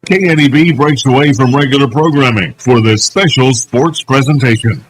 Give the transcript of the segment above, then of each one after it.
KNEB breaks away from regular programming for this special sports presentation.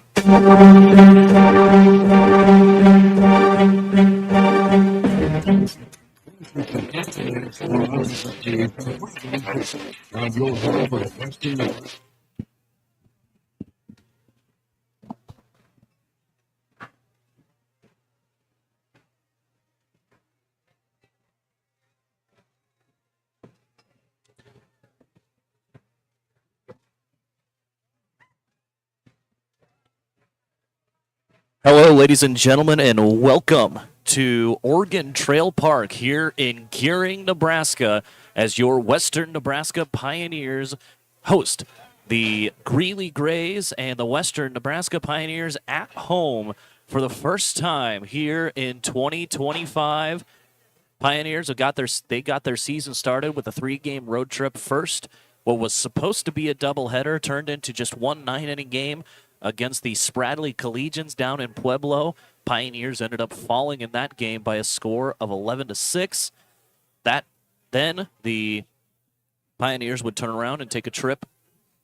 Hello, ladies and gentlemen, and welcome to Oregon Trail Park here in Gering, Nebraska, as your Western Nebraska Pioneers host the Greeley Grays and the Western Nebraska Pioneers at home for the first time here in 2025. Pioneers got their season started with a 3-game road trip first. What was supposed to be a doubleheader turned into just one 9-inning game against the Spradley Collegians down in Pueblo. Pioneers ended up falling in that game by a score of 11-6. Then the Pioneers would turn around and take a trip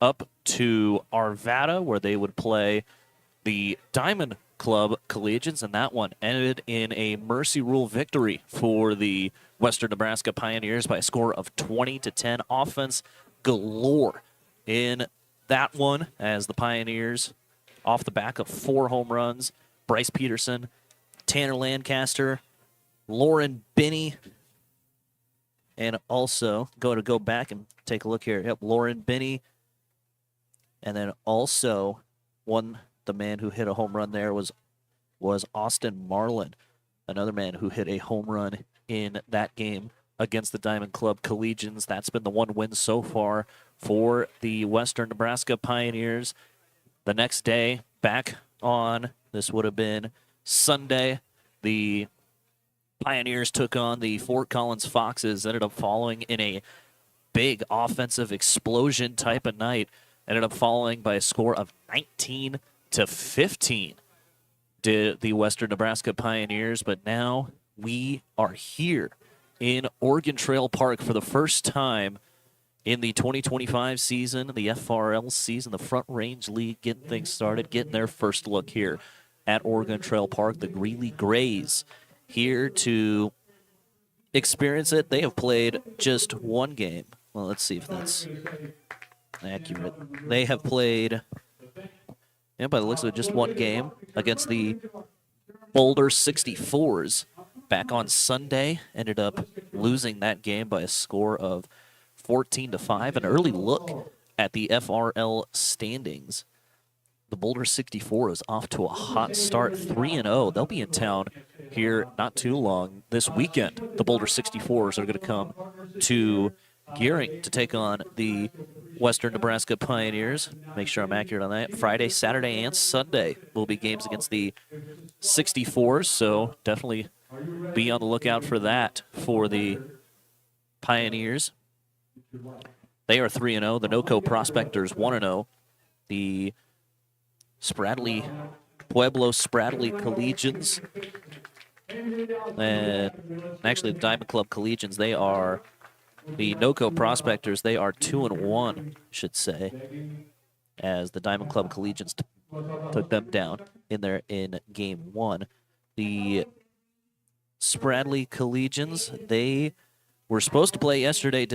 up to Arvada, where they would play the Diamond Club Collegians, and that one ended in a mercy rule victory for the Western Nebraska Pioneers by a score of 20-10. Offense galore in that one, as the Pioneers, off the back of 4 home runs, Bryce Peterson, Tanner Lancaster, Lauren Binney, and also go back and take a look here. Yep, Lauren Binney, and then also the man who hit a home run there was Austin Marlin, another man who hit a home run in that game against the Diamond Club Collegians. That's been the one win so far for the Western Nebraska Pioneers. The next day, this would have been Sunday, the Pioneers took on the Fort Collins Foxes, ended up falling in a big offensive explosion type of night, ended up falling by a score of 19-15 to the Western Nebraska Pioneers. But now we are here in Oregon Trail Park for the first time in the 2025 season, the FRL season, the Front Range League getting things started, getting their first look here at Oregon Trail Park. The Greeley Grays here to experience it. They have played just one game. Well, let's see if that's accurate. They have played, by the looks of it, just one game against the Boulder 64s back on Sunday. Ended up losing that game by a score of 14-5. An early look at the FRL standings. The Boulder 64 is off to a hot start, 3-0. They'll be in town here not too long this weekend. The Boulder 64s are going to come to Gering to take on the Western Nebraska Pioneers. Make sure I'm accurate on that. Friday, Saturday, and Sunday will be games against the 64s, so definitely be on the lookout for that for the Pioneers. They are 3-0. The NoCo Prospectors 1-0. The Pueblo Spradley Collegians, and actually the Diamond Club Collegians, the NoCo Prospectors, they are 2-1, should say, as the Diamond Club Collegians took them down in game 1. The Spradley Collegians, they were supposed to play yesterday,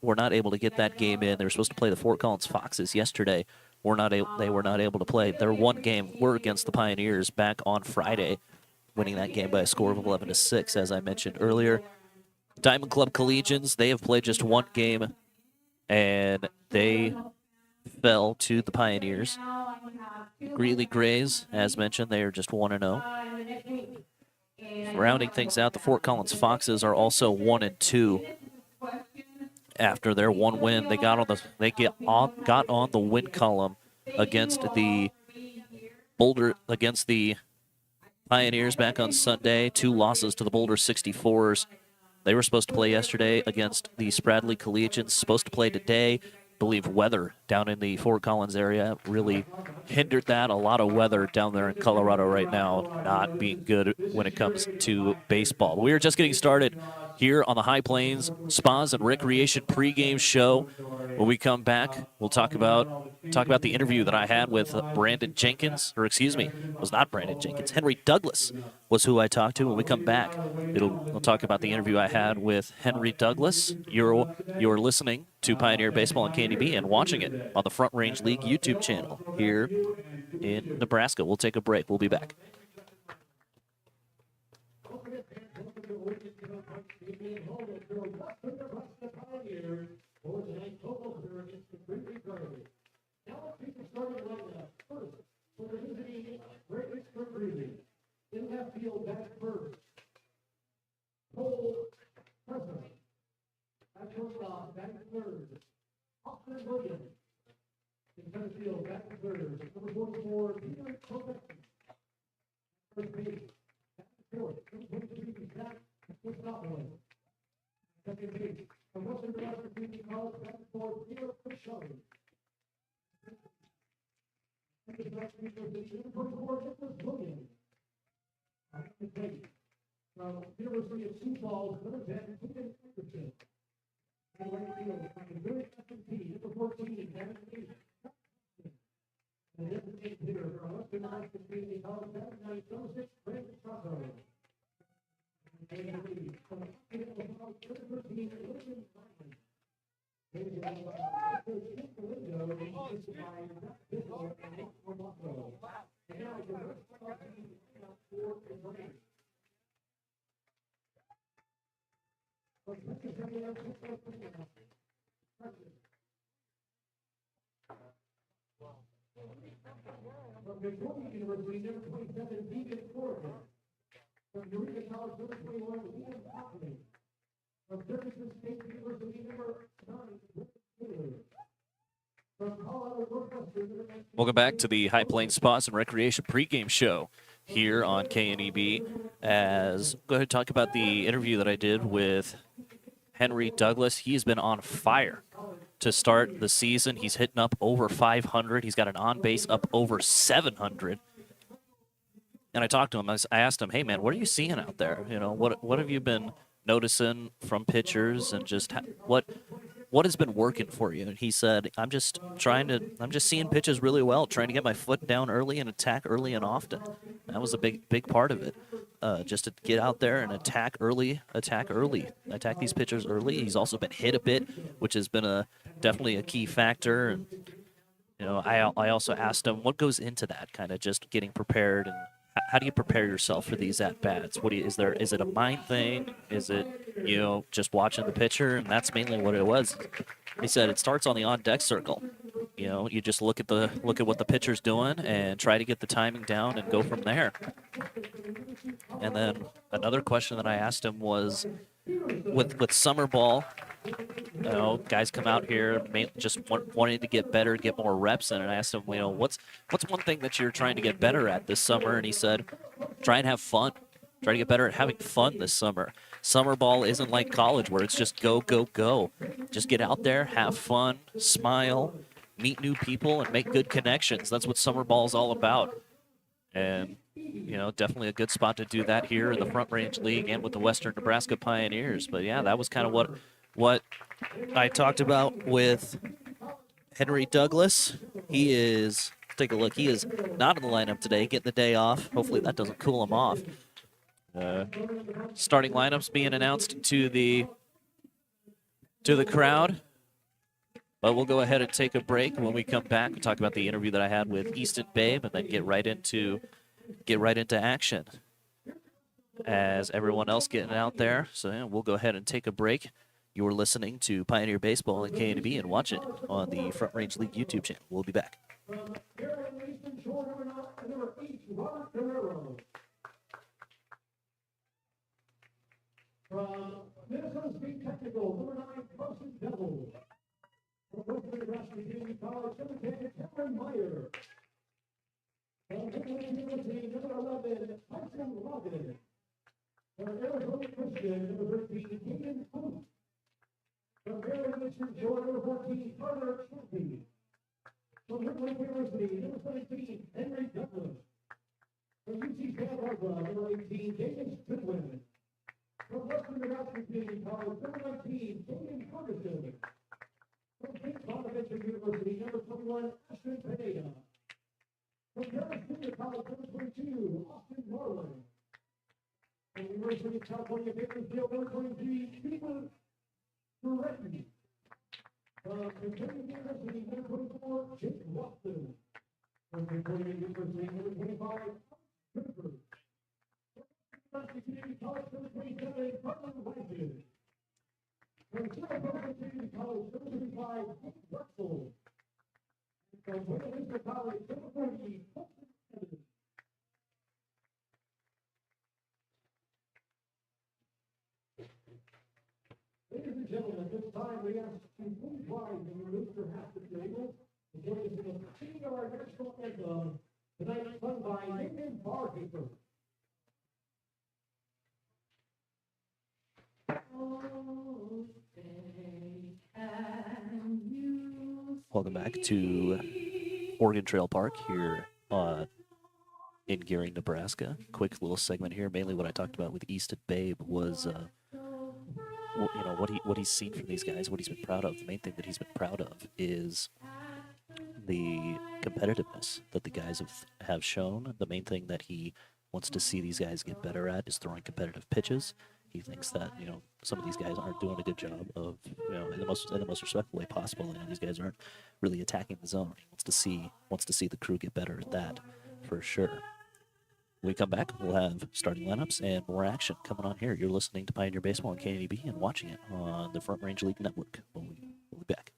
were not able to get that game in. They were supposed to play the Fort Collins Foxes yesterday. They were not able to play. Their one game were against the Pioneers back on Friday, winning that game by a score of 11-6, as I mentioned earlier. Diamond Club Collegians, they have played just one game, and they fell to the Pioneers. Greeley Grays, as mentioned, they are just 1-0. Rounding things out, the Fort Collins Foxes are also 1-2. After their one win, they got on the win column against the Pioneers back on Sunday. 2 losses to the Boulder 64s. They were supposed to play yesterday against the Spradley Collegians. Supposed to play today. I believe weather down in the Fort Collins area really hindered that. A lot of weather down there in Colorado right now, not being good when it comes to baseball. We are just getting started here on the High Plains Spas and Recreation pregame show. When we come back, we'll talk about the interview that I had with Brandon Jenkins, or excuse me, it was not Brandon Jenkins. Henry Douglas was who I talked to. When we come back, we'll talk about the interview I had with Henry Douglas. You're listening to Pioneer Baseball on KNDB and watching it on the Front Range League YouTube channel here in Nebraska. We'll take a break. We'll be back. In left field, back first. Cole President. At shortstop, back third. Austin Williams. In center field, back third. Number 44, Peter Kovac. First base. Back fourth. Number 23, Zach Wisnopoulos. Second base. From Western Nebraska Community College, back fourth, Peter Pichon. From University of Sioux Falls, number 10, Keegan Anderson. And right field, from Greeley, number 14, Kevin Lee. And the designated hitter from Western Nebraska Community College, number 96, Brandon Strasser. And from the number 13, William Lyman. From Victoria University, number 27, Deacon Forger. From Eureka College, number 21, Ian Hoffman. From Jefferson State University, number 9, Rick Taylor. From Colorado Northwestern, number 19. Welcome back to the High Plains Spas and Recreation pregame show here on KNEB. As go ahead and talk about the interview that I did with Henry Douglas. He's been on fire to start the season. He's hitting up over 500. He's got an on-base up over 700. And I talked to him. I asked him, "Hey man, what are you seeing out there? You know, what have you been noticing from pitchers, and just what has been working for you?" And he said, I'm just seeing pitches really well, trying to get my foot down early and attack early and often. That was a big part of it. Just to get out there and attack these pitchers early. He's also been hit a bit, which has been definitely a key factor. And you know, I also asked him what goes into that, kind of just getting prepared, and how do you prepare yourself for these at bats? Is it a mind thing? Is it, you know, just watching the pitcher? And that's mainly what it was. He said it starts on the on deck circle. You know, you just look at what the pitcher's doing and try to get the timing down and go from there. And then another question that I asked him was, with summer ball, you know, guys come out here just wanting to get better, get more reps in. And I asked him, you know, what's one thing that you're trying to get better at this summer? And he said, try and have fun. Try to get better at having fun this summer. Summer ball isn't like college where it's just go, go, go. Just get out there, have fun, smile, meet new people, and make good connections. That's what summer ball is all about. And, you know, definitely a good spot to do that here in the Front Range League and with the Western Nebraska Pioneers. But, yeah, that was kind of what I talked about with Henry Douglas. Let's take a look. He is not in the lineup today, getting the day off. Hopefully that doesn't cool him off. Starting lineups being announced to the crowd. But we'll go ahead and take a break. When we come back, we'll talk about the interview that I had with Easton Babe, and then get right into action as everyone else getting out there. So yeah, we'll go ahead and take a break. You're listening to Pioneer Baseball and KNB, and watch it on the Front Range League YouTube channel. We'll be back. From Minnesota State Technical, number 9, Carson Devil. From Western Nebraska Community College, number 10, Cameron Meyer. From Midland University, number 11, Tyson Logan. From Arizona Christian, number 13, Caden Booth. From Maryland Richard Joy, number 14, Carter Shelby. From Midland University, number 17, Henry Douglas. From UC Santa Barbara, number 18, James Goodwin. From Western Nebraska Community College, number 19, William Ferguson. From St. Bonaventure University, number 21, Ashton Pineda. From Harris Junior College, number 22, Austin Norland. From University of California, Bakersfield, number 23, Peter Duretti. From Kentucky University, number 24, Jake Watson. From Kentucky University, number 25, Cooper. From Community College, number 27, Carter Whitehead. From Saratoga Community College, number 25, Nick Russell. From Buena Vista College, number 40, Colton Evans. Ladies and gentlemen, at this time, we ask you please rise and remove your hats at the table and join us in the singing of our national anthem, tonight sung by Nathan Barkeeper. Welcome back to Oregon Trail Park here in Gering, Nebraska. Quick little segment here. Mainly what I talked about with Easton Babe was, what he's seen from these guys, what he's been proud of. The main thing that he's been proud of is the competitiveness that the guys have shown. The main thing that he wants to see these guys get better at is throwing competitive pitches. He thinks that some of these guys aren't doing a good job of in the most respectful way possible. These guys aren't really attacking the zone. He wants to see the crew get better at that for sure. When we come back, we'll have starting lineups and more action coming on here. You're listening to Pioneer Baseball on KNEB and watching it on the Front Range League Network. We'll be back.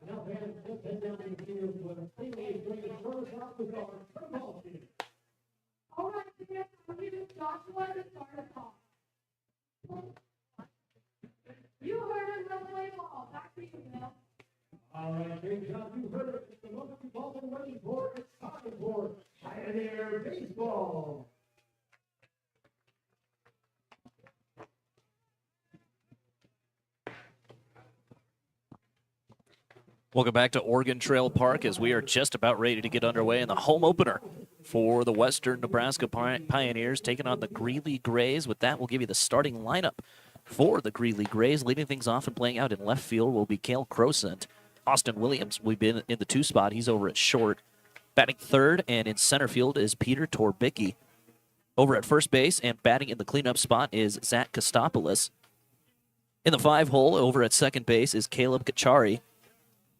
Now, fans, let's head down to the field where the teammates bring the first out with our football team. All right, fans, we're giving Joshua to start us off. You heard it, let's play ball. Back to you, Bill. All right, Big John, you heard it. It's the moment you've all been waiting for. It's time for Pioneer Baseball. Welcome back to Oregon Trail Park as we are just about ready to get underway in the home opener for the Western Nebraska Pioneers taking on the Greeley Grays. With that, we'll give you the starting lineup for the Greeley Grays. Leading things off and playing out in left field will be Cale Crosent. Austin Williams will be in the 2 spot. He's over at short. Batting third and in center field is Peter Torbicki. Over at first base and batting in the cleanup spot is Zach Kostopoulos. In the 5 hole over at second base is Caleb Kachari.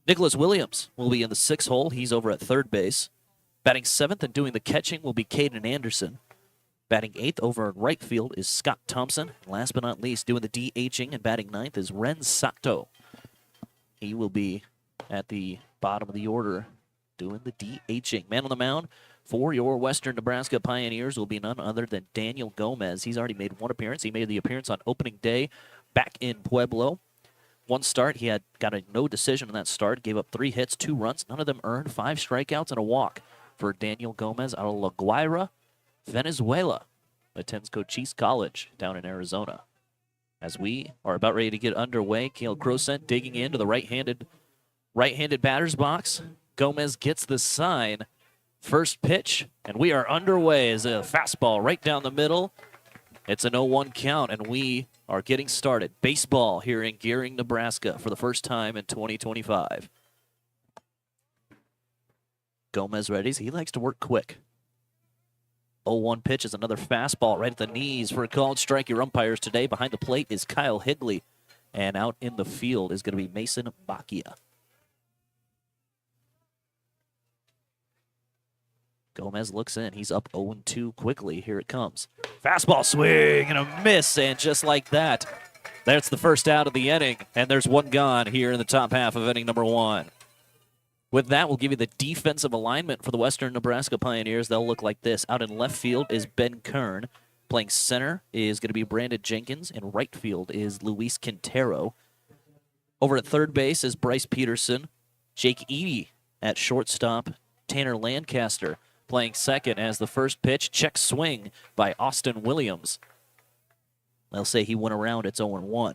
Nicholas Williams will be in the 6 hole. He's over at third base. Batting 7th and doing the catching will be Caden Anderson. Batting 8th over in right field is Scott Thompson. And last but not least, doing the DHing and batting 9th is Ren Sato. He will be at the bottom of the order doing the DHing. Man on the mound for your Western Nebraska Pioneers will be none other than Daniel Gomez. He's already made one appearance. He made the appearance on opening day back in Pueblo. One start, he had got a no decision on that start, gave up 3 hits, 2 runs, none of them earned, 5 strikeouts and a walk for Daniel Gomez out of La Guaira. Venezuela. Attends Cochise College down in Arizona. As we are about ready to get underway, Kale Crosent digging into the right-handed batter's box. Gomez gets the sign. First pitch, and we are underway as a fastball right down the middle. It's an 0-1 count, and we are getting started. Baseball here in Gering, Nebraska for the first time in 2025. Gomez readies. He likes to work quick. 0-1 pitch is another fastball right at the knees for a called strike. Your umpires today. Behind the plate is Kyle Higley, and out in the field is going to be Mason Bakia. Gomez looks in. He's up 0-2 quickly. Here it comes. Fastball swing and a miss, and just like that, that's the first out of the inning, and there's one gone here in the top half of inning number 1. With that, we'll give you the defensive alignment for the Western Nebraska Pioneers. They'll look like this. Out in left field is Ben Kern. Playing center is going to be Brandon Jenkins, and right field is Luis Quintero. Over at third base is Bryce Peterson. Jake Eady at shortstop. Tanner Lancaster playing second as the first pitch. Check swing by Austin Williams. They'll say he went around. It's 0-1.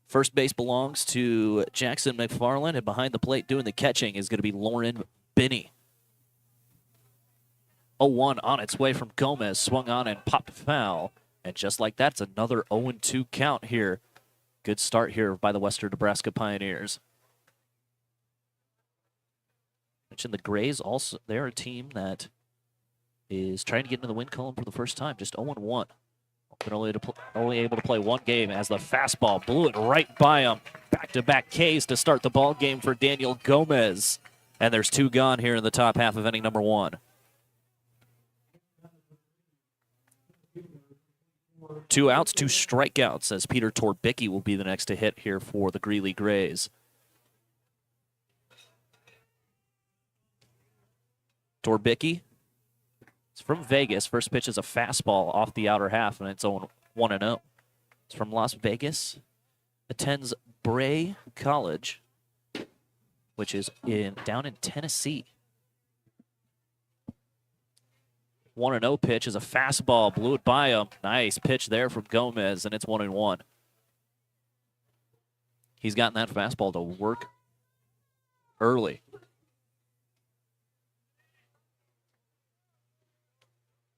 First base belongs to Jackson McFarland, and behind the plate doing the catching is going to be Lauren Binney. 0-1 on its way from Gomez. Swung on and popped foul. And just like that, it's another 0-2 count here. Good start here by the Western Nebraska Pioneers. Mentioned the Grays also. They're a team that is trying to get into the win column for the first time. Just 0-1. But only able to play one game as the fastball blew it right by him. Back-to-back Ks to start the ball game for Daniel Gomez. And there's 2 gone here in the top half of inning number 1. 2 outs, 2 strikeouts as Peter Torbicki will be the next to hit here for the Greeley Grays. Torbicki. It's from Vegas. First pitch is a fastball off the outer half, and it's 1-0. It's from Las Vegas. Attends Bray College, which is down in Tennessee. 1-0 pitch is a fastball. Blew it by him. Nice pitch there from Gomez, and it's 1-1. He's gotten that fastball to work early.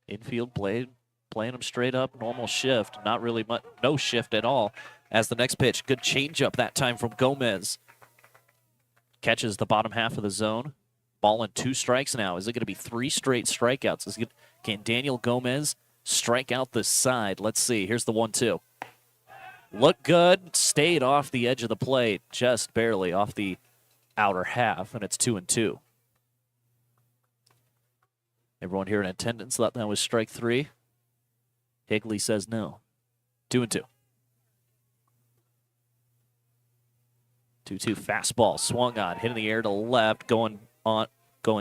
Infield playing him straight up, normal shift. Not really much, no shift at all. As the next pitch, good changeup that time from Gomez. Catches the bottom half of the zone. Ball in 2 strikes now. Is it going to be 3 straight strikeouts? Can Daniel Gomez strike out the side? Let's see. Here's the 1-2. Looked good. Stayed off the edge of the plate. Just barely off the outer half, and it's 2-2. Everyone here in attendance thought that was strike 3. Higley says no. 2-2. 2-2 fastball swung on, hit in the air to left, going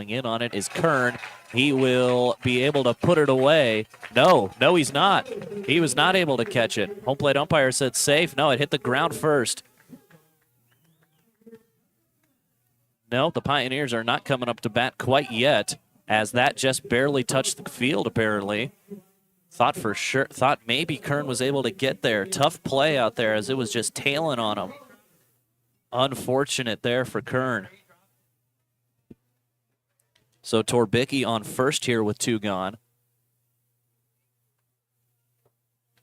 in on it is Kern. He will be able to put it away. No, he's not. He was not able to catch it. Home plate umpire said safe. No, it hit the ground first. No, the Pioneers are not coming up to bat quite yet, as that just barely touched the field, apparently. Thought maybe Kern was able to get there. Tough play out there as it was just tailing on him. Unfortunate there for Kern. So Torbicki on first here with 2 gone.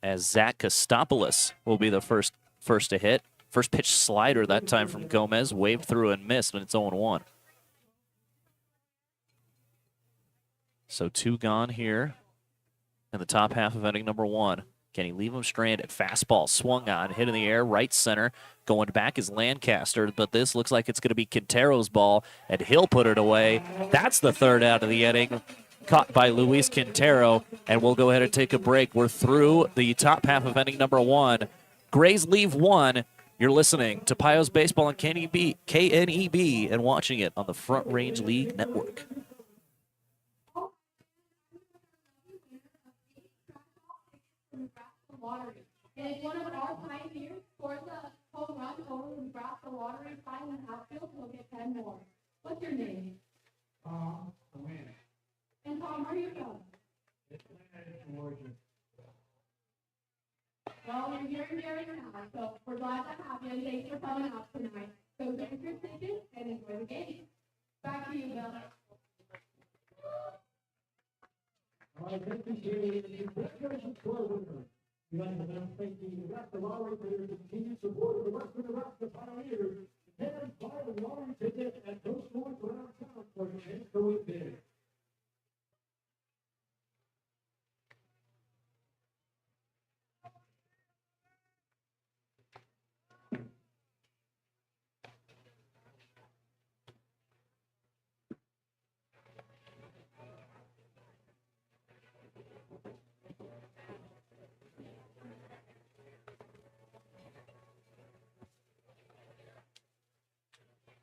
As Zach Kostopoulos will be the first to hit. First pitch slider that time from Gomez. Waved through and missed, and it's 0-1. So 2 gone here in the top half of inning number 1. Can he leave him stranded? Fastball swung on, hit in the air, right center. Going back is Lancaster, but this looks like it's going to be Quintero's ball, and he'll put it away. That's the 3rd out of the inning, caught by Luis Quintero, and we'll go ahead and take a break. We're through the top half of inning number 1. Grays leave 1. You're listening to Pios Baseball on KNEB and watching it on the Front Range League Network. Lottery. And if one of our Pioneers scores a home run over the Nebraska Lottery 5.5 field, he'll get 10 more. What's your name? Tom, the man. And Tom, where are you from? So we're glad to have you, and thanks for coming out tonight. So drink your ticket and enjoy the game. Back to you, Bill. All right, thank you, Gering. Congratulations to our winner. We'd like to thank the Nebraska Lottery for their continued support of the Western Nebraska Pioneers. And buy the lottery ticket at those stores around town for a chance to win big.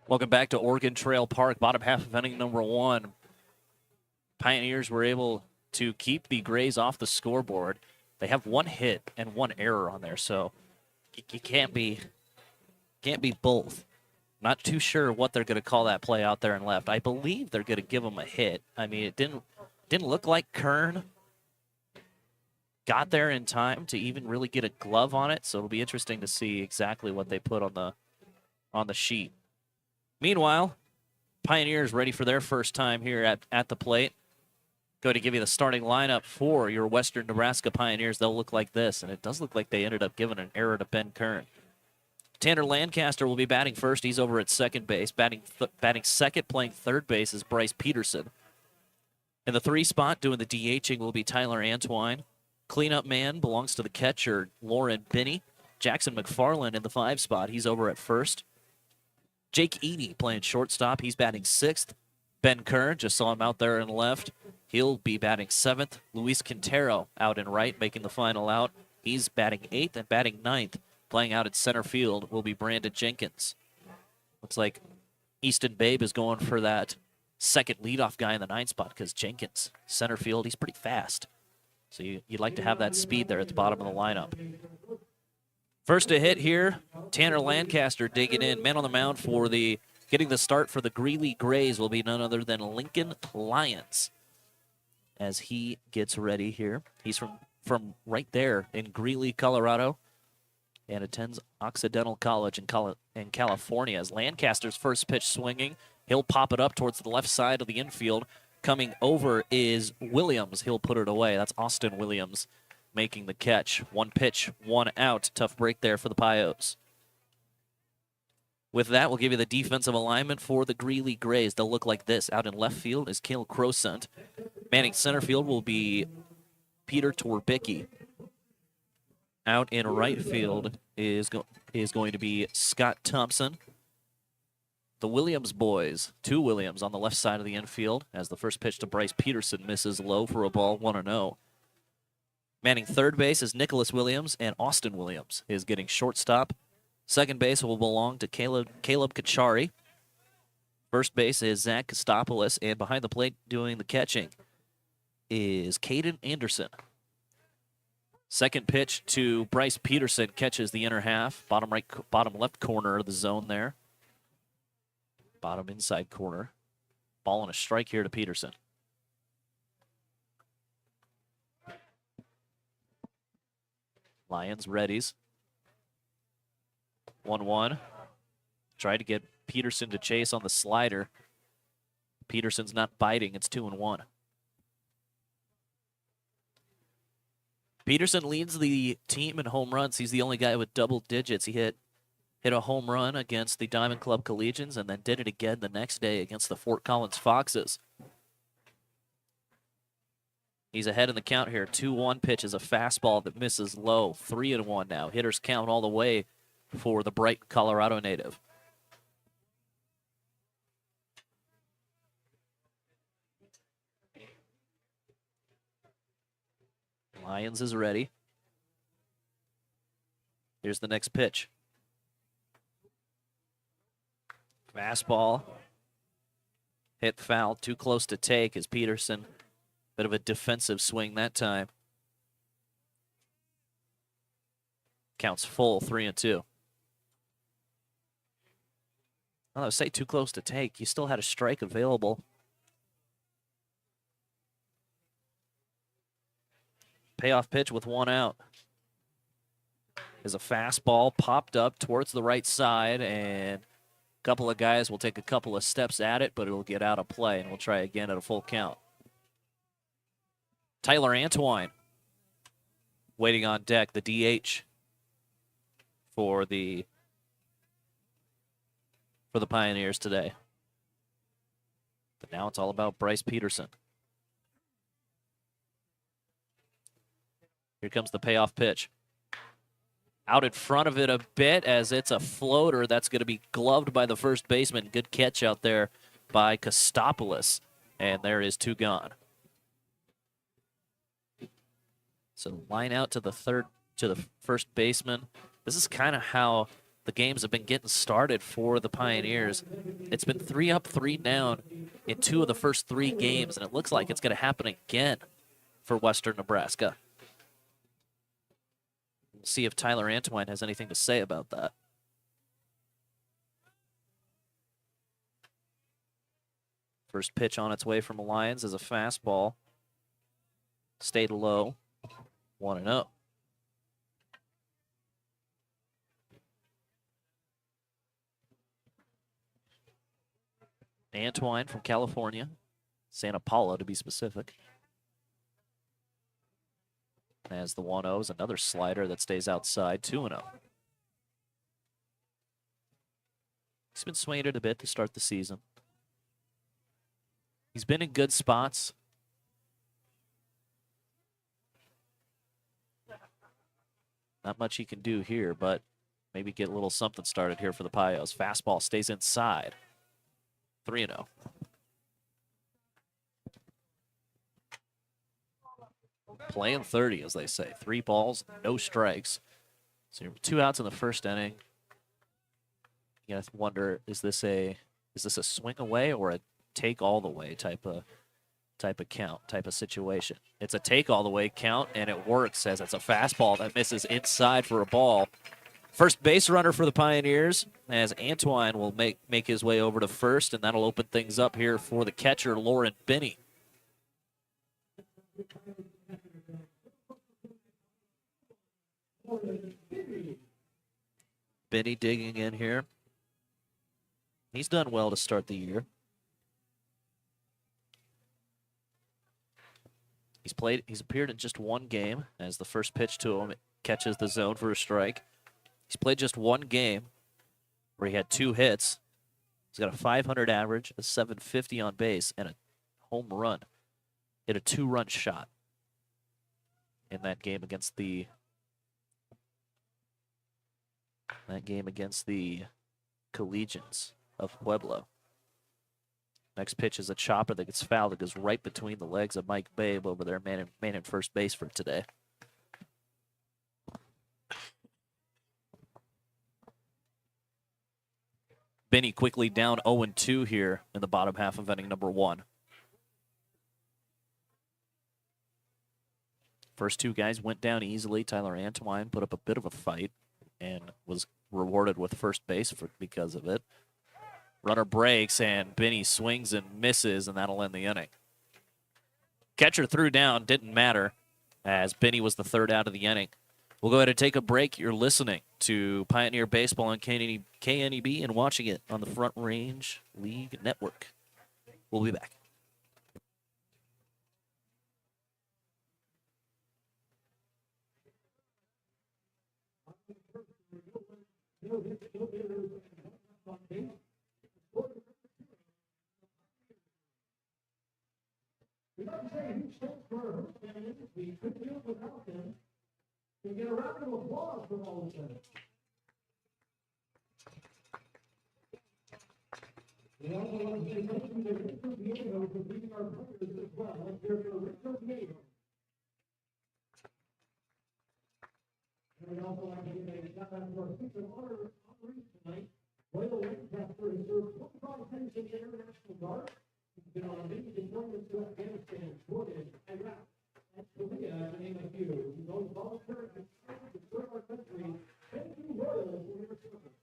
Welcome back to Oregon Trail Park, bottom half of inning number 1. Pioneers were able to keep the Grays off the scoreboard. They have 1 hit and 1 error on there, so you can't be both. Not too sure what they're going to call that play out there and left. I believe they're going to give them a hit. I mean, it didn't look like Kern got there in time to even really get a glove on it, so it'll be interesting to see exactly what they put on the sheet. Meanwhile, Pioneers ready for their first time here at the plate. Going to give you the starting lineup for your Western Nebraska Pioneers. They'll look like this, and it does look like they ended up giving an error to Ben Kern. Tanner Lancaster will be batting first. He's over at second base. Batting second, playing third base is Bryce Peterson. In the 3 spot, doing the DHing will be Tyler Antwine. Cleanup man belongs to the catcher, Lauren Binney. Jackson McFarland in the 5 spot. He's over at first. Jake Eady playing shortstop. He's batting 6th. Ben Kern, just saw him out there in left. He'll be batting 7th. Luis Quintero out in right, making the final out. He's batting 8th and batting 9th. Playing out at center field will be Brandon Jenkins. Looks like Easton Babe is going for that second leadoff guy in the 9 spot because Jenkins, center field, he's pretty fast. So you'd like to have that speed there at the bottom of the lineup. First to hit here, Tanner Lancaster digging in. Man on the mound for getting the start for the Greeley Grays will be none other than Lincoln Lyons as he gets ready here. He's from right there in Greeley, Colorado, and attends Occidental College in California. As Lancaster's first pitch swinging, he'll pop it up towards the left side of the infield. Coming over is Williams. He'll put it away. That's Austin Williams making the catch. 1 pitch, 1 out. Tough break there for the Pios. With that, we'll give you the defensive alignment for the Greeley Grays. They'll look like this. Out in left field is Cale Crosent. Manning center field will be Peter Torbicki. Out in right field is going to be Scott Thompson. The Williams boys, 2 Williams on the left side of the infield as the first pitch to Bryce Peterson misses low for a ball, 1-0. Manning third base is Nicholas Williams, and Austin Williams is getting shortstop. Second base will belong to Caleb Kachari. First base is Zach Kostopoulos, and behind the plate doing the catching is Caden Anderson. Second pitch to Bryce Peterson catches the inner half, bottom left corner of the zone there. Bottom inside corner. Ball on a strike here to Peterson. Lions readies. 1-1. Tried to get Peterson to chase on the slider. Peterson's not biting. It's 2-1. Peterson leads the team in home runs. He's the only guy with double digits. He hit a home run against the Diamond Club Collegians and then did it again the next day against the Fort Collins Foxes. He's ahead in the count here. 2-1 pitch is a fastball that misses low. 3-1 now. Hitters count all the way for the bright Colorado native. Lyons is ready. Here's the next pitch. Fastball. Hit foul. Too close to take as Peterson. Bit of a defensive swing that time. Counts full, 3-2. Well, I would say too close to take. You still had a strike available. Payoff pitch with 1 out. as a fastball popped up towards the right side, and a couple of guys will take a couple of steps at it, but it'll get out of play, and we'll try again at a full count. Tyler Antwine waiting on deck, the DH for the Pioneers today. But now it's all about Bryce Peterson. Here comes the payoff pitch. Out in front of it a bit as it's a floater that's going to be gloved by the first baseman. Good catch out there by Kostopoulos. And there is 2 gone. So line out to the first baseman. This is kind of how the games have been getting started for the Pioneers. It's been 3 up, 3 down in 2 of the first 3 games, and it looks like it's going to happen again for Western Nebraska. We'll see if Tyler Antwine has anything to say about that. First pitch on its way from Lions is a fastball. Stayed low. 1-0. Antwine from California, Santa Paula to be specific. As the 1-0 is another slider that stays outside, 2-0. He's been swinging it a bit to start the season. He's been in good spots. Not much he can do here, but maybe get a little something started here for the Pios. Fastball stays inside. 3-0. Playing 30, as they say. 3 balls, no strikes. So you're 2 outs in the first inning. You gotta wonder, is this a swing away or a take all the way type of count, type of situation? It's a take all the way count, and it works as it's a fastball that misses inside for a ball. First base runner for the Pioneers, as Antwine will make his way over to first, and that'll open things up here for the catcher, Lauren Binney. Binney digging in here. He's done well to start the year. He's appeared in just 1 game, as the first pitch to him catches the zone for a strike. He's played just 1 game where he had 2 hits. He's got a .500 average, a .750 on base, and a home run. Hit a 2-run shot in that game against the Collegians of Pueblo. Next pitch is a chopper that gets fouled. That goes right between the legs of Mike Babe over there, man at first base for today. Binney quickly down 0-2 here in the bottom half of inning number 1. First 2 guys went down easily. Tyler Antwine put up a bit of a fight and was rewarded with first base because of it. Runner breaks, and Binney swings and misses, and that'll end the inning. Catcher threw down, didn't matter, as Binney was the 3rd out of the inning. We'll go ahead and take a break. You're listening to Pioneer Baseball on KNEB and watching it on the Front Range League Network. We'll be back. We don't say who stands for her standing. We couldn't do it without them. We get a round of applause from all of them. We also want to say thank you to Richard Diego for being our players as well. Let's hear for Richard Diego. And we also want to give a shout out to our future honorees tonight. Royal Lancaster has served 25 years in the International Guard. He's been on many deployments to Afghanistan, Jordan, Iraq, and Korea, to name a few. He's always volunteered to serve our country. Thank you, Royal, for your service.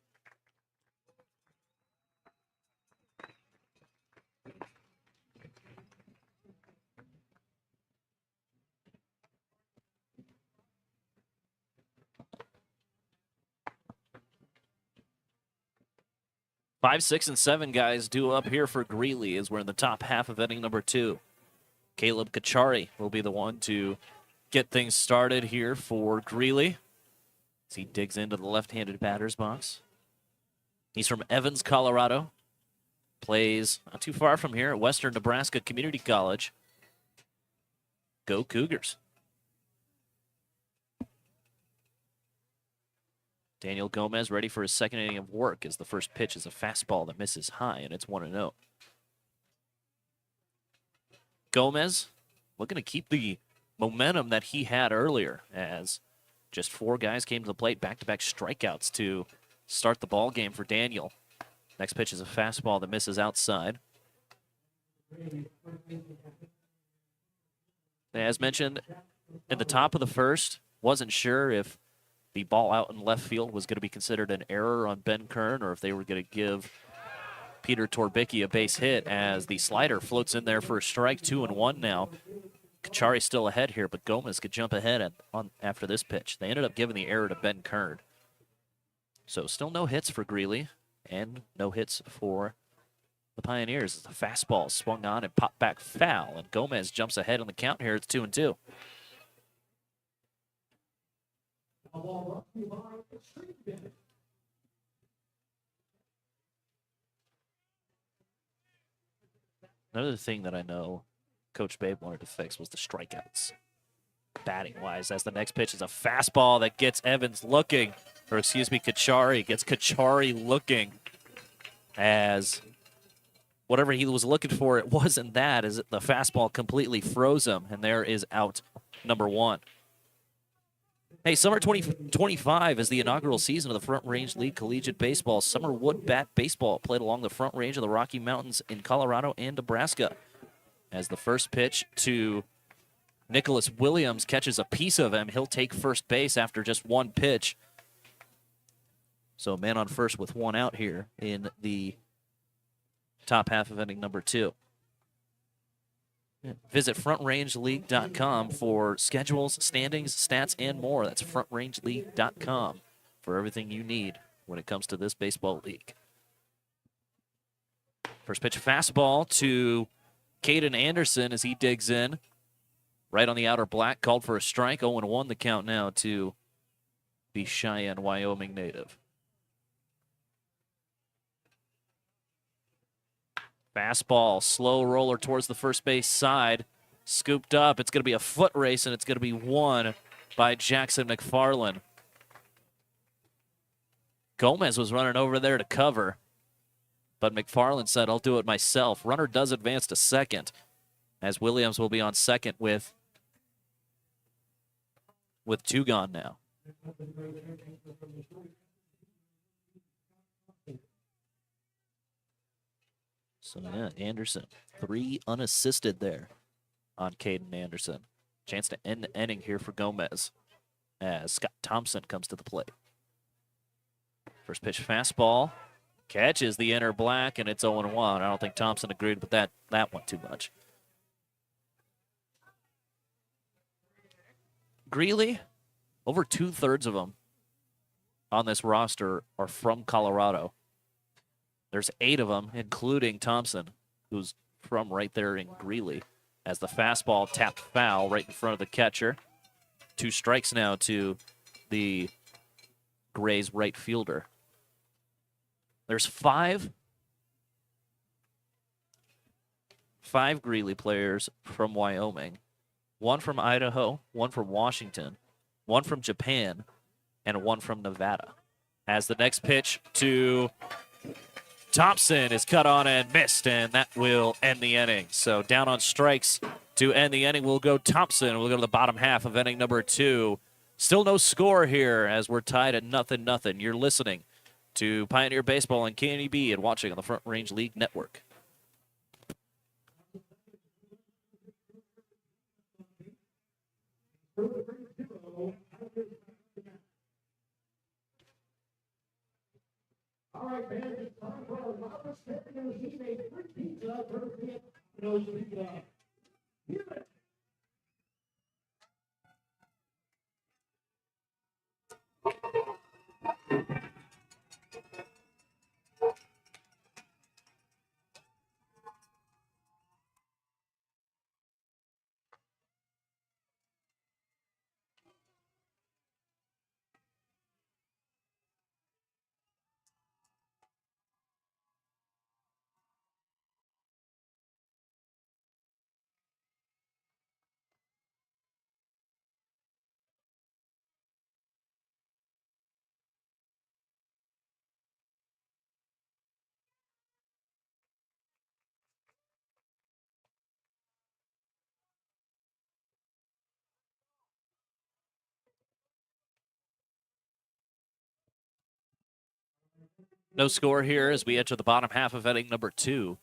5, 6, and 7 guys due up here for Greeley as we're in the top half of inning number 2. Caleb Kachari will be the one to get things started here for Greeley as he digs into the left-handed batter's box. He's from Evans, Colorado. Plays not too far from here at Western Nebraska Community College. Go Cougars. Daniel Gomez ready for his second inning of work as the first pitch is a fastball that misses high, and it's 1-0. Gomez looking to keep the momentum that he had earlier as just 4 guys came to the plate, back-to-back strikeouts to start the ball game for Daniel. Next pitch is a fastball that misses outside. As mentioned, at the top of the first, wasn't sure if the ball out in left field was going to be considered an error on Ben Kern or if they were going to give Peter Torbicki a base hit as the slider floats in there for a strike. 2-1 now. Kachari still ahead here, but Gomez could jump ahead after this pitch. They ended up giving the error to Ben Kern. So still no hits for Greeley and no hits for the Pioneers. The fastball swung on and popped back foul, and Gomez jumps ahead on the count here. It's 2-2. Another thing that I know Coach Babe wanted to fix was the strikeouts. Batting-wise, as the next pitch is a fastball that gets Evans looking, or excuse me, Kachari gets Kachari looking as whatever he was looking for, it wasn't that, as the fastball completely froze him, and there is out number 1. Hey, Summer 2025 is the inaugural season of the Front Range League Collegiate Baseball. Summer wood bat baseball played along the Front Range of the Rocky Mountains in Colorado and Nebraska. As the first pitch to Nicholas Williams catches a piece of him, he'll take first base after just 1 pitch. So man on first with 1 out here in the top half of inning number 2. Visit frontRangeLeague.com for schedules, standings, stats, and more. That's frontRangeLeague.com for everything you need when it comes to this baseball league. First pitch fastball to Caden Anderson as he digs in. Right on the outer black, called for a strike. 0-1 the count now to the Cheyenne, Wyoming native. Fastball, slow roller towards the first base side. Scooped up. It's going to be a foot race, and it's going to be won by Jackson McFarland. Gomez was running over there to cover, but McFarland said, I'll do it myself. Runner does advance to second, as Williams will be on second with 2 gone now. So, yeah, Anderson, 3 unassisted there on Caden Anderson. Chance to end the inning here for Gomez as Scott Thompson comes to the plate. First pitch fastball, catches the inner black, and it's 0-1. I don't think Thompson agreed with that one too much. Greeley, over 2/3 of them on this roster are from Colorado. There's 8 of them, including Thompson, who's from right there in Greeley, as the fastball tapped foul right in front of the catcher. 2 strikes now to the Gray's right fielder. There's 5 Greeley players from Wyoming, 1 from Idaho, 1 from Washington, 1 from Japan, and 1 from Nevada. As the next pitch to Thompson is cut on and missed, and that will end the inning. So down on strikes to end the inning will go Thompson. We'll go to the bottom half of inning number 2. Still no score here as we're tied at 0-0. You're listening to Pioneer Baseball on KNEB and watching on the Front Range League Network. All right, man, it's time for our Robert Stephens. He made 3 pizza for no pizza. Hear it. No score here as we enter the bottom half of inning number 2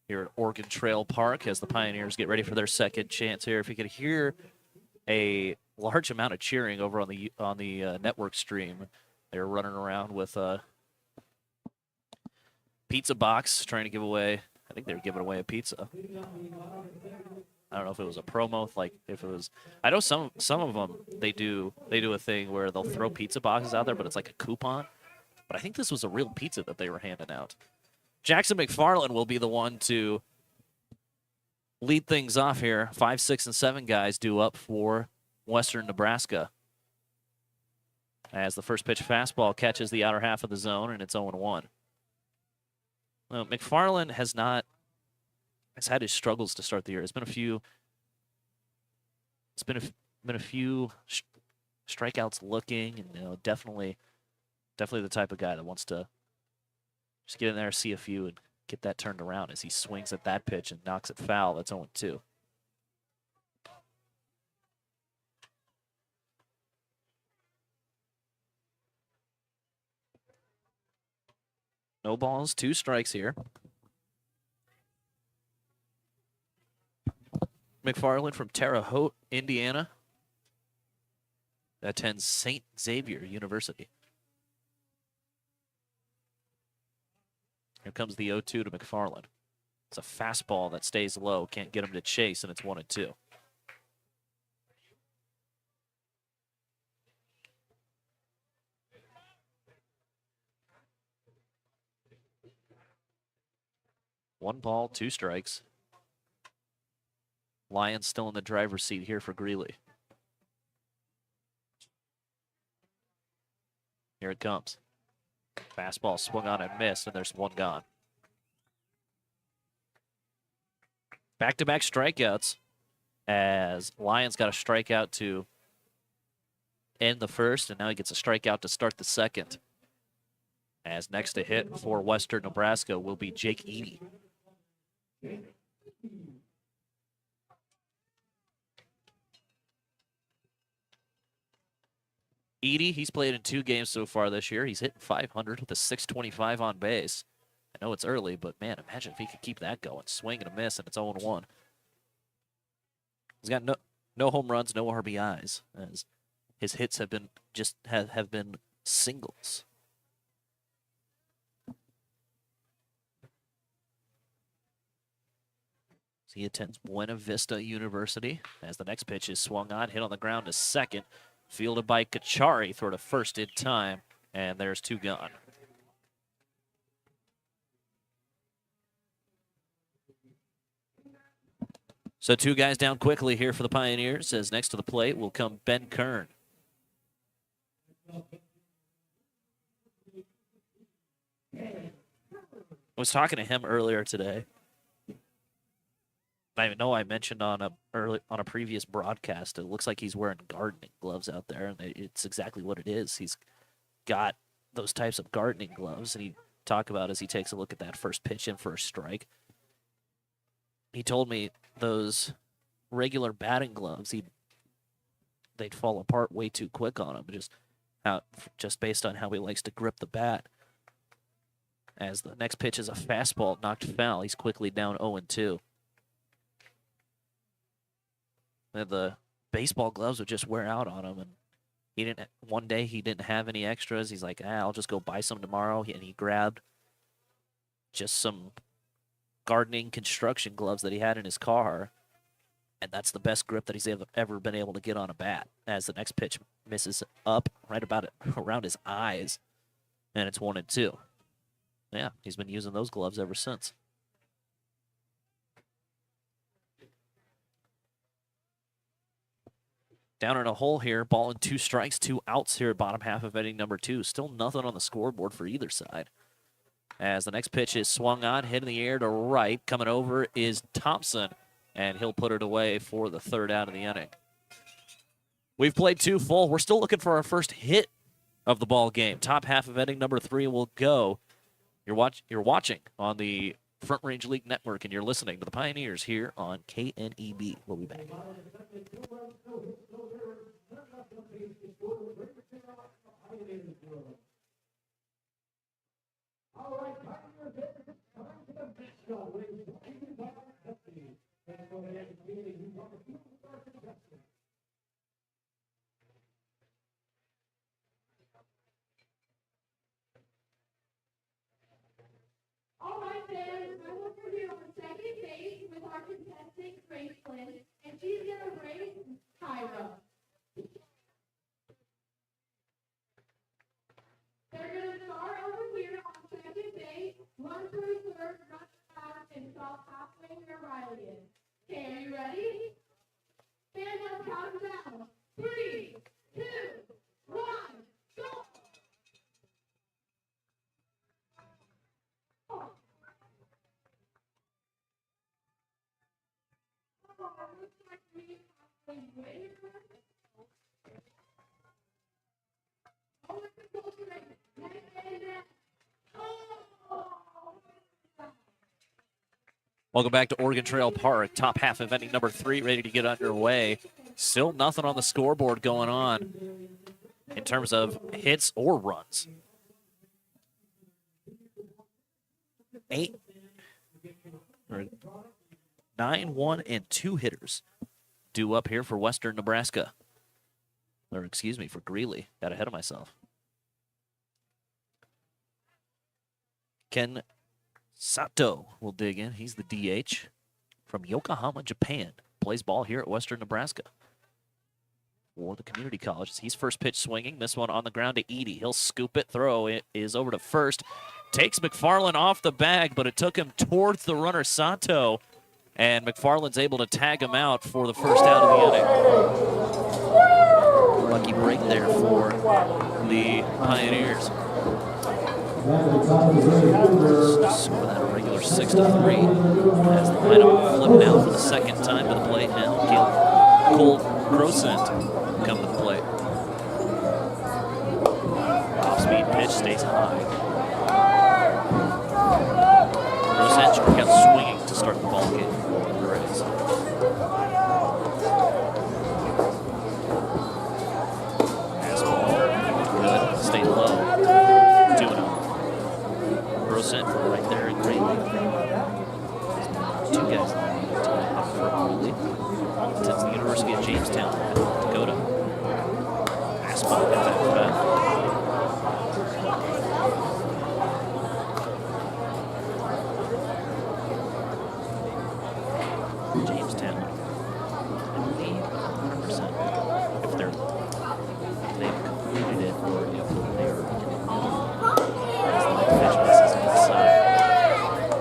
here at Oregon Trail Park as the Pioneers get ready for their second chance here. If you could hear a large amount of cheering over on the network stream, they're running around with a pizza box trying to give away. I think they were giving away a pizza. I don't know if it was a promo, like if it was. I know some of them they do a thing where they'll throw pizza boxes out there, but it's like a coupon. But I think this was a real pizza that they were handing out. Jackson McFarland will be the one to lead things off here. 5, 6, and 7 guys due up for Western Nebraska. As the first pitch fastball catches the outer half of the zone, and it's 0-1. Well, McFarland has had his struggles to start the year. It's been a few strikeouts looking, and definitely the type of guy that wants to just get in there, see a few, and get that turned around as he swings at that pitch and knocks it foul. That's 0-2. No balls, 2 strikes here. McFarland from Terre Haute, Indiana. Attends St. Xavier University. Here comes the 0-2 to McFarland. It's a fastball that stays low, can't get him to chase, and it's 1-2. One ball, 2 strikes. Lions still in the driver's seat here for Greeley. Here it comes. Fastball swung on and missed, and there's 1 gone. Back-to-back strikeouts as Lions got a strikeout to end the first, and now he gets a strikeout to start the second. As next to hit for Western Nebraska will be Jake Eady. Eady, he's played in 2 games so far this year. He's hitting .500 with a .625 on base. I know it's early, but man, imagine if he could keep that going. Swing and a miss, and it's 0-1. He's got no home runs, no RBIs, as his hits have been have been singles. He attends Buena Vista University as the next pitch is swung on, hit on the ground to second. Fielded by Kachari, throw to first in time, and there's 2 gone. So 2 guys down quickly here for the Pioneers, as next to the plate will come Ben Kern. I was talking to him earlier today. I know I mentioned on a previous broadcast, it looks like he's wearing gardening gloves out there, and it's exactly what it is. He's got those types of gardening gloves, and he talked about as he takes a look at that first pitch in for a strike. He told me those regular batting gloves, they'd fall apart way too quick on him, just based on how he likes to grip the bat. As the next pitch is a fastball knocked foul, he's quickly down 0-2. And the baseball gloves would just wear out on him, and one day he didn't have any extras. He's like, I'll just go buy some tomorrow. And he grabbed just some gardening construction gloves that he had in his car, and that's the best grip that he's ever been able to get on a bat. As the next pitch misses up right about around his eyes, and it's 1-2. Yeah, he's been using those gloves ever since. Down in a hole here, ball in 2 strikes, 2 outs here at bottom half of inning number 2. Still nothing on the scoreboard for either side. As the next pitch is swung on, hit in the air to right. Coming over is Thompson, and he'll put it away for the 3rd out of the inning. We've played 2 full. We're still looking for our first hit of the ball game. Top half of inning number 3 will go. You're watching on the Front Range League Network, and you're listening to the Pioneers here on KNEB. We'll be back. All right, fans, I will put you on second base with our contestant, Grace Flynn, and she's gonna race Tyra. They're gonna start over here on second base, run through third, run out, and stop halfway where Riley is. Okay, are you ready? Fans, let's count them down. 3, 2, 1, go! Welcome back to Oregon Trail Park. Top half of inning number 3 ready to get underway. Still nothing on the scoreboard going on in terms of hits or runs. 9, 1, and 2 hitters due up here for Western Nebraska. Or excuse me, for Greeley. Got ahead of myself. Ken Sato will dig in. He's the DH from Yokohama, Japan. Plays ball here at Western Nebraska for the community colleges. He's first pitch swinging. This one on the ground to Edie. He'll scoop it. Throw it is over to first. Takes McFarland off the bag, but it took him towards the runner Sato. And McFarland's able to tag him out for the first out of the inning. Lucky break there for the Pioneers. Score that a regular 6-3 as the lineup flipped now for the second time to the plate now. Cole Grosent come to the plate. Off-speed pitch stays high. Grosent struck out swinging to start the ball game for the Rays. Fastball, good, stayed low. 2-0. Grosent from right there in Greeley. 2 guys up for Greeley. Since the University of Jamestown, North Dakota. Fastball got that cut. Jamestown, I believe 100%. If they've completed it or if they're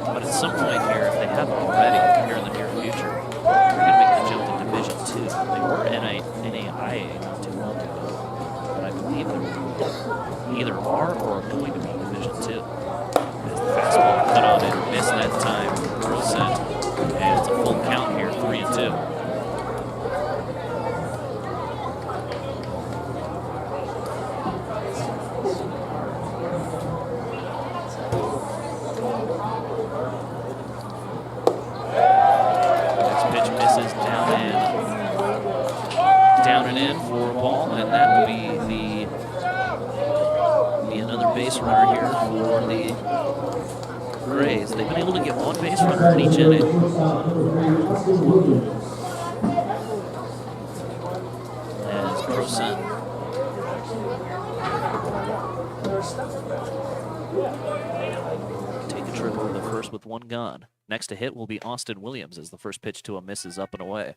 but at some point here, if they haven't already, here in the near future, they're going to make the jump to Division II. They were NAIA not too long ago, but I believe they either are or are going to be Division II. As the fastball cut on it, missed that time, Grosent, and it's a full count here, 3-2. Down and in for a ball, and that will be another base runner here for the Rays. They've been able to get one base runner in each inning. As Grosent take a trip over the first with 1 gone. Next to hit will be Austin Williams as the first pitch to him misses up and away.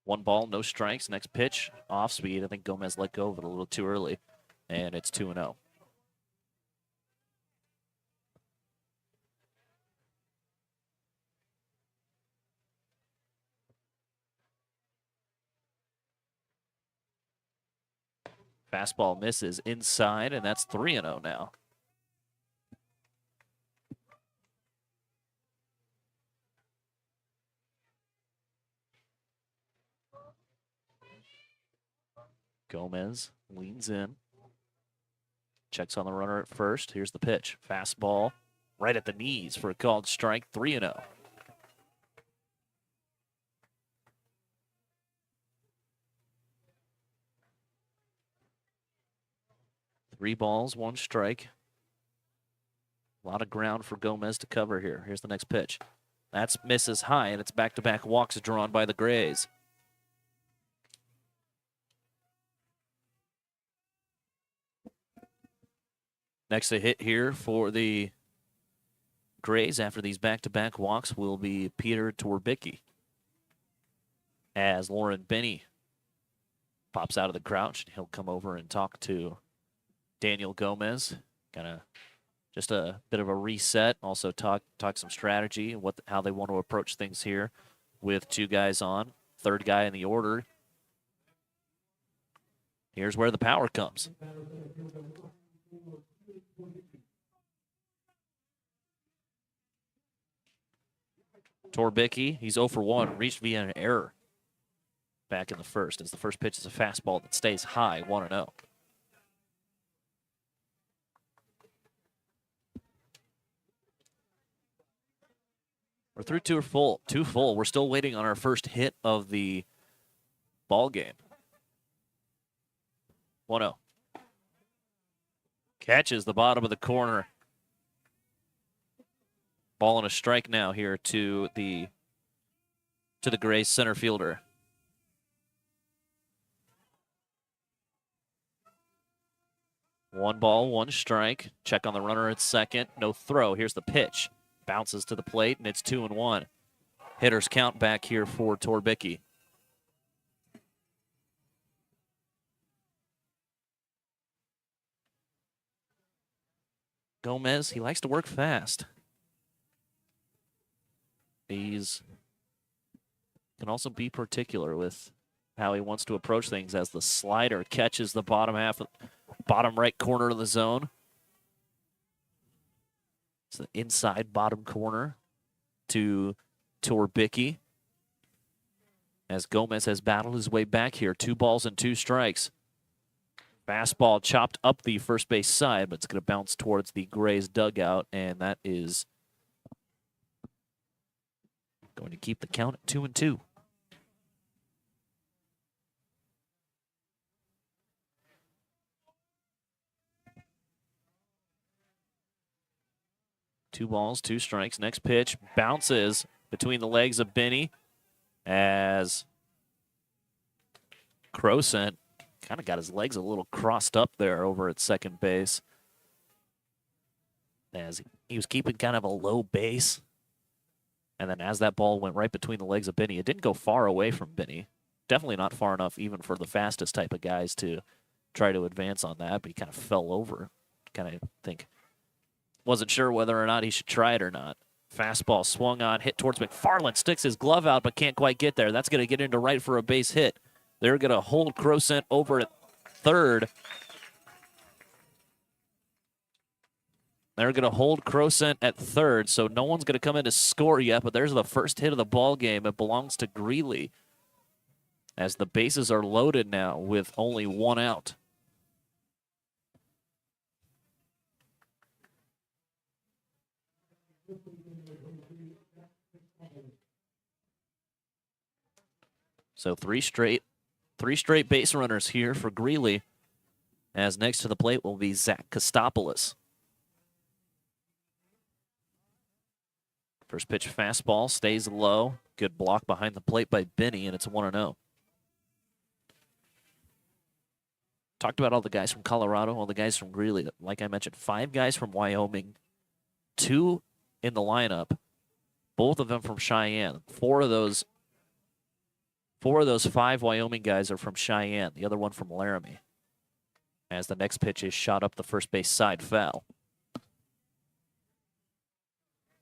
One ball, no strikes. Next pitch, off speed. I think Gomez let go of it a little too early, and it's 2-0. Fastball misses inside, and that's 3-0 now. Gomez leans in. Checks on the runner at first. Here's the pitch. Fastball right at the knees for a called strike, 3-0. 3 balls, 1 strike. A lot of ground for Gomez to cover here. Here's the next pitch. That's misses high, and it's back-to-back walks drawn by the Grays. Next to hit here for the Grays after these back-to-back walks will be Peter Torbicki. As Lauren Benny pops out of the crouch, he'll come over and talk to Daniel Gomez. Kind of just a bit of a reset. Also talk some strategy, how they want to approach things here with 2 guys on. 3rd guy in the order. Here's where the power comes. Torbicki, he's 0 for 1, reached via an error back in the first, as the first pitch is a fastball that stays high, 1-0. We're through 2 full. We're still waiting on our first hit of the ball game. 1-0. Catches the bottom of the corner. Ball and a strike now here to the Grays center fielder. One ball, 1 strike. Check on the runner at second. No throw. Here's the pitch. Bounces to the plate, and it's 2-1. Hitters count back here for Torbicki. Gomez, he likes to work fast. He's can also be particular with how he wants to approach things, as the slider catches the bottom right corner of the zone. It's the inside bottom corner to Torbicki, as Gomez has battled his way back here. 2 balls and 2 strikes. Fastball chopped up the first base side, but it's going to bounce towards the Grays dugout, and that is going to keep the count at 2-2. Two balls, 2 strikes. Next pitch bounces between the legs of Benny, as Crosent kind of got his legs a little crossed up there over at second base, as he was keeping kind of a low base. And then as that ball went right between the legs of Benny, it didn't go far away from Benny. Definitely not far enough even for the fastest type of guys to try to advance on that, but he kind of fell over. Kind of wasn't sure whether or not he should try it or not. Fastball swung on, hit towards McFarland, sticks his glove out but can't quite get there. That's going to get into right for a base hit. They're going to hold Crosent over at third. They're going to hold Crosent at third, so no one's going to come in to score yet, but there's the first hit of the ball game. It belongs to Greeley, as the bases are loaded now with only 1 out. So three straight base runners here for Greeley, as next to the plate will be Zach Kostopoulos. First pitch fastball stays low. Good block behind the plate by Benny, and it's 1-0. Talked about all the guys from Colorado, all the guys from Greeley. Like I mentioned, 5 guys from Wyoming, 2 in the lineup, both of them from Cheyenne. 4 of those 5 Wyoming guys are from Cheyenne, the other one from Laramie. As the next pitch is shot up the first base side, foul.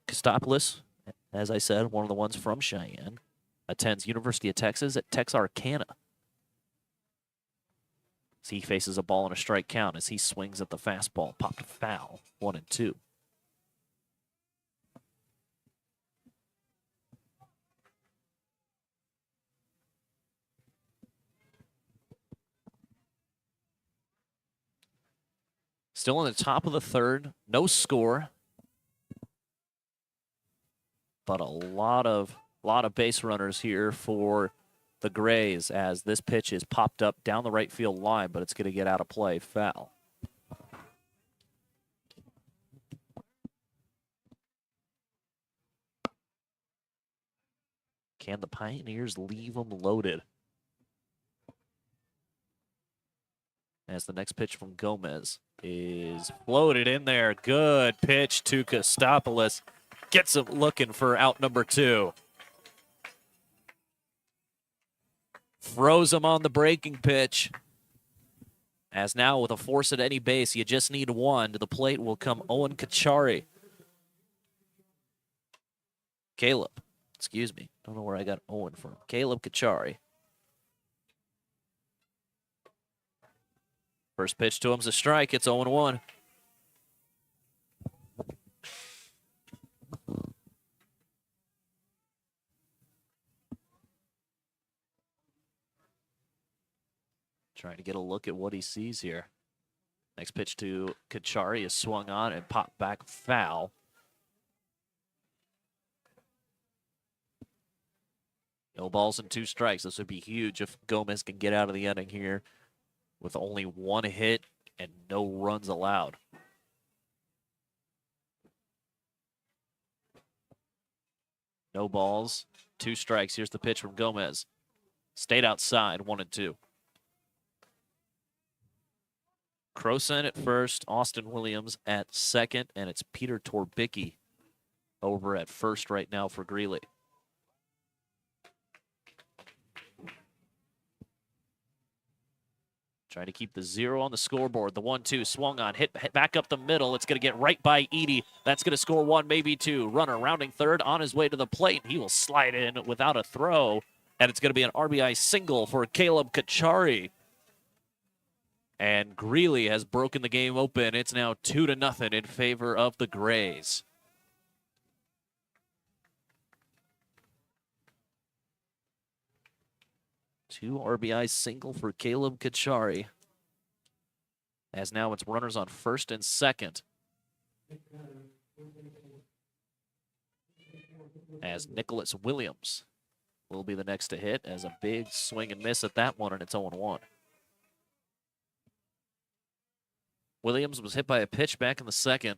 Kostopoulos, as I said, one of the ones from Cheyenne, attends University of Texas at Texarkana. As he faces a ball and a strike count as he swings at the fastball, popped foul, 1-2. Still in the top of the third, no score, but a lot of base runners here for the Grays, as this pitch is popped up down the right field line, but it's going to get out of play, foul. Can the Pioneers leave them loaded? As the next pitch from Gomez is floated in there. Good pitch to Kostopoulos. Gets him looking for out number 2. Throws him on the breaking pitch. As now with a force at any base, you just need 1. To the plate will come Owen Kachari. Caleb, excuse me. Don't know where I got Owen from. Caleb Kachari. First pitch to him's a strike. It's 0-1. Trying to get a look at what he sees here. Next pitch to Kachari is swung on and popped back foul. No balls and 2 strikes. This would be huge if Gomez can get out of the inning here with only 1 hit and no runs allowed. No balls, 2 strikes. Here's the pitch from Gomez. Stayed outside, 1-2. Croson at first, Austin Williams at second, and it's Peter Torbicki over at first right now for Greeley. Trying to keep the 0 on the scoreboard. The 1-2 swung on, hit back up the middle. It's going to get right by Edie. That's going to score 1, maybe 2. Runner rounding third on his way to the plate. He will slide in without a throw, and it's going to be an RBI single for Caleb Kachari. And Greeley has broken the game open. It's now 2-0 in favor of the Grays. Two RBI single for Caleb Kachari. As now it's runners on first and second. As Nicholas Williams will be the next to hit as a big swing and miss at that one, and it's 0-1. Williams was hit by a pitch back in the second.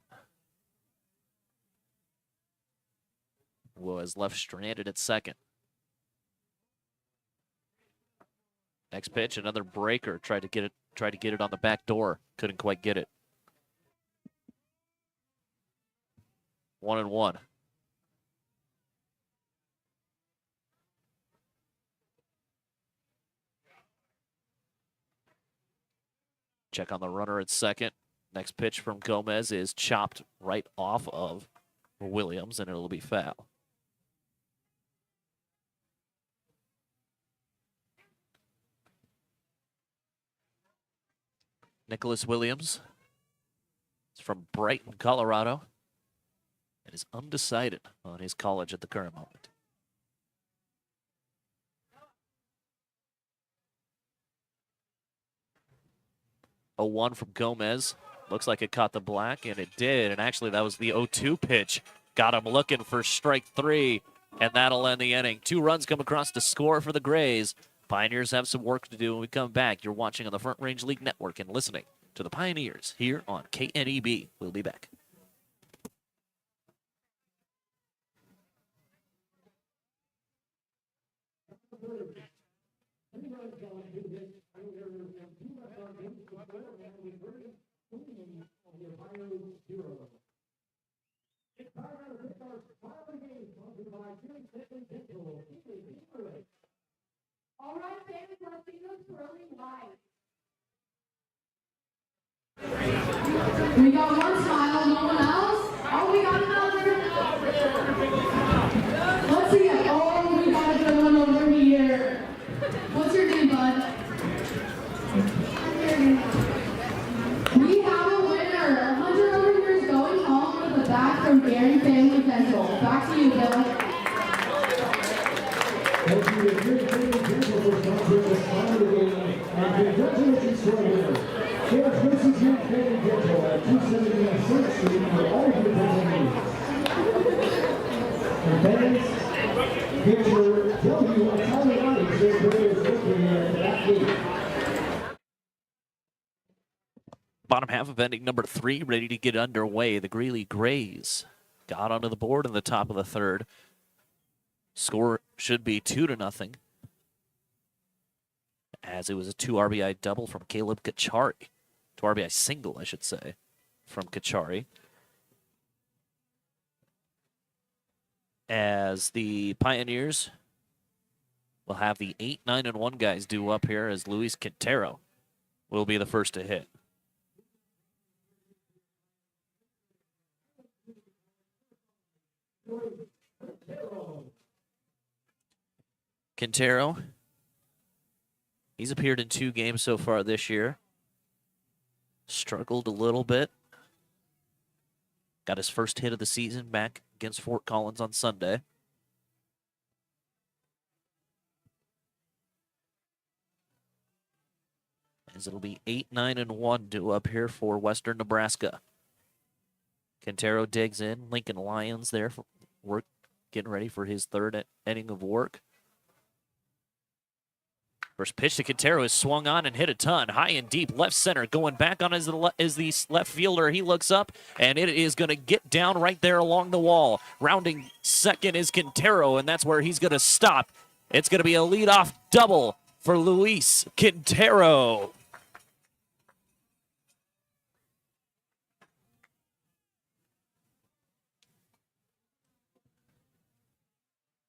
Was left stranded at second. Next pitch, another breaker. Tried to get it on the back door. Couldn't quite get it. 1-1. Check on the runner at second. Next pitch from Gomez is chopped right off of Williams, and it'll be foul. Nicholas Williams is from Brighton, Colorado, and is undecided on his college at the current moment. A 1 from Gomez. Looks like it caught the black, and it did. And actually, that was the 0-2 pitch. Got him looking for strike 3, and that'll end the inning. 2 runs come across to score for the Grays. Pioneers have some work to do when we come back. You're watching on the Front Range League Network and listening to the Pioneers here on KNEB. We'll be back. All right, fans, let's see those swirling lights. We got one smile, no one else. Oh, we got another. Let's see it. Oh, we got a good one over here. What's your name, bud? We have a winner. 100 over here is going home with a bag from Gering Family Dental. Back to you, Bill. Thank you to Gering Family Dental for sponsoring the final game. And congratulations to our winner. Sheriff Mrs. Gering Family Dental at 279 3rd Street for all of your dental needs. And fans, picture tell you what kind of lights their career is looking at that gate. Bottom half of inning number 3, ready to get underway. The Greeley Grays got onto the board in the top of the third. Score should be 2-0. As it was a 2 RBI double from Caleb Kachari. 2 RBI single, I should say, from Kachari. As the Pioneers will have the 8, 9, and 1 guys due up here as Luis Quintero will be the first to hit. Quintero, he's appeared in 2 games so far this year. Struggled a little bit. Got his first hit of the season back against Fort Collins on Sunday. As it'll be 8, 9, and 1 due up here for Western Nebraska. Quintero digs in. Lincoln Lyons there for work, getting ready for his 3rd inning of work. First pitch to Quintero is swung on and hit a ton. High and deep left center. Going back on is the left fielder. He looks up, and it is going to get down right there along the wall. Rounding second is Quintero, and that's where he's going to stop. It's going to be a leadoff double for Luis Quintero.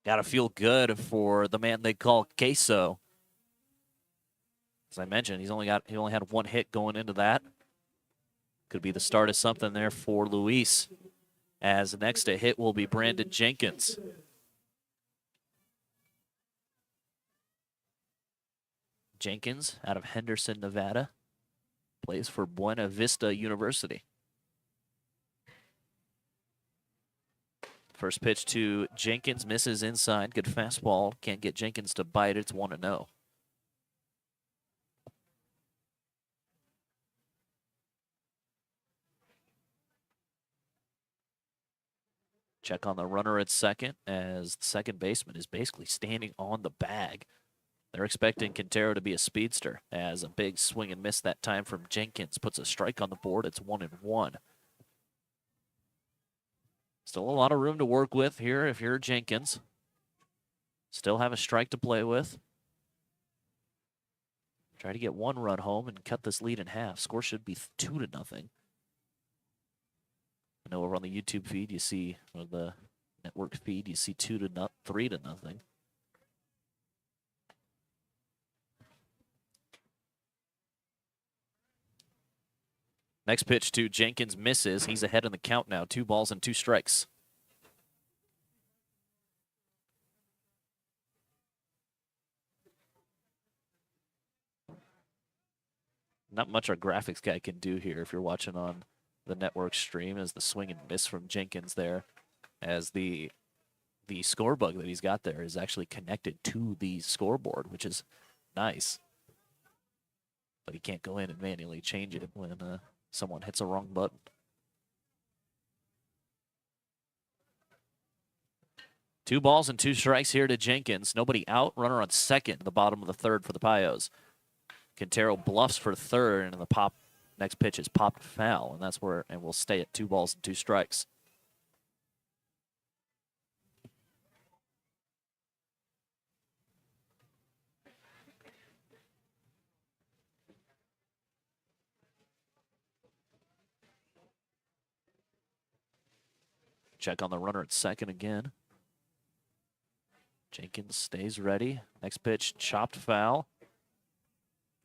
Got to feel good for the man they call Queso. As I mentioned, he only had 1 hit going into that. Could be the start of something there for Luis. As the next to hit will be Brandon Jenkins. Jenkins out of Henderson, Nevada. Plays for Buena Vista University. First pitch to Jenkins, misses inside. Good fastball. Can't get Jenkins to bite it. It's 1-0. Check on the runner at second as the second baseman is basically standing on the bag. They're expecting Quintero to be a speedster as a big swing and miss that time from Jenkins puts a strike on the board. It's 1-1. Still a lot of room to work with here if you're Jenkins. Still have a strike to play with. Try to get 1 run home and cut this lead in half. Score should be 2-0. I know over on the YouTube feed you see, or the network feed, you see 3-0. Next pitch to Jenkins misses. He's ahead in the count now. 2 balls and 2 strikes. Not much our graphics guy can do here if you're watching on the network stream, as the swing and miss from Jenkins there, as the score bug that he's got there is actually connected to the scoreboard, which is nice. But he can't go in and manually change it when someone hits a wrong button. Two balls and 2 strikes here to Jenkins. Nobody out. Runner on second, the bottom of the 3rd for the Pios. Quintero bluffs for 3rd, and the next pitch is popped foul, and that's where, and we'll stay at 2 balls and 2 strikes. Check on the runner at second again. Jenkins stays ready. Next pitch, chopped foul.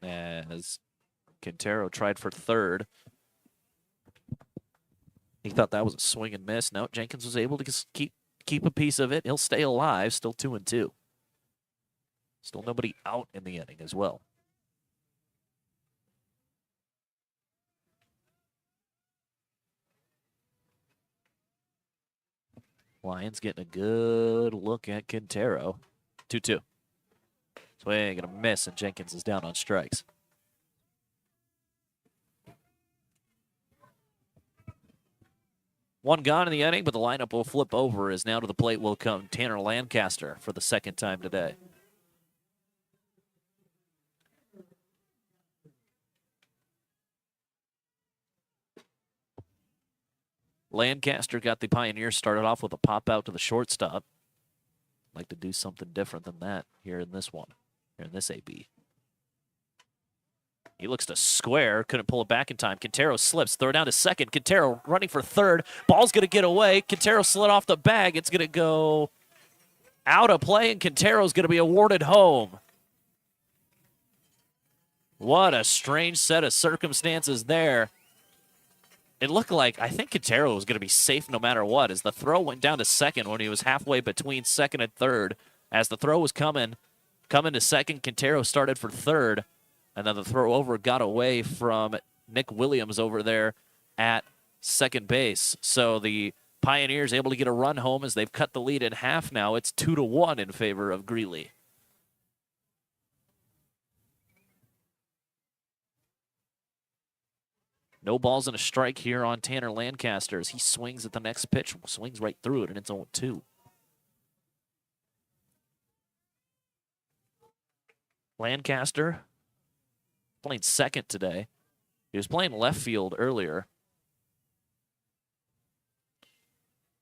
As Quintero tried for 3rd. He thought that was a swing and miss. No, Jenkins was able to keep a piece of it. He'll stay alive, still 2-2. Still nobody out in the inning as well. Lions getting a good look at Quintero. 2-2. Swing and a miss, and Jenkins is down on strikes. One gone in the inning, but the lineup will flip over as now to the plate will come Tanner Lancaster for the 2nd time today. Lancaster got the Pioneers started off with a pop out to the shortstop. Like to do something different than that here in this one, here in this AB. He looks to square, couldn't pull it back in time. Quintero slips, throw down to second. Quintero running for third. Ball's going to get away. Quintero slid off the bag. It's going to go out of play, and Quintero's going to be awarded home. What a strange set of circumstances there. It looked like, I think Quintero was going to be safe no matter what, as the throw went down to second when he was halfway between second and third. As the throw was coming to second, Quintero started for third. And then the throw over got away from Nick Williams over there at second base. So the Pioneers able to get a run home as they've cut the lead in half now. It's 2-1 in favor of Greeley. No balls and a strike here on Tanner Lancaster as he swings at the next pitch, swings right through it, and it's 0-2. Lancaster playing second today. He was playing left field earlier.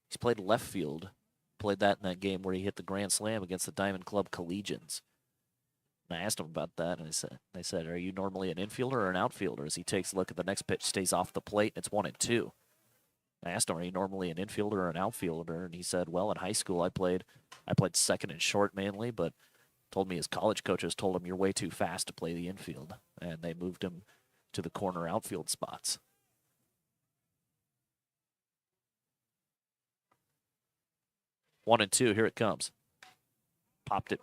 He's played left field. Played that in that game where he hit the grand slam against the Diamond Club Collegians. And I asked him about that, and they said, are you normally an infielder or an outfielder? As he takes a look at the next pitch, stays off the plate, and it's 1-2. I asked him, are you normally an infielder or an outfielder? And he said, well, in high school I played second and short mainly, but told me his college coaches told him you're way too fast to play the infield, and they moved him to the corner outfield spots. One and two, here it comes. Popped it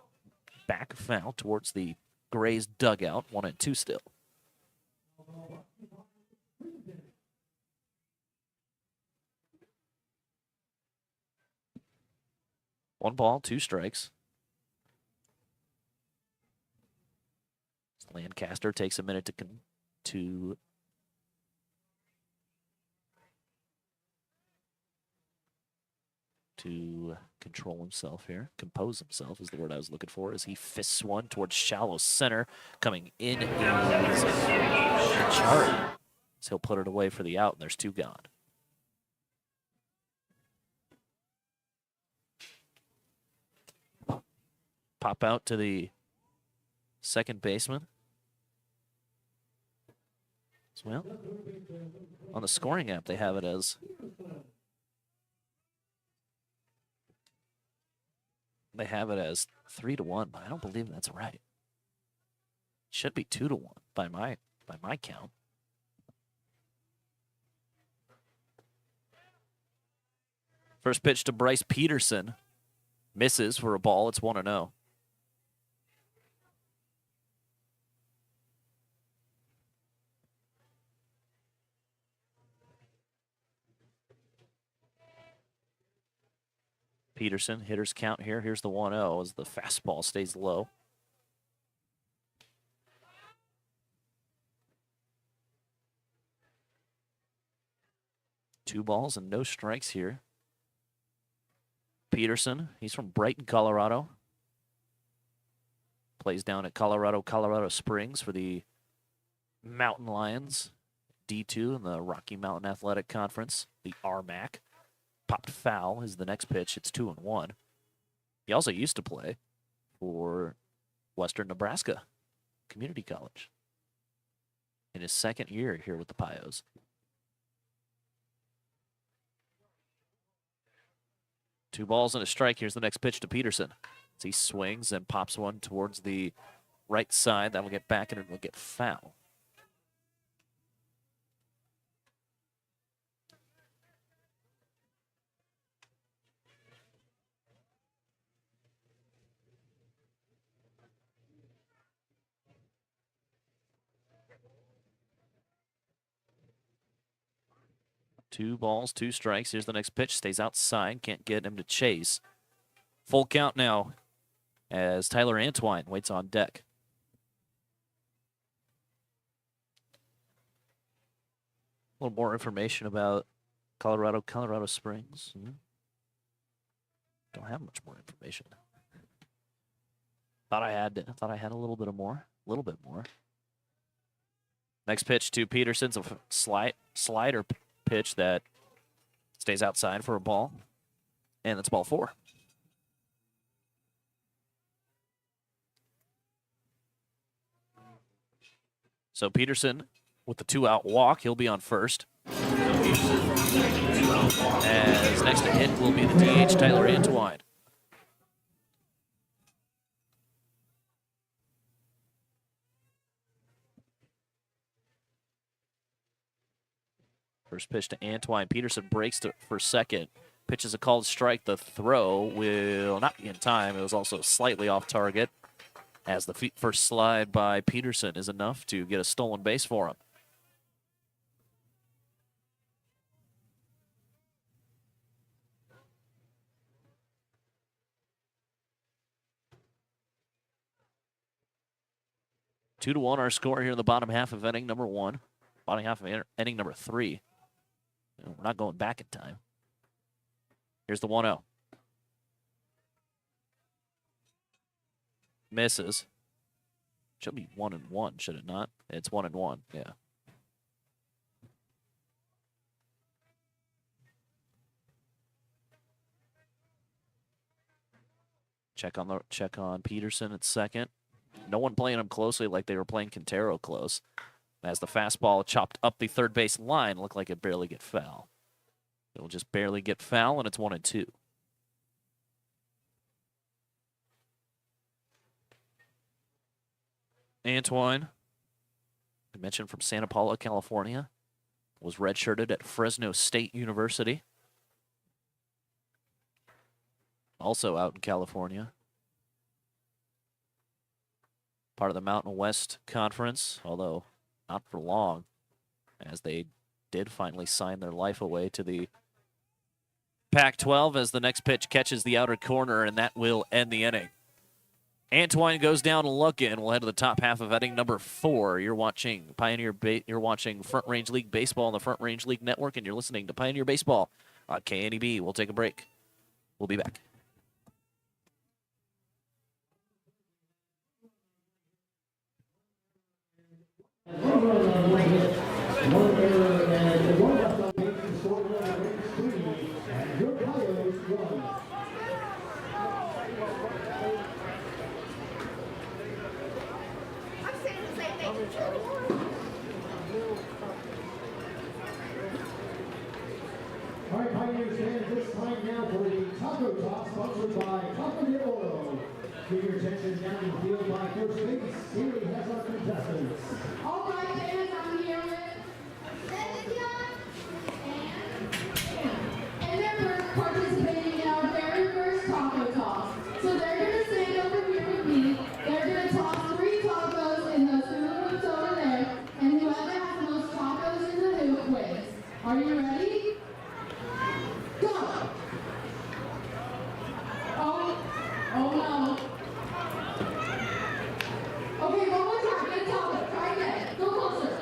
back foul towards the Grays dugout. 1-2 still. One ball, 2 strikes. Lancaster takes a minute to control himself here. Compose himself is the word I was looking for, as he fists one towards shallow center. Coming in is Chari. So he'll put it away for the out, and there's 2 gone. Pop out to the second baseman. Well, on the scoring app, they have it as They have it as 3-1, but I don't believe that's right. It should be 2-1 by my count. First pitch to Bryce Peterson. Misses for a ball. It's 1-0. Peterson, hitter's count here. Here's the 1-0 as the fastball stays low. Two balls and no strikes here. Peterson, he's from Brighton, Colorado. Plays down at Colorado Springs for the Mountain Lions, D2 in the Rocky Mountain Athletic Conference, the RMAC. Popped foul is the next pitch. It's 2-1. He also used to play for Western Nebraska Community College in his second year here with the Pios. Two balls and a strike. Here's the next pitch to Peterson. As he swings and pops one towards the right side. That'll get back and it will get foul. Two balls, 2 strikes. Here's the next pitch. Stays outside. Can't get him to chase. Full count now as Tyler Antwine waits on deck. A little more information about Colorado Springs. Don't have much more information. Thought I had a little bit more. Next pitch to Peterson's a slider pitch that stays outside for a ball, and that's ball 4. So Peterson with the 2-out walk, he'll be on first. As next to hit will be the DH, Tyler Antwine. First pitch to Antwine. Peterson breaks for second. Pitches a called strike. The throw will not be in time. It was also slightly off target, as the first slide by Peterson is enough to get a stolen base for him. Two to 1 our score here in the bottom half of inning number 1. Bottom half of inning number 3. We're not going back in time. Here's the 1-0. Misses. Should be 1-1, should it not? It's 1-1, yeah. Check on Peterson at second. No one playing him closely like they were playing Quintero close. As the fastball chopped up the third base line, looked like it barely get foul. It'll just barely get foul, and it's 1-2. Antwine, I mentioned from Santa Paula, California, was redshirted at Fresno State University. Also out in California. Part of the Mountain West Conference, although not for long, as they did finally sign their life away to the Pac-12 as the next pitch catches the outer corner, and that will end the inning. Antwine goes down looking. We'll head to the top half of inning number 4. You're watching you're watching Front Range League Baseball on the Front Range League Network, and you're listening to Pioneer Baseball on KNEB. We'll take a break. We'll be back. All right, Pioneers fans, it's time now for the Taco Talk, sponsored by Company Oil. Give your attention down the field by first base. Greeley has our contestants. All right, fans, I'm here with and they're participating in our very first taco toss. So they're going to stand over here with me. They're going to toss 3 tacos in those hula hoops over there, and whoever has the most tacos in the hoop wins. Are you ready? Go! Oh no. Okay, one more time. Get a taco. Try again. Go closer.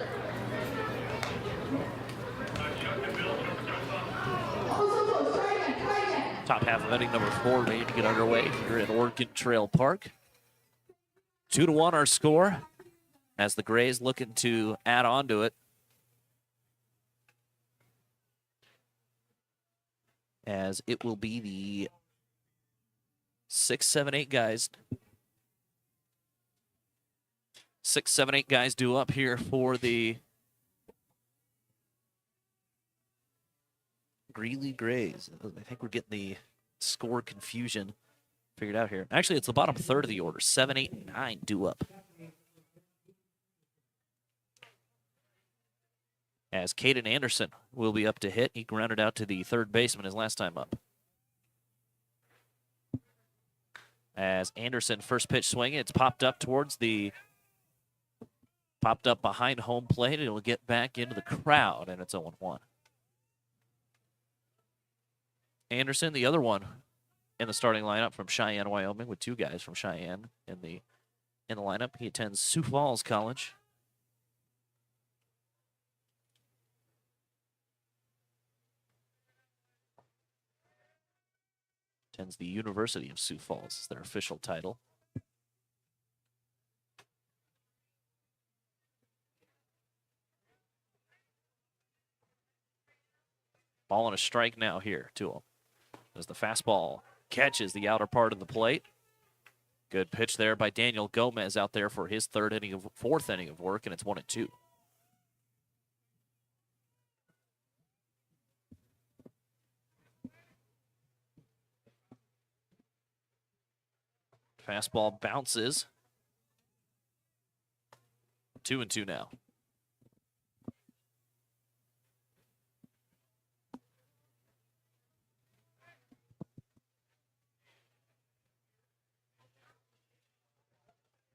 Oh, so close. Try again. Try again. Top half of inning number 4 ready to get underway here at Oregon Trail Park. 2-1 our score, as the Grays looking to add on to it. As it will be the 6, 7, 8 guys. 6, 7, 8 guys due up here for the Greeley Grays. I think we're getting the score confusion figured out here. Actually, it's the bottom third of the order. 7, 8, and 9 due up. As Caden Anderson will be up to hit. He grounded out to the third baseman his last time up. As Anderson first pitch swinging, it's popped up behind home plate. It'll get back into the crowd, and it's 0-1. Anderson, the other one in the starting lineup from Cheyenne, Wyoming, with 2 guys from Cheyenne in the lineup. He attends Sioux Falls College. Attends the University of Sioux Falls, is their official title. Ball on a strike now here to him. As the fastball catches the outer part of the plate. Good pitch there by Daniel Gomez out there for his fourth inning of work, and it's 1-2. Fastball bounces. 2-2 now.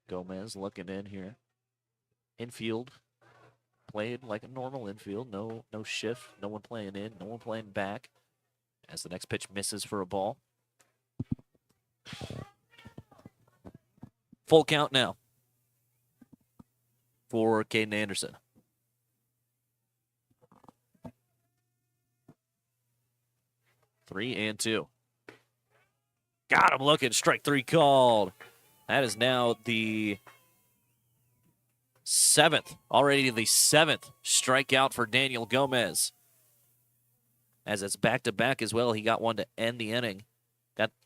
Gomez looking in here. Infield played like a normal infield. No shift. No one playing in. No one playing back. As the next pitch misses for a ball. Full count now for Caden Anderson. Three and two. Got him looking. Strike three called. That is now the already the seventh strikeout for Daniel Gomez. As it's back-to-back as well, he got one to end the inning.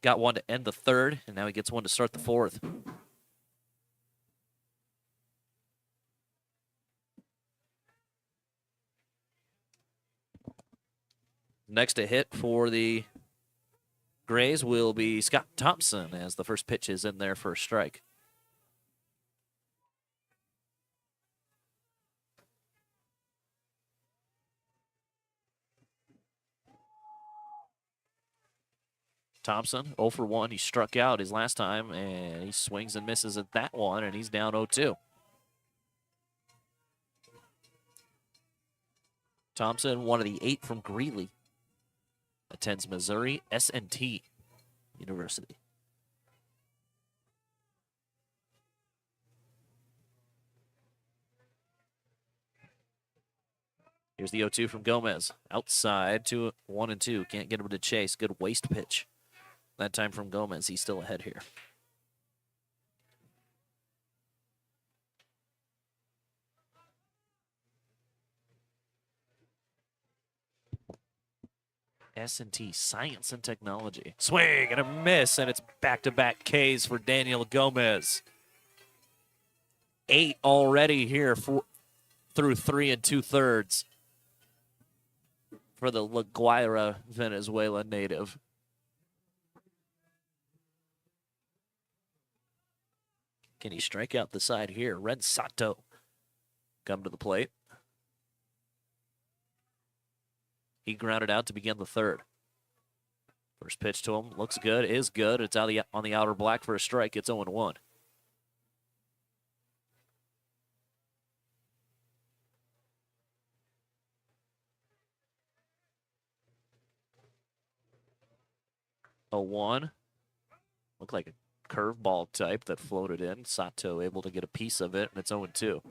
Got one to end the third, and now he gets one to start the fourth. Next to hit for the Grays will be Scott Thompson as the first pitch is in there for a strike. Thompson, 0 for 1. He struck out his last time, and he swings and misses at that one, and he's down 0-2. Thompson, one of the 8 from Greeley. Attends Missouri S&T University. Here's the 0-2 from Gomez. Outside to 1-2. Can't get him to chase. Good waist pitch. That time from Gomez. He's still ahead here. S&T, Science and Technology. Swing and a miss, and it's back-to-back Ks for Daniel Gomez. 8 already here through 3 2/3 for the La Guaira, Venezuela native. Can he strike out the side here? Red Sato come to the plate. He grounded out to begin the third. First pitch to him looks good, is good. It's on the outer black for a strike. It's 0-1. A 1. Looked like a curveball type that floated in. Sato able to get a piece of it, and it's 0-2.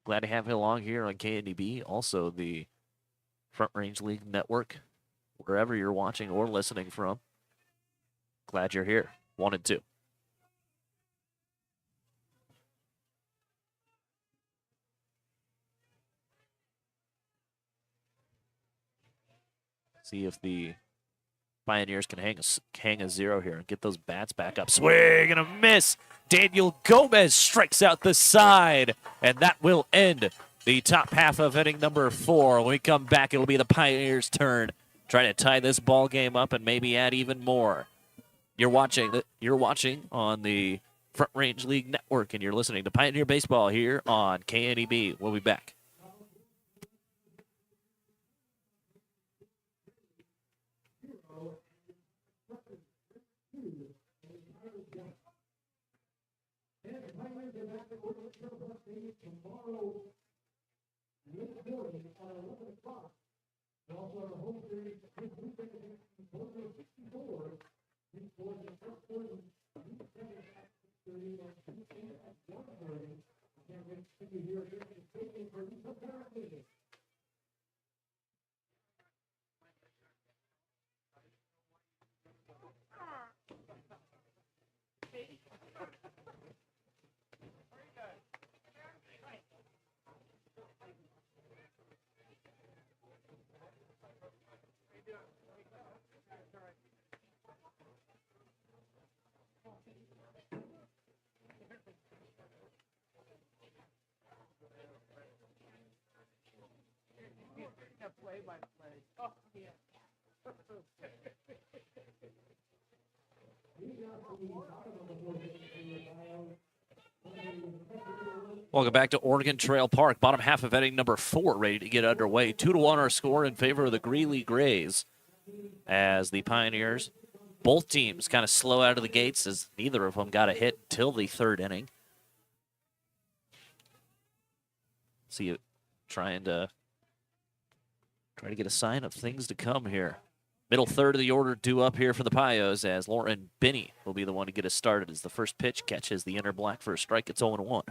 Glad to have him along here on KNDB, also the Front Range League Network, wherever you're watching or listening from. Glad you're here. 1-2. See if the Pioneers can hang a 0 here and get those bats back up. Swing and a miss. Daniel Gomez strikes out the side, and that will end the top half of inning number 4. When we come back, it'll be the Pioneers' turn. Try to tie this ball game up and maybe add even more. You're watching on the Front Range League Network, and you're listening to Pioneer Baseball here on KNEB. We'll be back. Tomorrow, Lake Building at 11 o'clock. And also on the home series, this weekend against Postgame 64. This was the first one. Week 7 at 6:30 and Tuesday at 1:30. I can't wait to see you here again in Pregame for the September meeting. Welcome back to Oregon Trail Park. Bottom half of inning number 4 ready to get underway. 2-1 our score in favor of the Greeley Grays as the Pioneers. Both teams kind of slow out of the gates as neither of them got a hit until the 3rd inning. See you trying to get a sign of things to come here. Middle third of the order due up here for the Pios as Lauren Binney will be the one to get us started as the first pitch catches the inner black for a strike. It's 0-1.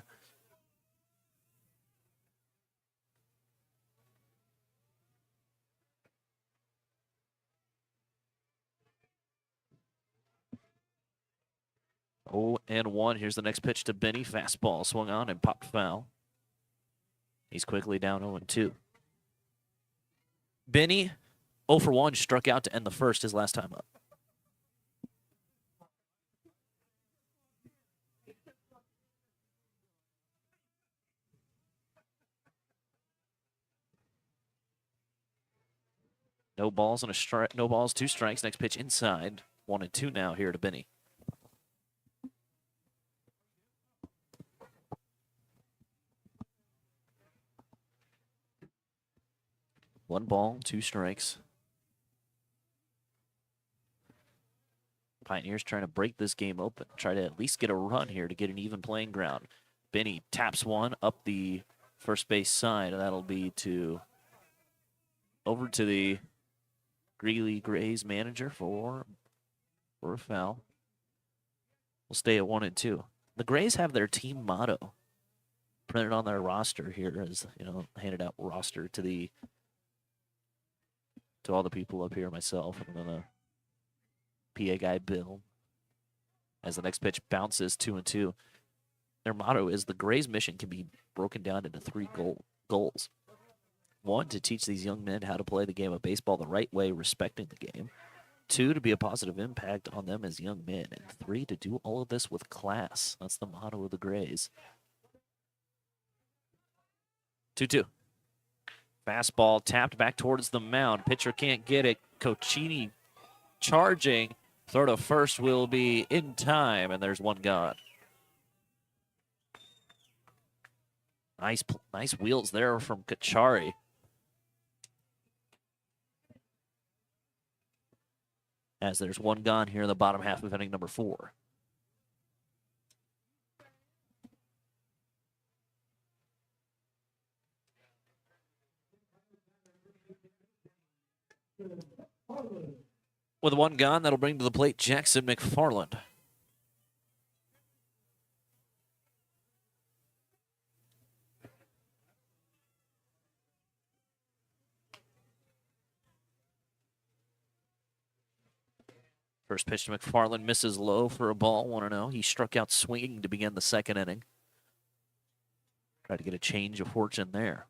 Oh, and 1. Here's the next pitch to Binney. Fastball swung on and popped foul. He's quickly down 0-2. Binney, 0 for 1, struck out to end the first his last time up. No balls and a strike. No balls, 2 strikes. Next pitch inside. 1-2 now here to Binney. One ball, 2 strikes. Pioneers trying to break this game open. Try to at least get a run here to get an even playing ground. Binney taps one up the first base side, and that'll be over to the Greeley Grays manager for a foul. We'll stay at 1-2. The Grays have their team motto printed on their roster here, as handed out roster to all the people up here, myself, and then the PA guy Bill. As the next pitch bounces 2-2. Their motto is the Grays' mission can be broken down into 3 goals. 1, to teach these young men how to play the game of baseball the right way, respecting the game. 2, to be a positive impact on them as young men. And 3, to do all of this with class. That's the motto of the Grays. 2-2. Fastball tapped back towards the mound. Pitcher can't get it. Cochini charging. Throw to first will be in time, and there's one gone. Nice wheels there from Kachari. As there's one gone here in the bottom half of inning number 4. With one gone, that'll bring to the plate Jackson McFarland. First pitch to McFarland misses low for a ball, 1-0. He struck out swinging to begin the 2nd inning. Tried to get a change of fortune there.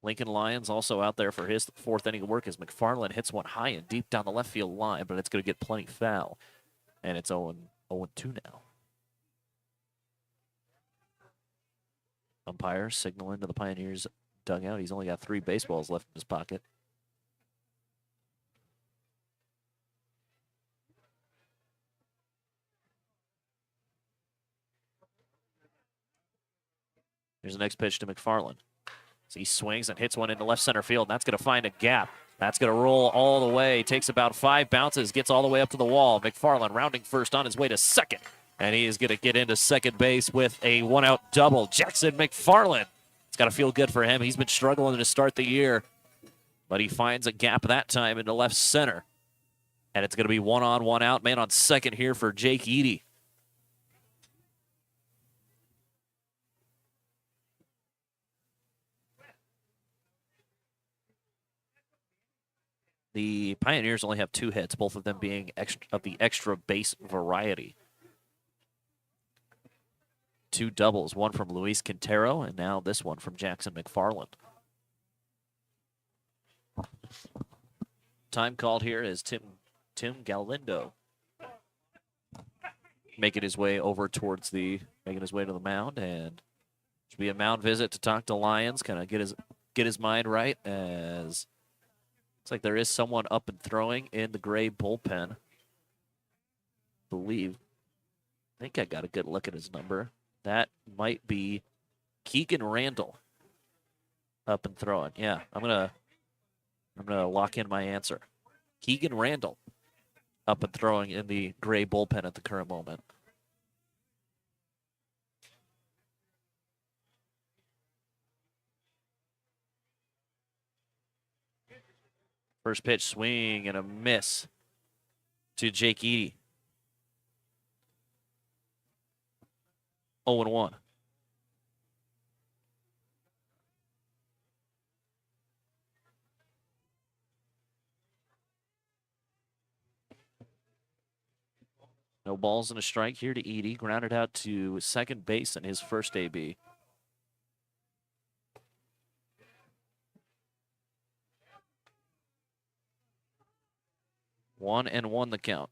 Lincoln Lyons also out there for his 4th inning of work as McFarland hits one high and deep down the left field line, but it's going to get plenty foul. And it's 0-2 now. Umpire signaling to the Pioneers dugout. He's only got 3 baseballs left in his pocket. Here's the next pitch to McFarland. So he swings and hits one into left center field. And that's going to find a gap. That's going to roll all the way. Takes about 5 bounces. Gets all the way up to the wall. McFarland rounding first on his way to second. And he is going to get into second base with a 1-out double. Jackson McFarland. It's got to feel good for him. He's been struggling to start the year. But he finds a gap that time into left center. And it's going to be 1 on, 1 out. Man on second here for Jake Eady. The Pioneers only have 2 hits, both of them being of the extra base variety. 2 doubles, one from Luis Quintero, and now this one from Jackson McFarland. Time called here is Tim Galindo. making his way to the mound, and should be a mound visit to talk to Lyons, kind of get his mind right, as looks like there is someone up and throwing in the Gray bullpen. I think I got a good look at his number. That might be Keegan Randall up and throwing. Yeah, I'm gonna lock in my answer. Keegan Randall up and throwing in the Gray bullpen at the current moment. First pitch, swing and a miss to Jake Eady. 0-1. No balls and a strike here to Eady. Grounded out to second base in his first AB. One and one the count.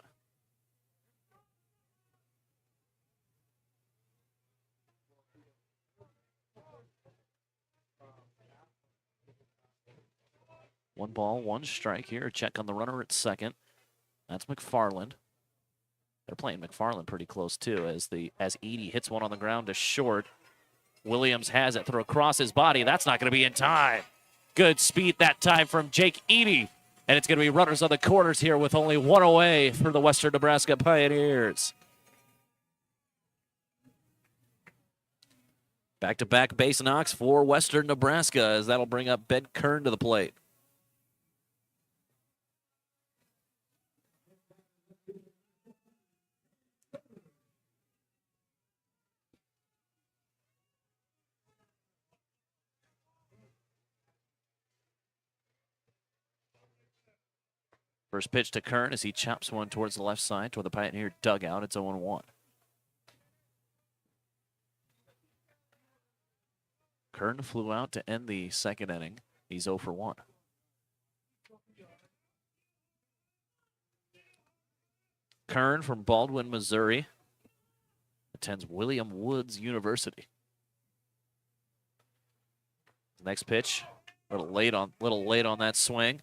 One ball, one strike here. Check on the runner at second. That's McFarland. They're playing McFarland pretty close too, as Eady hits one on the ground to short. Williams has it, throw across his body. That's not going to be in time. Good speed that time from Jake Eady. And it's going to be runners on the corners here with only one away for the Western Nebraska Pioneers. Back-to-back base knocks for Western Nebraska, as that'll bring up Ben Kern to the plate. First pitch to Kern as he chops one towards the left side, toward the Pioneer dugout. It's 0-1. Kern flew out to end the second inning. He's 0 for 1. Kern from Baldwin, Missouri, attends William Woods University. Next pitch, a little late on that swing.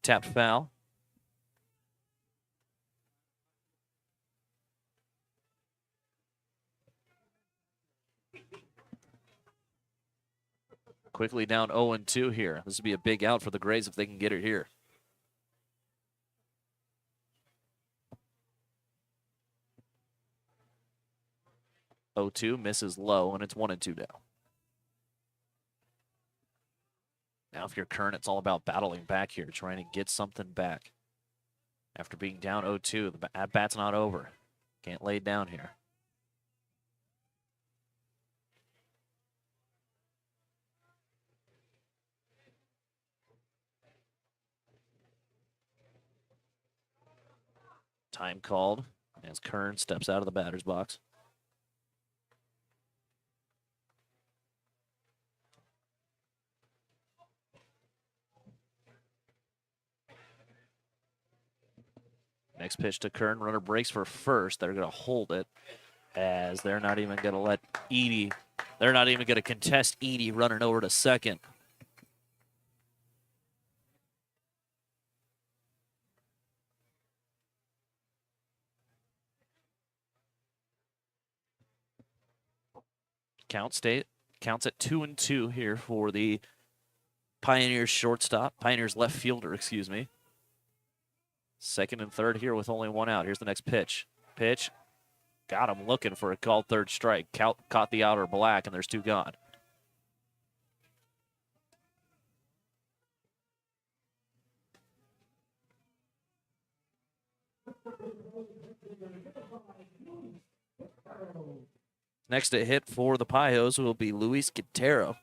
Tapped foul. Quickly down 0-2 here. This would be a big out for the Grays if they can get it here. Oh, 2 misses low, and it's 1-2 now. Now, if you're Kern, it's all about battling back here, trying to get something back. After being down 0-2, the at-bat's not over. Can't lay it down here. Time called as Kern steps out of the batter's box. Next pitch to Kern. Runner breaks for first. They're going to hold it, as they're not even going to let Eady. They're not even going to contest Eady running over to second. Counts at 2-2 here for the Pioneers shortstop. Pioneers left fielder, excuse me. Second and third here with only one out. Here's the next pitch. Pitch. Got him looking for a called third strike. Caught the outer black, and there's 2 gone. Next to hit for the Pios will be Luis Quintero.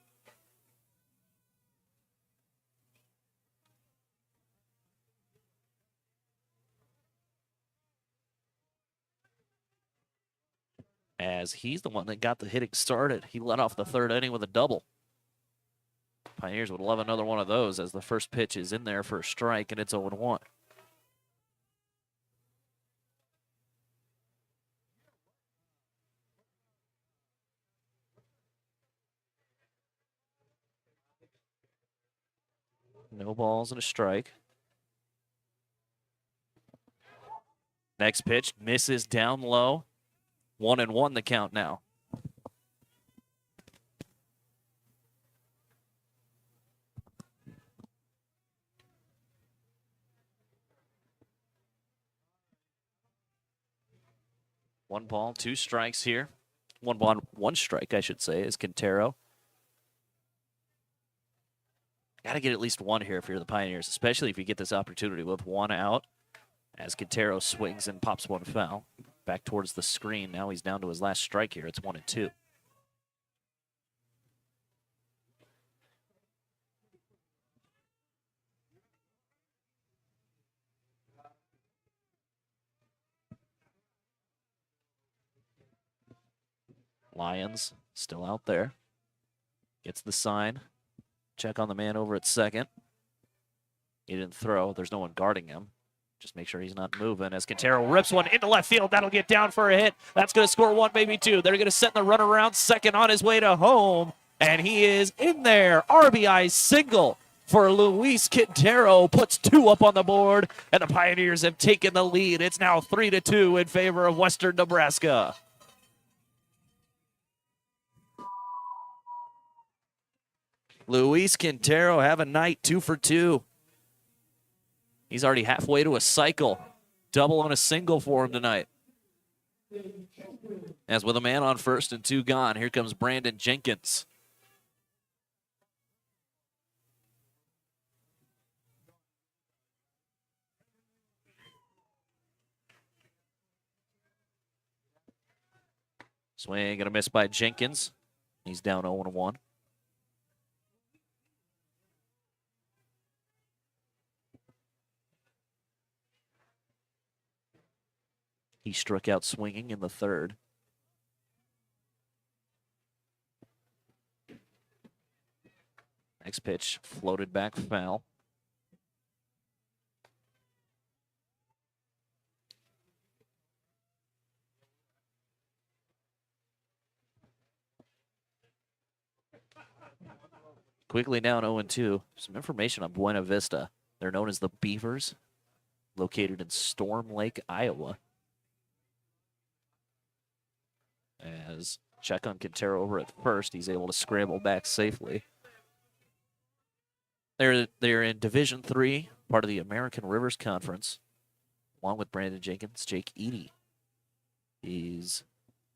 As he's the one that got the hitting started. He led off the third inning with a double. Pioneers would love another one of those, as the first pitch is in there for a strike, and it's 0-1. No balls and a strike. Next pitch misses down low. 1-1 the count now. One ball, 2 strikes here. One ball, 1 strike, I should say, is Quintero. Got to get at least 1 here if you're the Pioneers, especially if you get this opportunity with 1 out. As Quintero swings and pops 1 foul. Back towards the screen. Now he's down to his last strike here. It's 1-2. Lions still out there. Gets the sign. Check on the man over at second. He didn't throw. There's no one guarding him. Just make sure he's not moving as Quintero rips one into left field. That'll get down for a hit. That's going to score 1, maybe 2. They're going to send the runner around second on his way to home. And he is in there. RBI single for Luis Quintero. Puts 2 up on the board. And the Pioneers have taken the lead. It's now 3-2 in favor of Western Nebraska. Luis Quintero have a night, 2 for 2. He's already halfway to a cycle. Double on a single for him tonight. As with a man on first and 2 gone, here comes Brandon Jenkins. Swing and a miss by Jenkins. He's down 0-1. He struck out swinging in the 3rd. Next pitch floated back foul. Quickly down 0-2. Some information on Buena Vista. They're known as the Beavers, located in Storm Lake, Iowa. As check on Quintero over at first, he's able to scramble back safely. They're in Division III, part of the American Rivers Conference, along with Brandon Jenkins. Jake Eady is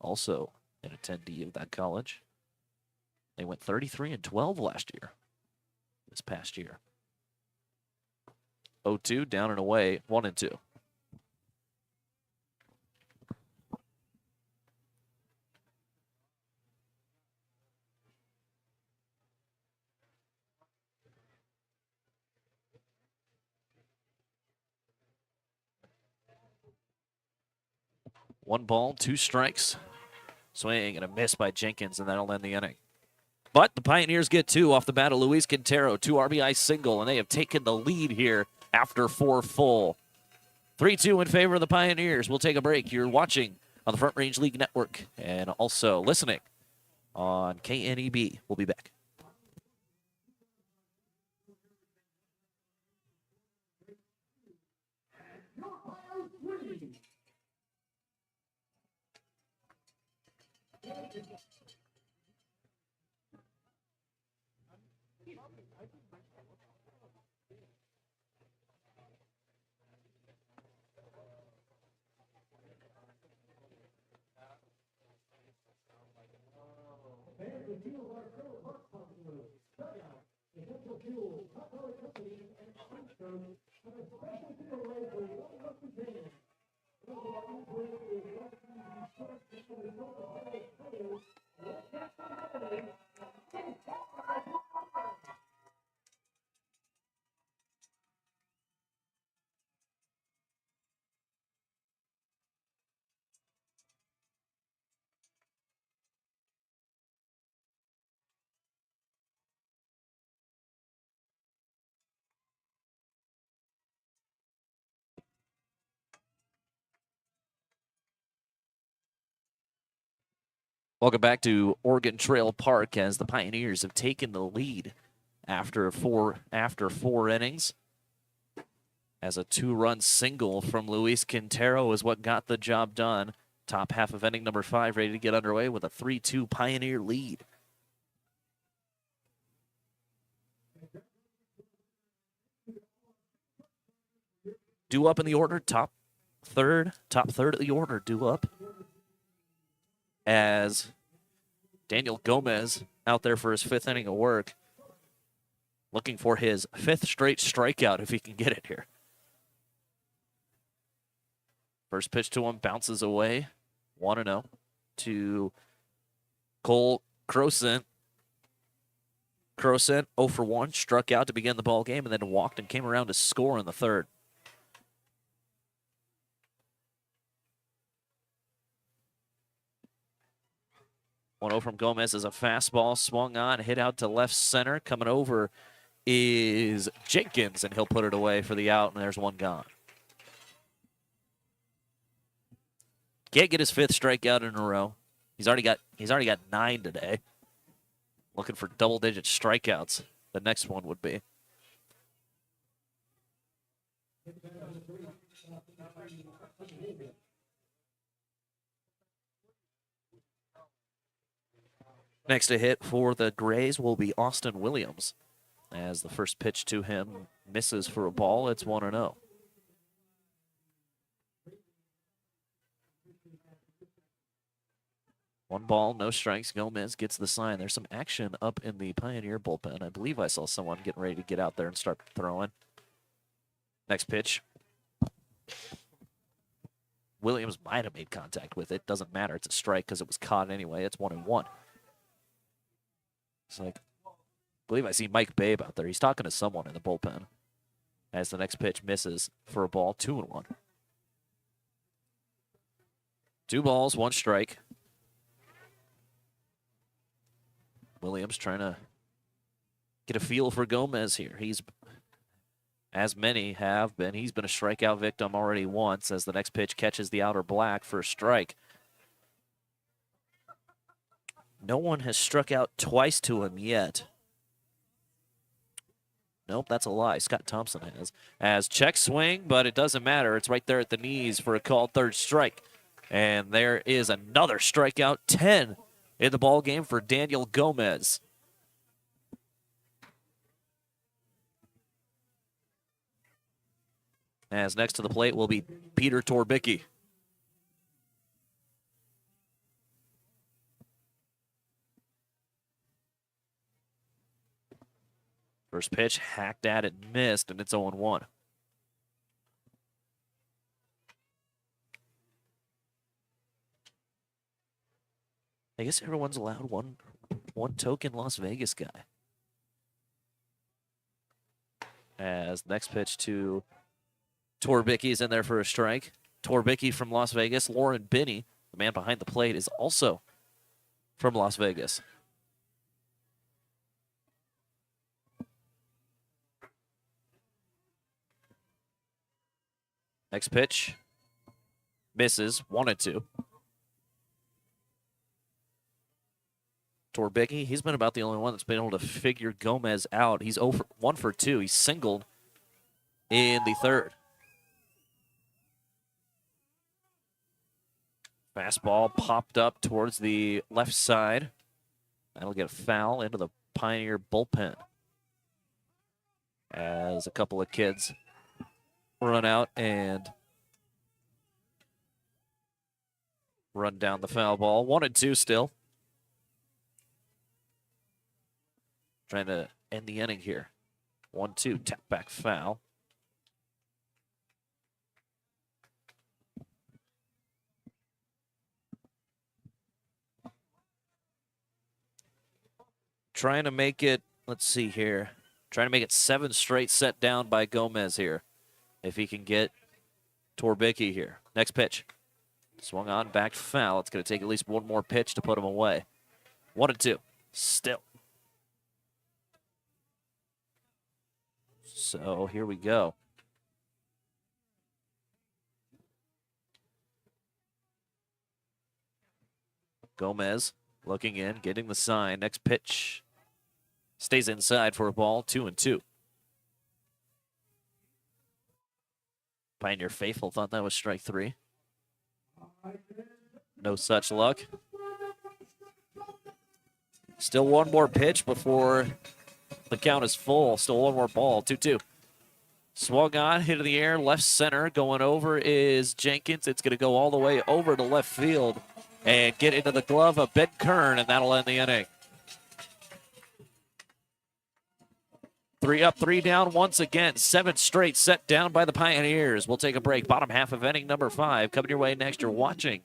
also an attendee of that college. They went 33-12 last year, this past year. 0-2, down and away, 1-2. One ball, 2 strikes. Swing and a miss by Jenkins, and that'll end the inning. But the Pioneers get 2 off the bat of Luis Quintero, 2 RBI single, and they have taken the lead here after 4 full. 3-2 in favor of the Pioneers. We'll take a break. You're watching on the Front Range League Network and also listening on KNEB. We'll be back. Welcome back to Oregon Trail Park as the Pioneers have taken the lead after four innings. As a 2-run single from Luis Quintero is what got the job done. Top half of inning number 5 ready to get underway with a 3-2 Pioneer lead. Due up in the order, top third of the order, due up. As Daniel Gomez out there for his 5th inning of work. Looking for his 5th straight strikeout if he can get it here. First pitch to him bounces away. 1-0 to Cole Crosent. Crosent 0 for 1, struck out to begin the ball game and then walked and came around to score in the 3rd. From Gomez is a fastball swung on, hit out to left center. Coming over is Jenkins, and he'll put it away for the out, and there's one gone. Can't get his 5th strikeout in a row. He's already got 9 today. Looking for double-digit strikeouts. The next one would be. Next to hit for the Grays will be Austin Williams. As the first pitch to him misses for a ball, it's 1-0. One ball, no strikes. Gomez gets the sign. There's some action up in the Pioneer bullpen. I believe I saw someone getting ready to get out there and start throwing. Next pitch. Williams might have made contact with it. Doesn't matter. It's a strike because it was caught anyway. It's 1-1. It's like, I believe I see Mike Babe out there. He's talking to someone in the bullpen. As the next pitch misses for a ball, 2-1. 2 balls, 1 strike. Williams trying to get a feel for Gomez here. He's, as many have been, he's been a strikeout victim already once as the next pitch catches the outer black for a strike. No one has struck out twice to him yet. Nope, that's a lie. Scott Thompson has. As check swing, but it doesn't matter. It's right there at the knees for a called 3rd strike. And there is another strikeout, 10 in the ball game for Daniel Gomez. As next to the plate will be Peter Torbicki. First pitch, hacked at it, missed, and it's 0-1. I guess everyone's allowed one token Las Vegas guy. As next pitch to Torbicki is in there for a strike. Torbicki from Las Vegas. Lauren Binney, the man behind the plate, is also from Las Vegas. Next pitch misses, 1-2. Torbicki, he's been about the only one that's been able to figure Gomez out. He's 1 for 2. He's singled in the 3rd. Fastball popped up towards the left side. That'll get a foul into the Pioneer bullpen. As a couple of kids run out and run down the foul ball. 1-2 still. Trying to end the inning here. 1-2, tap back foul. Trying to make it, let's see here. Trying to make it 7 straight set down by Gomez here. If he can get Torbicki here. Next pitch. Swung on, back foul. It's going to take at least one more pitch to put him away. 1-2, still. So here we go. Gomez looking in, getting the sign. Next pitch Stays inside for a ball, 2-2. Pioneer Faithful thought that was strike 3. No such luck. Still one more pitch before the count is full. Still one more ball, 2-2. Swung on, hit in the air, left center. Going over is Jenkins. It's going to go all the way over to left field and get into the glove of Ben Kern, and that'll end the inning. 3 up, 3 down once again. 7 straight set down by the Pioneers. We'll take a break. Bottom half of inning number 5 coming your way next. You're watching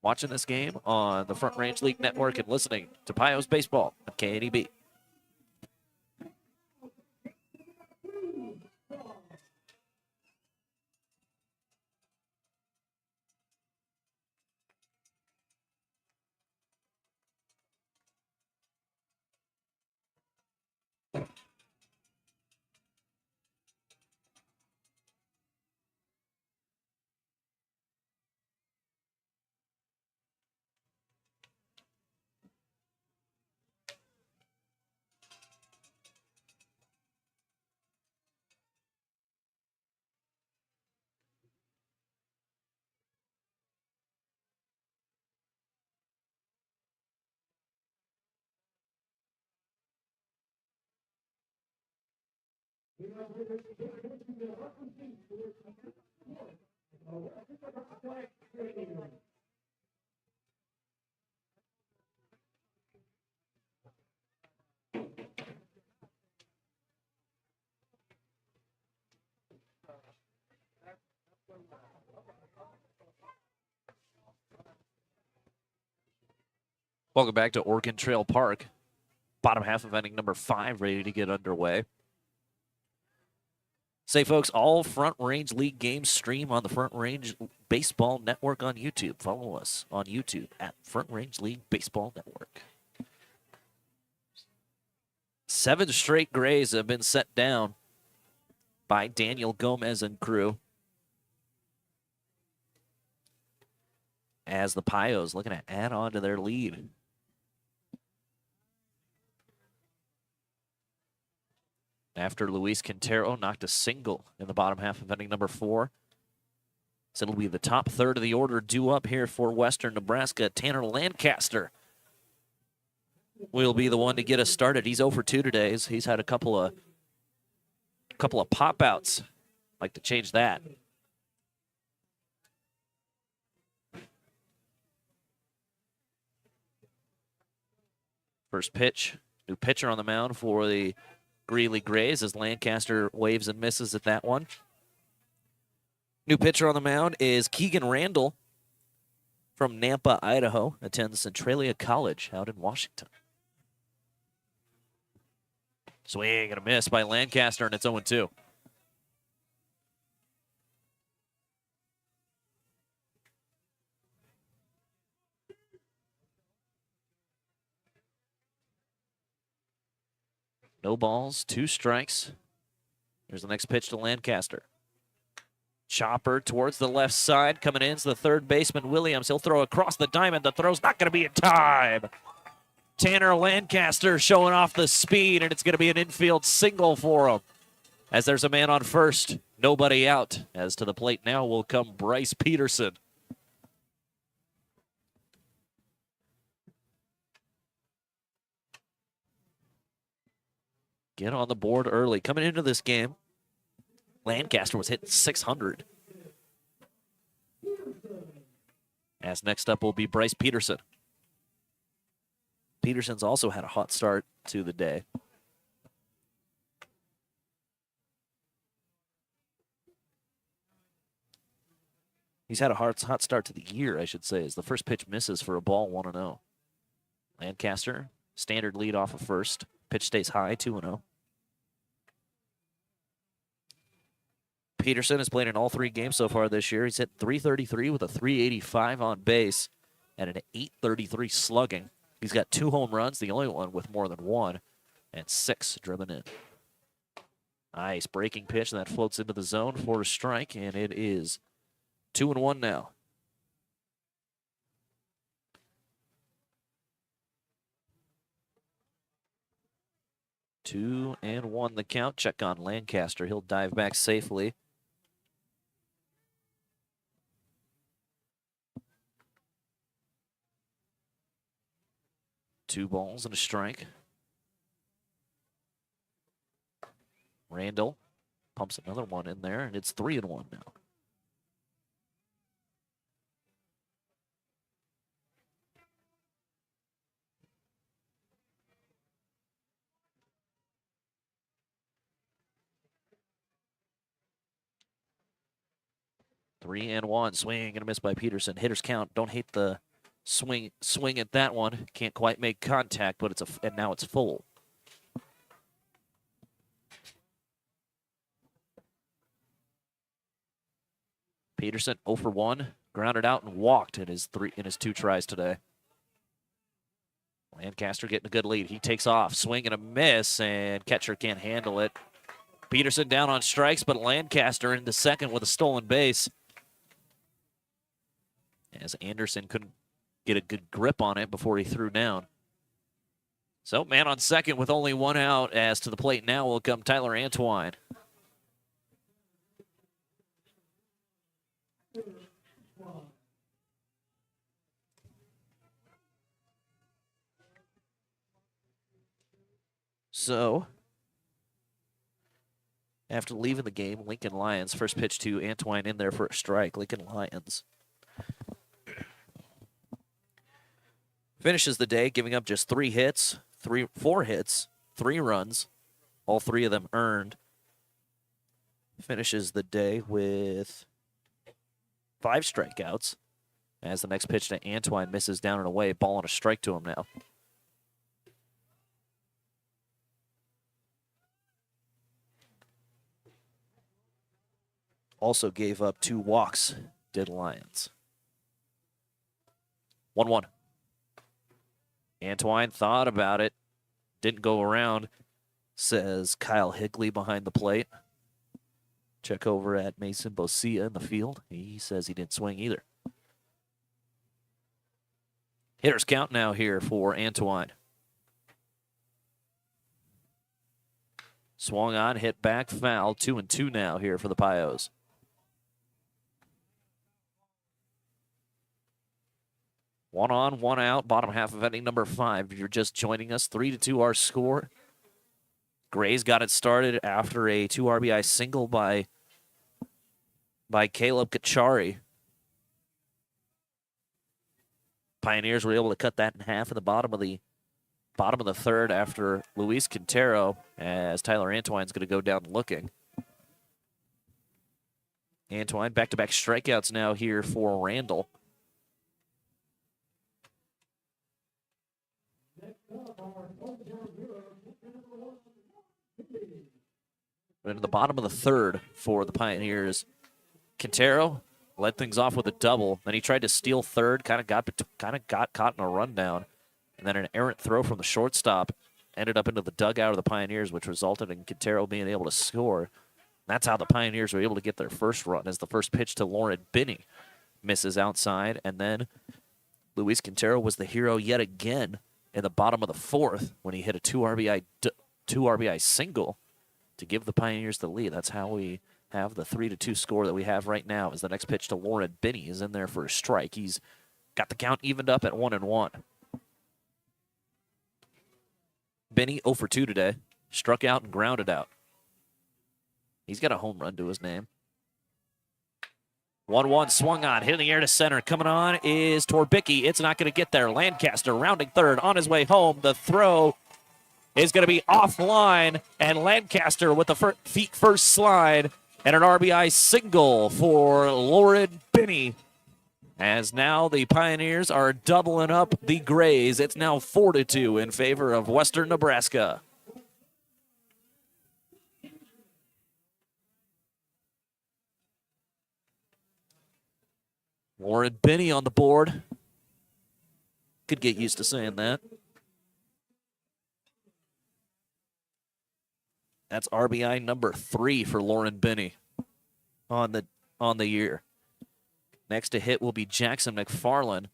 this game on the Front Range League Network and listening to Pios Baseball on KNEB. Welcome back to Oregon Trail Park. Bottom half of inning number 5 ready to get underway. Say, folks, all Front Range League games stream on the Front Range Baseball Network on YouTube. Follow us on YouTube at Front Range League Baseball Network. 7 straight grays have been set down by Daniel Gomez and crew, as the Pios looking to add on to their lead. After Luis Quintero knocked a single in the bottom half of inning number 4. So it'll be the top third of the order due up here for Western Nebraska. Tanner Lancaster will be the one to get us started. He's 0 for 2 today. He's had a couple of pop-outs. Like to change that. First pitch, new pitcher on the mound for the Greeley Grays as Lancaster waves and misses at that one. New pitcher on the mound is Keegan Randall from Nampa, Idaho. Attends Centralia College out in Washington. Swing and a miss by Lancaster, and it's 0-2. No balls, 2 strikes. Here's the next pitch to Lancaster. Chopper towards the left side. Coming in is the third baseman, Williams. He'll throw across the diamond. The throw's not going to be in time. Tanner Lancaster showing off the speed, and it's going to be an infield single for him. As there's a man on first, nobody out. As to the plate now will come Bryce Peterson. Get on the board early. Coming into this game, Lancaster was hitting 600. As next up will be Bryce Peterson. Peterson's also had a hot start to the day. He's had a hot start to the year, I should say, as the first pitch misses for a ball, 1-0. Lancaster, standard lead off of first. Pitch stays high, 2-0. Peterson has played in all 3 games so far this year. He's hit .333 with a .385 on base and an .833 slugging. He's got 2 home runs, the only one with more than 1, and 6 driven in. Nice breaking pitch that floats into the zone for a strike, and it is 2-1 now. 2-1 the count. Check on Lancaster. He'll dive back safely. Two balls and a strike. Randall pumps another one in there, and it's 3-1 now. Three and one. Swing and a miss by Peterson. Hitters count. Don't hate the swing at that one. Can't quite make contact, but and now it's full. Peterson 0 for 1, grounded out and walked in his two tries today. Lancaster getting a good lead. He takes off, swing and a miss, and catcher can't handle it. Peterson down on strikes, but Lancaster into second with a stolen base. As Anderson couldn't get a good grip on it before he threw down. So man on second with only one out. As to the plate now will come Tyler Antwine. So, after leaving the game, Lincoln Lions, first pitch to Antwine in there for a strike. Lincoln Lions finishes the day giving up just 4 hits, 3 runs, all 3 of them earned. Finishes the day with 5 strikeouts as the next pitch to Antwine misses down and away. Ball on a strike to him now. Also gave up 2 walks, did Lions. 1-1. Antwine thought about it. Didn't go around, says Kyle Higley behind the plate. Check over at Mason Bosia in the field. He says he didn't swing either. Hitters count now here for Antwine. Swung on, hit back, foul. 2-2 now here for the Pios. One on, one out, bottom half of inning number 5. If you're just joining us, 3-2 our score. Gray's got it started after a 2 RBI single by Caleb Kachari. Pioneers were able to cut that in half in the bottom of the third after Luis Quintero, as Tyler Antwine's going to go down looking. Antwine back-to-back strikeouts now here for Randall. Into the bottom of the third for the Pioneers. Quintero led things off with a double. Then he tried to steal third, kind of got caught in a rundown. And then an errant throw from the shortstop ended up into the dugout of the Pioneers, which resulted in Quintero being able to score. That's how the Pioneers were able to get their first run, as the first pitch to Lauren Binney misses outside. And then Luis Quintero was the hero yet again in the bottom of the fourth when he hit a 2 RBI single to give the Pioneers the lead. That's how we have the 3-2 score that we have right now, as the next pitch to Lauren Binney is in there for a strike. He's got the count evened up at 1-1. Binney 0 for 2 today. Struck out and grounded out. He's got a home run to his name. 1-1 swung on, hitting the air to center. Coming on is Torbicki. It's not going to get there. Lancaster rounding third on his way home. The throw is going to be offline, and Lancaster with the feet first slide and an RBI single for Lauren Binney. As now the Pioneers are doubling up the Grays. It's now 4-2 in favor of Western Nebraska. Lauren Binney on the board. Could get used to saying that. That's RBI number 3 for Lauren Binney on the year. Next to hit will be Jackson McFarland,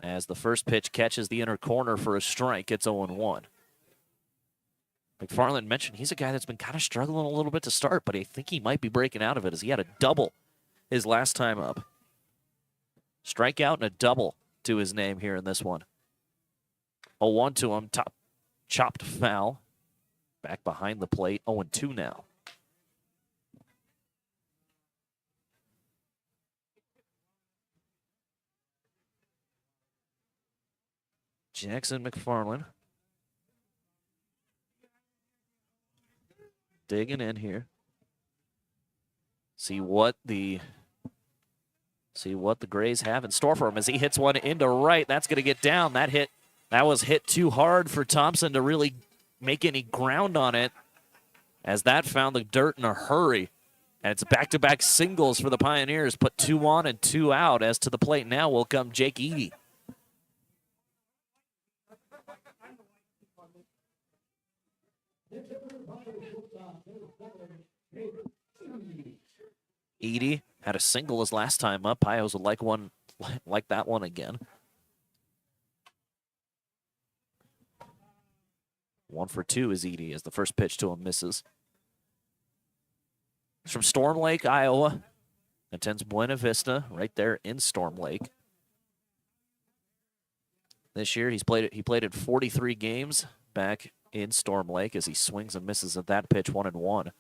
as the first pitch catches the inner corner for a strike. It's 0-1. McFarland mentioned he's a guy that's been kind of struggling a little bit to start, but I think he might be breaking out of it as he had a double his last time up. Strikeout and a double to his name here in this one. 0-1 to him, top chopped foul. Back behind the plate, 0-2 now. Jackson McFarland digging in here. See what the Grays have in store for him as he hits one into right. That's going to get down. That was hit too hard for Thompson to really make any ground on it, as that found the dirt in a hurry. And it's back-to-back singles for the Pioneers. Put 2 on and 2 out. As to the plate now will come Jake Eady. Eady had a single his last time up. Pios would like that one again. 1 for 2 is Eady as the first pitch to him misses. He's from Storm Lake, Iowa. Attends Buena Vista right there in Storm Lake. This year he played in 43 games back in Storm Lake as he swings and misses at that pitch 1-1.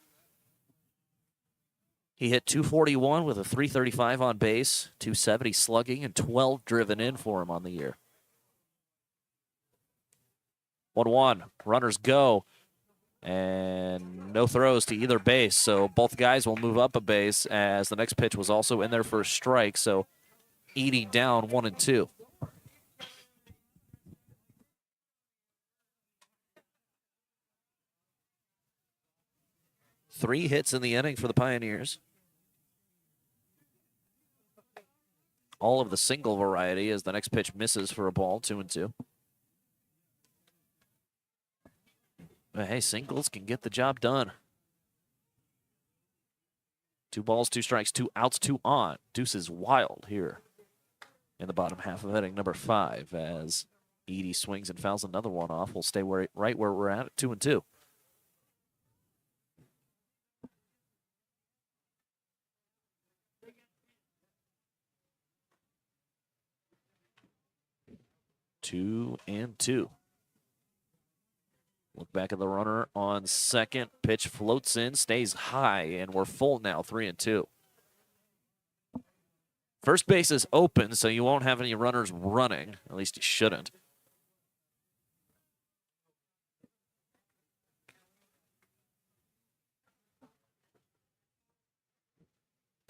He hit .241 with a .335 on base, .270 slugging, and 12 driven in for him on the year. 1-1, runners go, and no throws to either base, so both guys will move up a base as the next pitch was also in there for a strike, so Eady down 1-2. Three hits in the inning for the Pioneers. All of the single variety as the next pitch misses for a ball, 2-2. But hey, singles can get the job done. 2 balls, 2 strikes, 2 outs, 2 on. Deuce is wild here in the bottom half of inning number 5 as Eady swings and fouls another one off. We'll stay right where we're at 2-2. Two and 2. Look back at the runner on second. Pitch floats in, stays high, and we're full now, 3-2. First base is open, so you won't have any runners running. At least you shouldn't.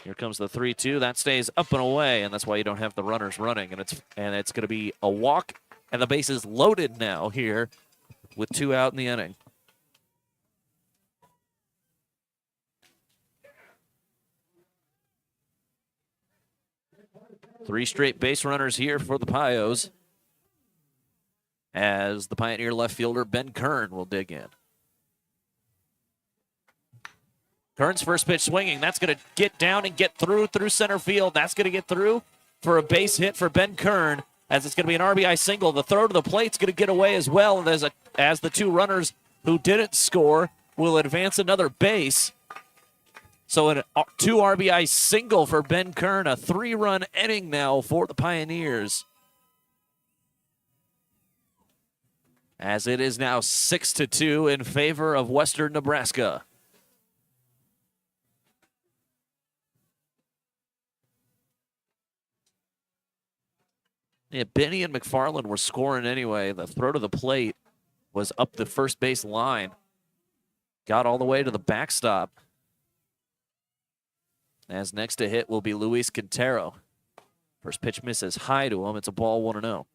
Here comes the 3-2. That stays up and away, and that's why you don't have the runners running. And it's going to be a walk, and the base is loaded now here with 2 out in the inning. Three straight base runners here for the Pios as the Pioneer left fielder Ben Kern will dig in. Kern's first pitch swinging. That's going to get down and get through center field. That's going to get through for a base hit for Ben Kern as it's going to be an RBI single. The throw to the plate's going to get away as well as the 2 runners who didn't score will advance another base. So a 2 RBI single for Ben Kern, a 3-run inning now for the Pioneers. As it is now 6-2 in favor of Western Nebraska. Yeah, Benny and McFarland were scoring anyway. The throw to the plate was up the first base line. Got all the way to the backstop. As next to hit will be Luis Quintero. First pitch misses high to him. It's a ball 1-0.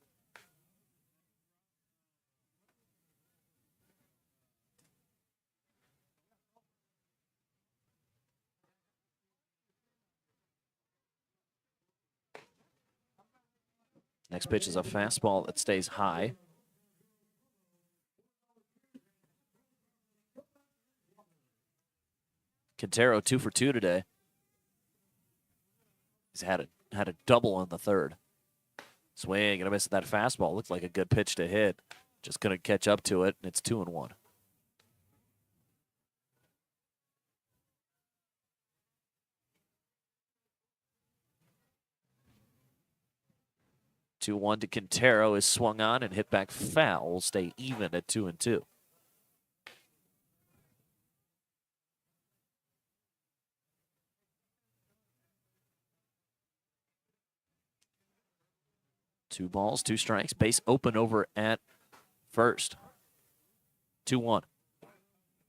Next pitch is a fastball that stays high. Quintero 2 for 2 today. He's had a double in the third. Swing and a miss at that fastball. Looked like a good pitch to hit. Just couldn't catch up to it, and it's 2-1. 2-1 to Quintero is swung on and hit back foul. Will stay even at 2-2. Two balls, two strikes. Base open over at first. 2-1.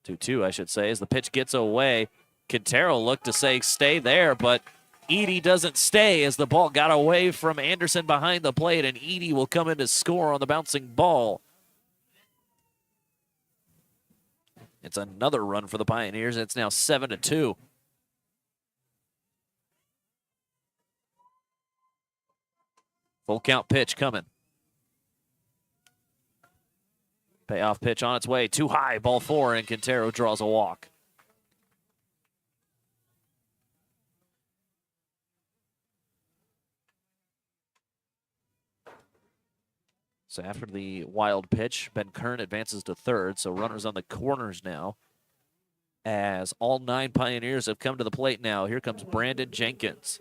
2-2, I should say, as the pitch gets away. Quintero looked to say stay there, but Edie doesn't stay as the ball got away from Anderson behind the plate, and Edie will come in to score on the bouncing ball. It's another run for the Pioneers. It's now 7-2. Full count pitch coming. Payoff pitch on its way. Too high, ball 4, and Quintero draws a walk. So after the wild pitch, Ben Kern advances to third. So runners on the corners now. As all 9 Pioneers have come to the plate now. Here comes Brandon Jenkins.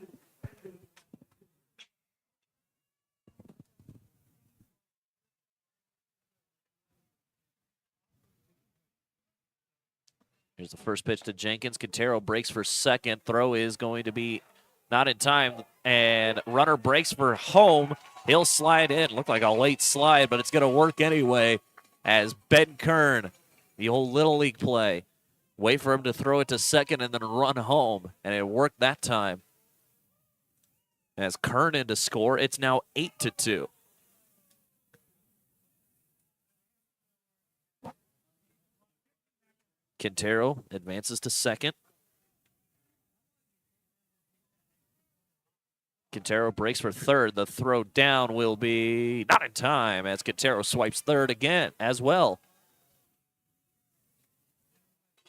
Here's the first pitch to Jenkins. Quintero breaks for second. Throw is going to be not in time. And runner breaks for home. He'll slide in. Looked like a late slide, but it's going to work anyway as Ben Kern, the old Little League play. Wait for him to throw it to second and then run home. And it worked that time. As Kern in to score, it's now 8-2. Quintero advances to second. Quintero breaks for third. The throw down will be not in time as Quintero swipes third again as well.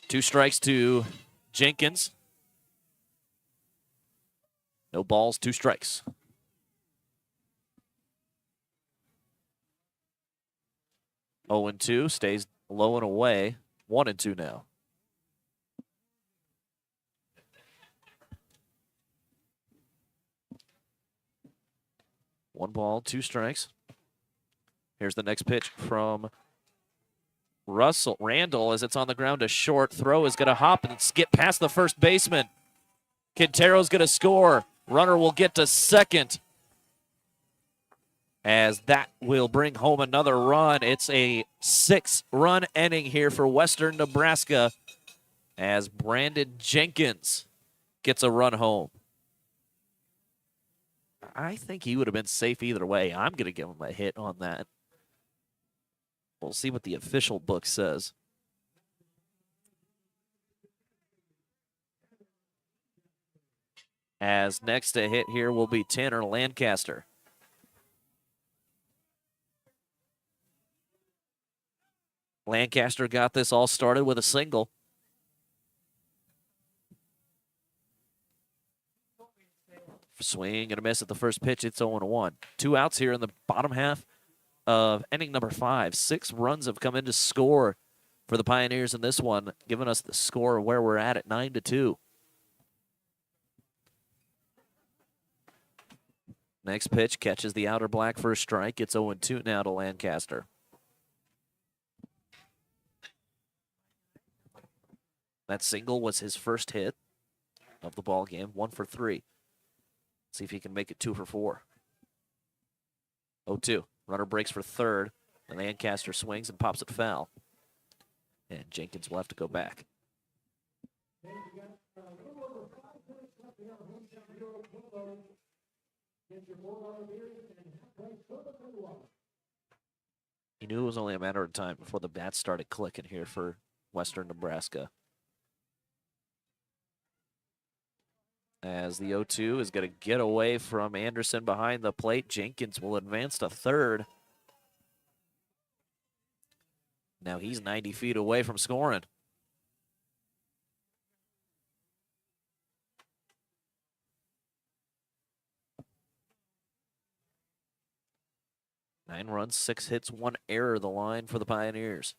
2 strikes to Jenkins. No balls, 2 strikes. 0-2, stays low and away. 1-2 now. One ball, 2 strikes. Here's the next pitch from Randall as it's on the ground to short. Throw is going to hop and skip past the first baseman. Quintero's going to score. Runner will get to second. As that will bring home another run. It's a 6-run inning here for Western Nebraska as Brandon Jenkins gets a run home. I think he would have been safe either way. I'm going to give him a hit on that. We'll see what the official book says. As next to hit here will be Tanner Lancaster. Lancaster got this all started with a single. Swing and a miss at the first pitch. It's 0-1. 2 outs here in the bottom half of inning number 5. 6 runs have come in to score for the Pioneers in this one, giving us the score where we're at 9-2. Next pitch catches the outer black for a strike. It's 0-2 now to Lancaster. That single was his first hit of the ball game. 1 for 3. See if he can make it 2 for 4. 0-2. Runner breaks for third. And Lancaster swings and pops it foul. And Jenkins will have to go back. He knew it was only a matter of time before the bats started clicking here for Western Nebraska. As the 0-2 is going to get away from Anderson behind the plate. Jenkins will advance to third. Now he's 90 feet away from scoring. Nine runs, 6 hits, 1 error, the line for the Pioneers.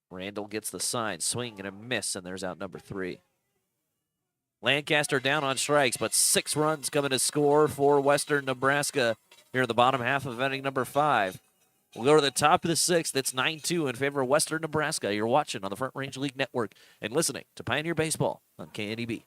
Randall gets the sign, swing and a miss, and there's out number 3. Lancaster down on strikes, but 6 runs coming to score for Western Nebraska here in the bottom half of inning number 5. We'll go to the top of the 6th. It's 9-2 in favor of Western Nebraska. You're watching on the Front Range League Network and listening to Pioneer Baseball on KNEB.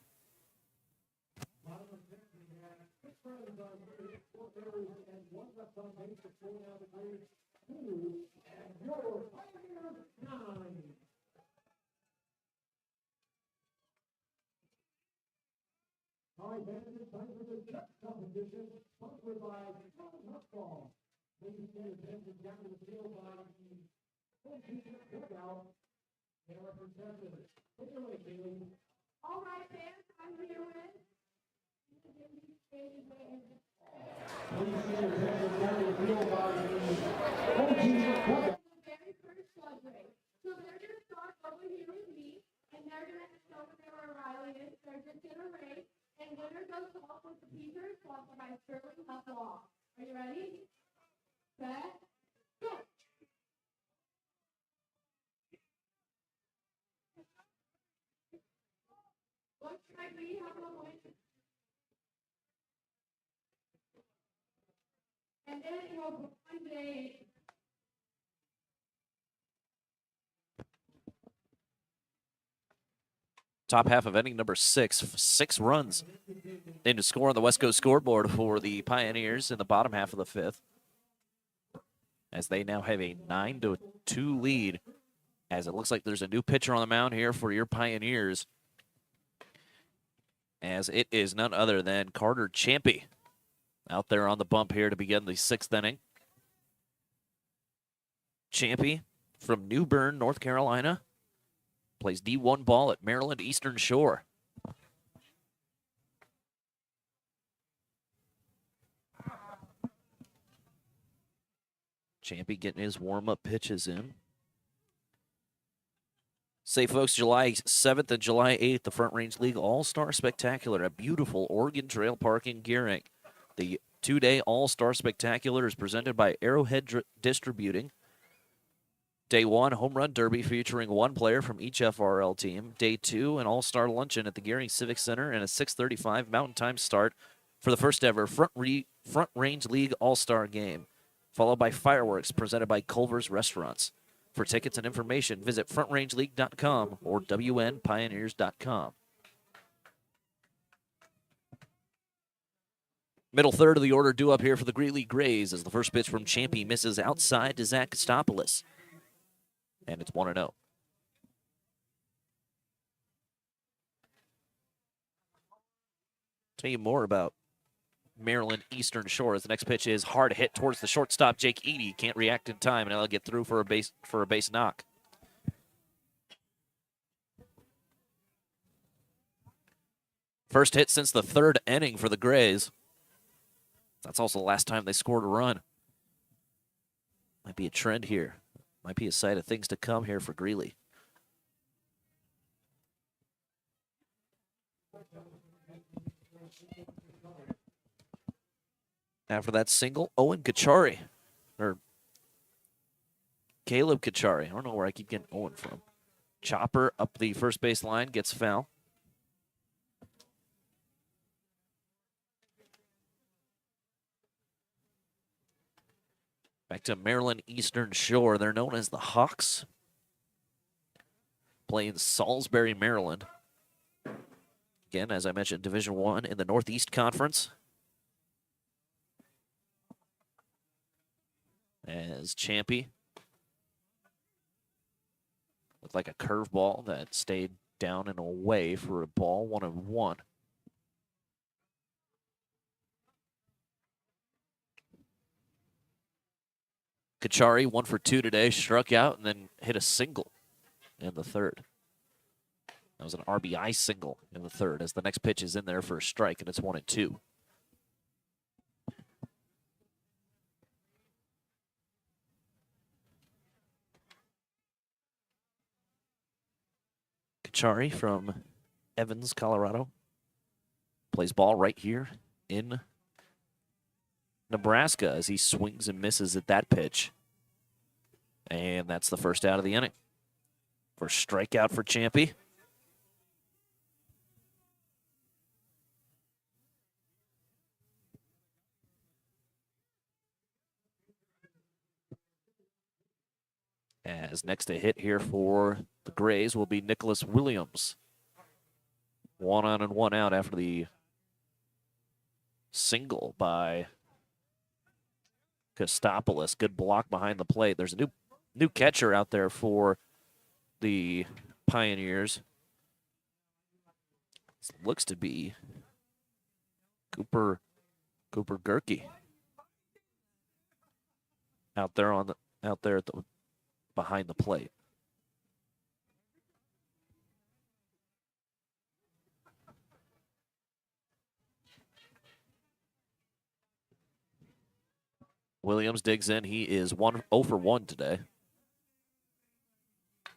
Competition sponsored by Football. Ladies and gentlemen, down to the field by the dugout. They are presented. Take it away, Greeley. All right, fans, I'm here with. The very first slug race. So they're going to start over here with me, and they're going to show where Riley is. They're just going to race, and winner goes off with the Peter sponsored by Sterling Law. Are you ready? Set, go. Looks like we have a win. And then it will go one day. Top half of inning number 6. 6 runs in to score on the West Coast scoreboard for the Pioneers in the bottom half of the 5th, as they now have a 9-2 lead, as it looks like there's a new pitcher on the mound here for your Pioneers, as it is none other than Carter Champy out there on the bump here to begin the 6th inning. Champy from New Bern, North Carolina, plays D1 ball at Maryland Eastern Shore. Champy getting his warm-up pitches in. Say, folks, July 7th and July 8th, the Front Range League All-Star Spectacular at beautiful Oregon Trail Park in Gering. The 2-day All-Star Spectacular is presented by Arrowhead Distributing. Day 1, Home Run Derby featuring 1 player from each FRL team. Day 2, an All-Star Luncheon at the Gering Civic Center and a 6:35 Mountain Time start for the first ever Front Range League All-Star Game, followed by fireworks presented by Culver's Restaurants. For tickets and information, visit frontRangeLeague.com or WNPioneers.com. Middle third of the order due up here for the Greeley Grays as the first pitch from Champy misses outside to Zach Kostopoulos. And it's 1-0. Tell you more about Maryland Eastern Shore as the next pitch is hard hit towards the shortstop, Jake Eady. Can't react in time, and he'll get through for a base knock. First hit since the 3rd inning for the Grays. That's also the last time they scored a run. Might be a trend here. Might be a sign of things to come here for Greeley. After that single, Owen Kachari, or Caleb Kachari. I don't know where I keep getting Owen from. Chopper up the first base line, gets foul. Back to Maryland Eastern Shore. They're known as the Hawks. Playing Salisbury, Maryland. Again, as I mentioned, Division I in the Northeast Conference. As Champy looked like a curveball that stayed down and away for a ball, 1-1. Kachari 1 for 2 today, struck out and then hit a single in the 3rd. That was an RBI single in the 3rd as the next pitch is in there for a strike, and it's 1-2. Kachari from Evans, Colorado, plays ball right here in Nebraska as he swings and misses at that pitch. And that's the first out of the inning. For strikeout for Champy. As next to hit here for the Grays will be Nicholas Williams. 1 on and 1 out after the single by Kostopoulos. Good block behind the plate. There's a new catcher out there for the Pioneers. This looks to be Cooper Gerke out there at the behind the plate. Williams digs in. He is 0 for 1 today.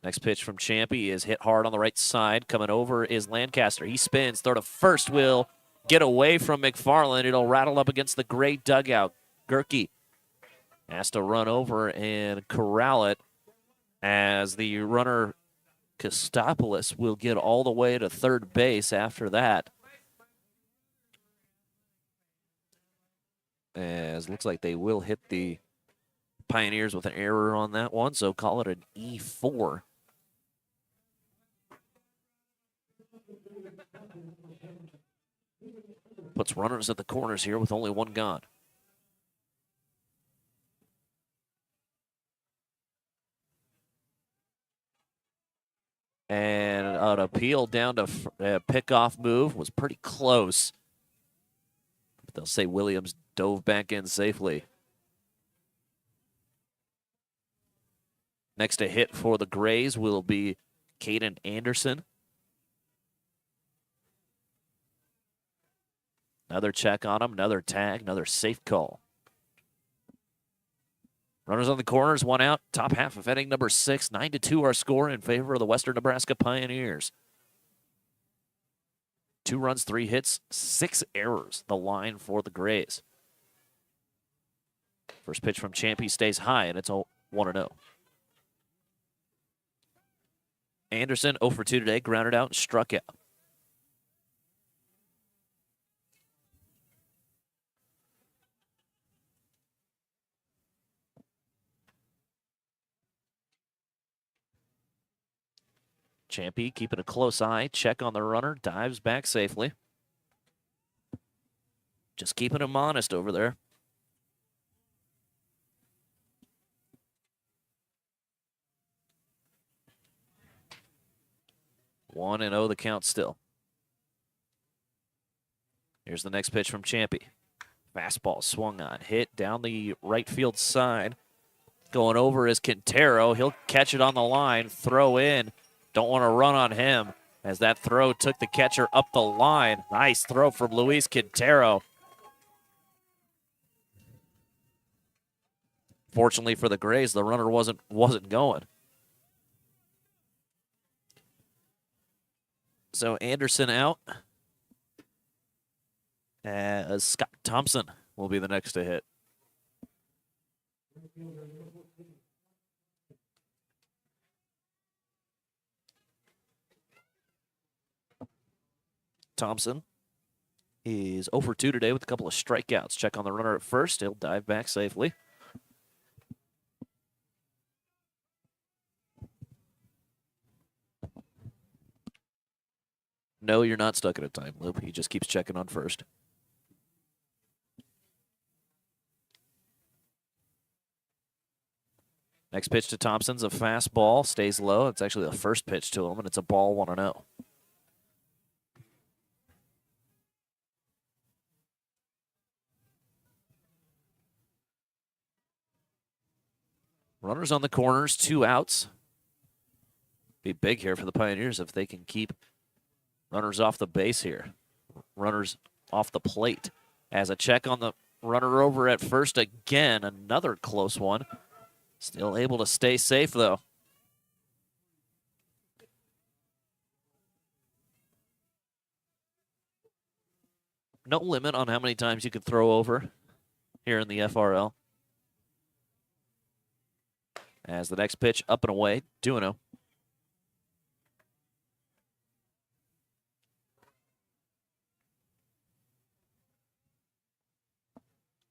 Next pitch from Champy is hit hard on the right side. Coming over is Lancaster. He spins. Throw to first. Will get away from McFarland. It'll rattle up against the gray dugout. Gerke has to run over and corral it as the runner Kostopoulos will get all the way to third base after that. As looks like they will hit the Pioneers with an error on that one, so call it an E4. Puts runners at the corners here with only 1 gone. And an appeal down to pickoff move was pretty close. But they'll say Williams dove back in safely. Next to hit for the Grays will be Caden Anderson. Another check on him, another tag, another safe call. Runners on the corners, 1 out. Top half of inning number 6. 9-2 our score in favor of the Western Nebraska Pioneers. 2 runs, 3 hits, 6 errors. The line for the Grays. First pitch from Champy stays high, and it's a 1-0. Anderson 0 for 2 today, grounded out and struck out. Champy keeping a close eye, check on the runner, dives back safely. Just keeping him honest over there. One and 0 the count still. Here's the next pitch from Champy. Fastball swung on, hit down the right field side. Going over is Quintero. He'll catch it on the line, throw in. Don't want to run on him as that throw took the catcher up the line. Nice throw from Luis Quintero. Fortunately for the Grays, the runner wasn't going. So Anderson out. As Scott Thompson will be the next to hit. Thompson is 0 for 2 today with a couple of strikeouts. Check on the runner at first. He'll dive back safely. No, you're not stuck in a time loop. He just keeps checking on first. Next pitch to Thompson's a fastball. Stays low. It's actually the first pitch to him, and it's a ball 1-0. Runners on the corners, 2 outs. Be big here for the Pioneers if they can keep runners off the base here. Runners off the plate. As a check on the runner over at first again, another close one. Still able to stay safe though. No limit on how many times you can throw over here in the FRL. As the next pitch up and away, 2-0.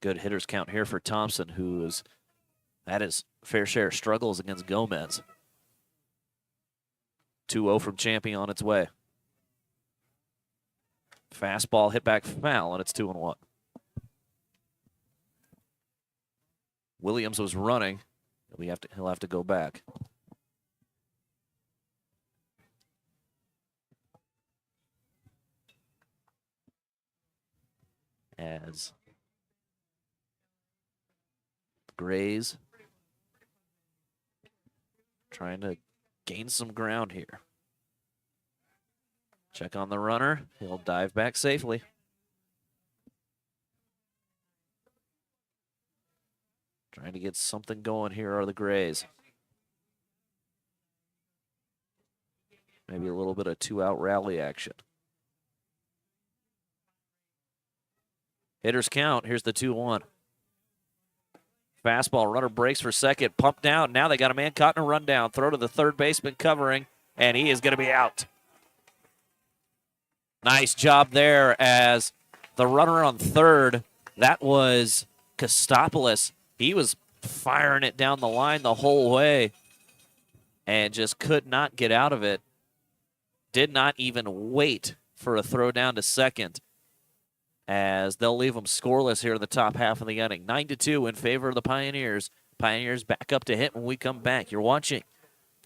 Good hitters count here for Thompson, who is That is fair share of struggles against Gomez. 2-0 from Champion on its way. Fastball hit back foul, and it's 2-1. Williams was running. He'll have to go back. As Grays trying to gain some ground here. Check on the runner. He'll dive back safely. Trying to get something going here are the Grays. Maybe a little bit of two-out rally action. Hitters count. Here's the 2-1. Fastball, runner breaks for second, pumped down. Now they got a man caught in a rundown. Throw to the third baseman covering, and he is going to be out. Nice job there as the runner on third, that was Kostopoulos. He was firing it down the line the whole way and just could not get out of it. Did not even wait for a throw down to second, as they'll leave them scoreless here in the top half of the inning. 9-2 in favor of the Pioneers. Pioneers back up to hit when we come back. You're watching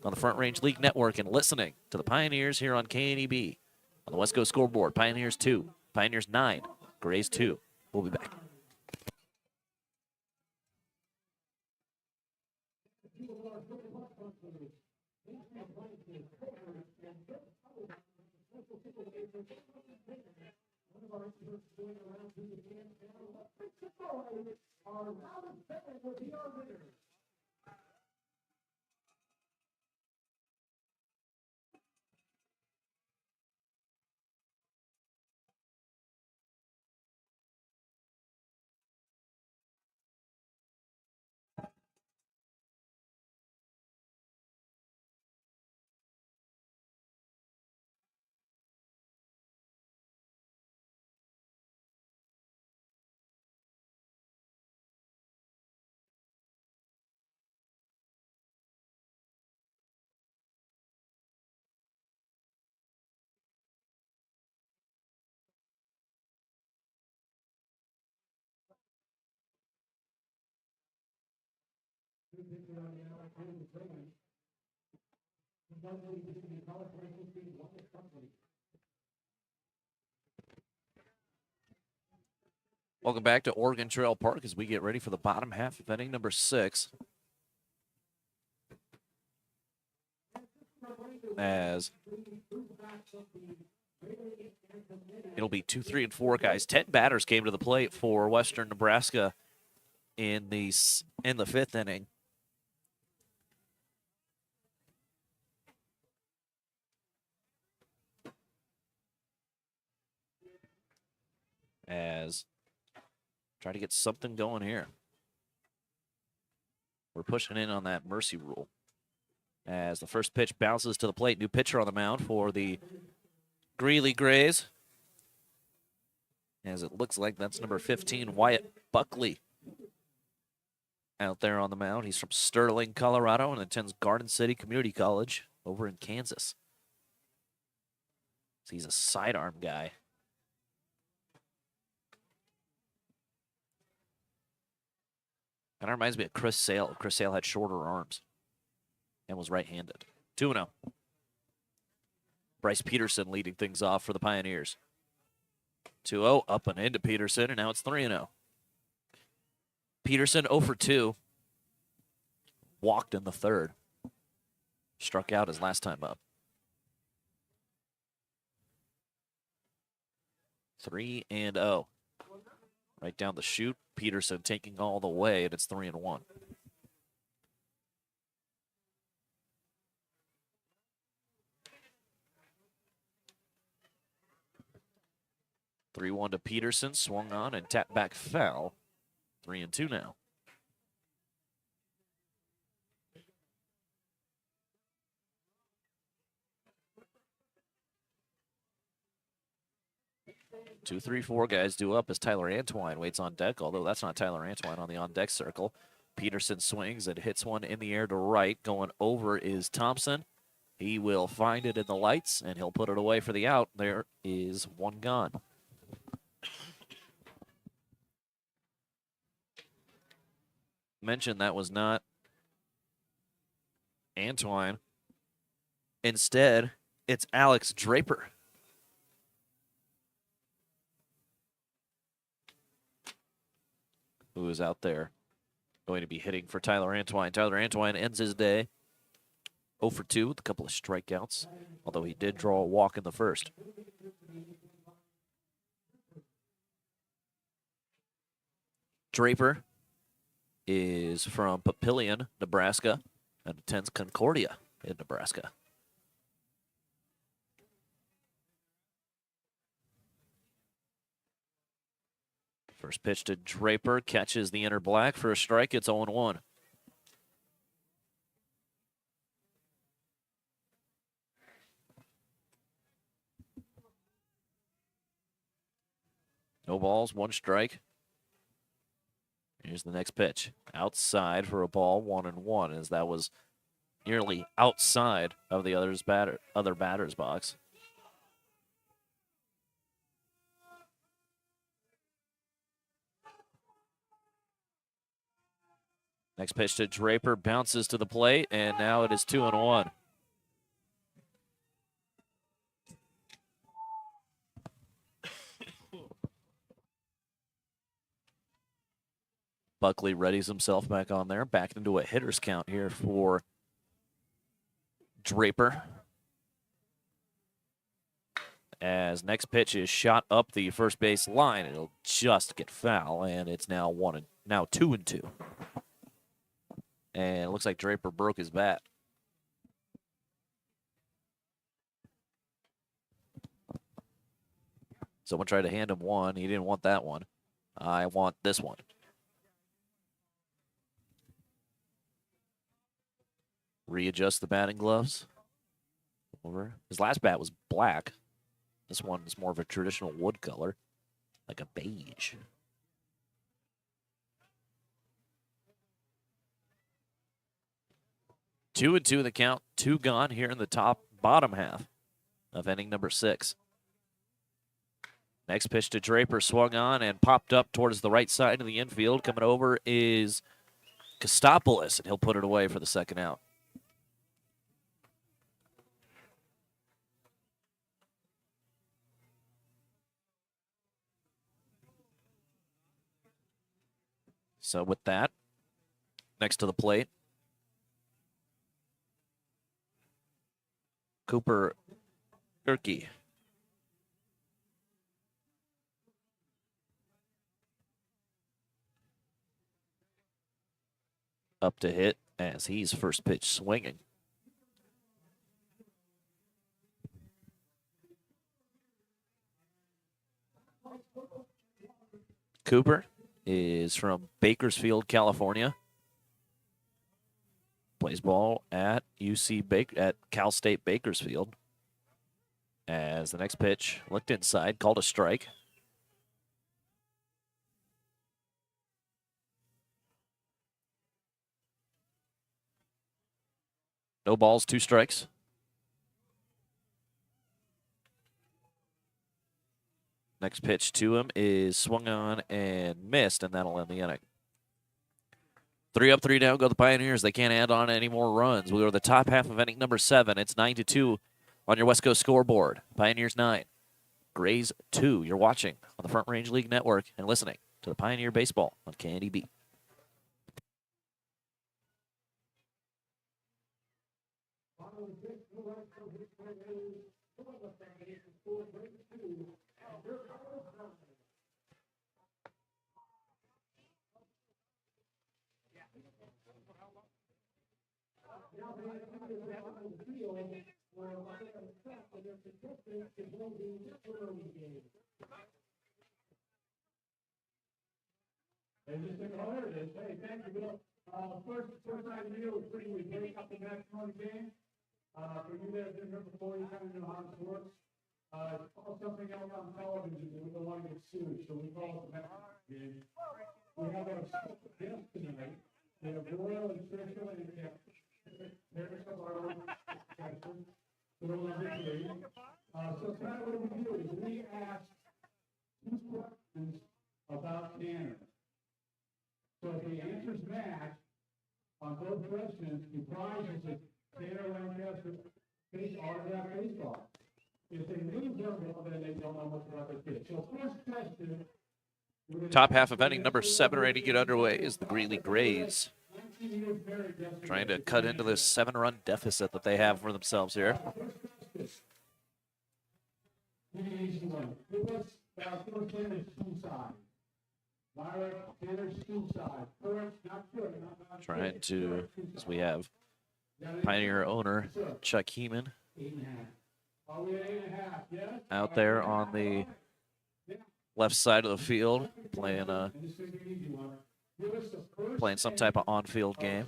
on the Front Range League Network and listening to the Pioneers here on KNEB. On the West Coast scoreboard, Pioneers 2, Pioneers 9, Grays 2. We'll be back. Welcome back to Oregon Trail Park as we get ready for the bottom half of inning number 6. As it'll be 2, 3, and 4 guys. 10 batters came to the plate for Western Nebraska in the 5th inning. As try to get something going here. We're pushing in on that mercy rule. As the first pitch bounces to the plate, new pitcher on the mound for the Greeley Grays. As it looks like that's number 15, Wyatt Buckley, out there on the mound. He's from Sterling, Colorado, and attends Garden City Community College over in Kansas. So he's a sidearm guy. Kind of reminds me of Chris Sale. Chris Sale had shorter arms and was right-handed. 2-0. Bryce Peterson leading things off for the Pioneers. 2-0, up and into Peterson, and now it's 3-0. Peterson 0 for 2. Walked in the third. Struck out his last time up. 3-0. Right down the chute. Peterson taking all the way, and it's 3-1. (3-1) to Peterson, swung on and tapped back foul. 3-2 now. Two, three, four guys due up as Tyler Antwine waits on deck, although that's not Tyler Antwine on the on-deck circle. Peterson swings and hits one in the air to right. Going over is Thompson. He will find it in the lights, and he'll put it away for the out. There is one gone. Mentioned that was not Antoine. Instead, it's Alex Draper. Who is out there going to be hitting for Tyler Antoine. Tyler Antoine ends his day 0 for 2 with a couple of strikeouts, although he did draw a walk in the first. Draper is from Papillion, Nebraska, and attends Concordia in Nebraska. First pitch to Draper, catches the inner black for a strike. It's 0-1. No balls, one strike. Here's the next pitch. Outside for a ball, 1-1, as that was nearly outside of the other batter's box. Next pitch to Draper, bounces to the plate, and now it is 2-1. Buckley readies himself back on there, back into a hitter's count here for Draper. As next pitch is shot up the first base line, it'll just get foul, and it's now 2-2. And it looks like Draper broke his bat. Someone tried to hand him one. He didn't want that one. I want this one. Readjust the batting gloves. Over. His last bat was black. This one is more of a traditional wood color, like a beige. Two and 2 in the count. 2 gone here in the bottom half of inning number 6. Next pitch to Draper, swung on and popped up towards the right side of the infield. Coming over is Kostopoulos, and he'll put it away for the second out. So with that, next to the plate, Cooper Erkey. Up to hit as he's first pitch swinging. Cooper is from Bakersfield, California. Plays ball at Cal State Bakersfield. As the next pitch looked inside, called a strike. No balls, 2 strikes. Next pitch to him is swung on and missed, and that'll end the inning. 3 up, 3 down, go the Pioneers. They can't add on any more runs. We are the top half of inning number 7. It's 9-2 on your West Coast scoreboard. Pioneers 9, Grays 2. You're watching on the Front Range League Network and listening to the Pioneer Baseball on KNDB. Hey, Mr. Hernandez, hey, thank you, Bill. First time video was pretty, we break up the next one game. For you that have been here before, you kind of know how this works. Call something else on television, we don't want to get sued, so we call it the next game. We have a special guest tonight. They have Royal and Churchill and Paris of our section. So number 3. So kind of what we do is we ask 2 questions about Tanner. So if the answers match on both questions, the prize is a Tanner Lancaster autographed baseball. If they lose them, well, then they don't know much about their kid. So first question. Top half of inning number 7 ready to get underway is the Greeley Grays. Trying to cut into this 7-run deficit that they have for themselves here. Trying to, as we have Pioneer owner Chuck Heeman out there on the left side of the field playing some type of on-field game.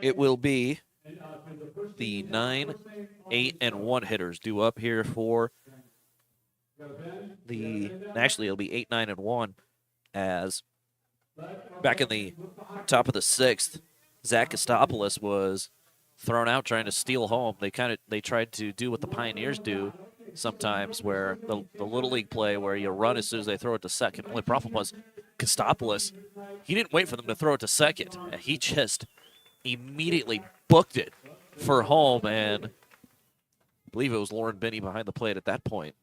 It will be the 9, 8, and 1 hitters due up here for actually it'll be 8, 9, and 1, as back in the top of the 6th, Zach Kostopoulos was thrown out trying to steal home. They tried to do what the Pioneers do sometimes, where the Little League play where you run as soon as they throw it to second. Only problem was Kostopoulos, he didn't wait for them to throw it to second. He just immediately booked it for home, and I believe it was Lauren Binney behind the plate at that point.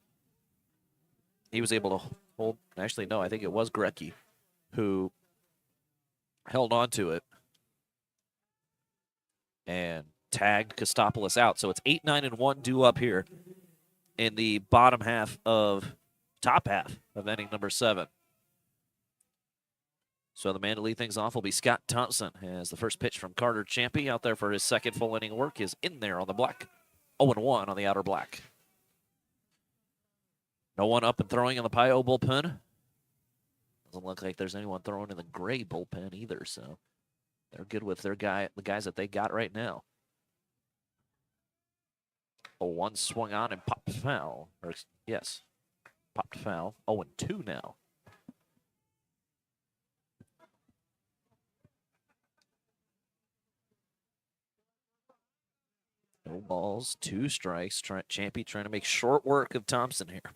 He was able to hold, actually no, I think it was Grecky who held on to it and tagged Kostopoulos out. So it's 8, 9, and 1 due up here in the top half of inning number 7. So the man to lead things off will be Scott Thompson, as the first pitch from Carter Champy out there for his second full inning work is in there on the black. 0-1 on the outer black. No one up and throwing in the Pio bullpen. Doesn't look like there's anyone throwing in the Gray bullpen either, so they're good with the guys that they got right now. 0-1 swung on and popped foul. Yes, popped foul. 0-2 now. No balls, 2 strikes. Champy trying to make short work of Thompson here.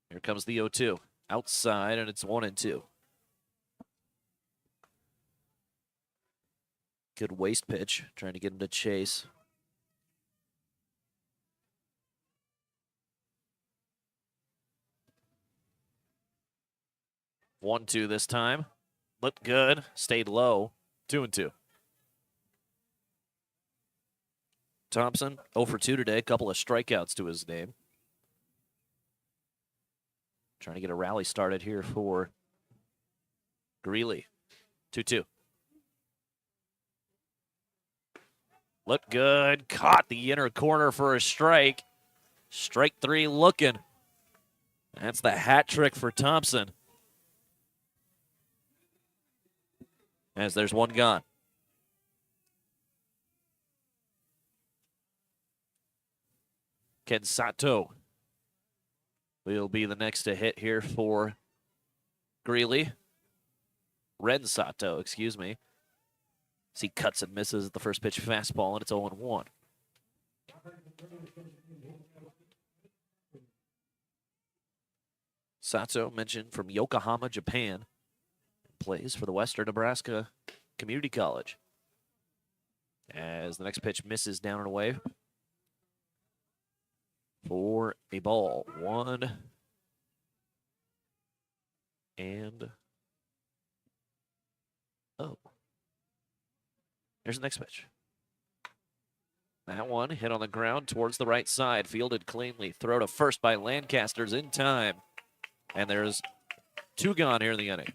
Here comes the 0-2. Outside, and it's 1-2. Good waist pitch, trying to get him to chase. One, 2 this time. Looked good, stayed low. 2-2. Thompson, 0 for 2 today, a couple of strikeouts to his name. Trying to get a rally started here for Greeley. 2-2. Looked good. Caught the inner corner for a strike. Strike 3 looking. That's the hat trick for Thompson. As there's 1 gone. Ken Sato will be the next to hit here for Greeley. Ren Sato, excuse me. As he cuts and misses at the first pitch fastball, and it's 0-1. Sato, mentioned from Yokohama, Japan, plays for the Western Nebraska Community College. As the next pitch misses down and away for a ball. 1 and oh. There's the next pitch. That one hit on the ground towards the right side. Fielded cleanly. Throw to first by Lancasters in time. And there's 2 gone here in the inning.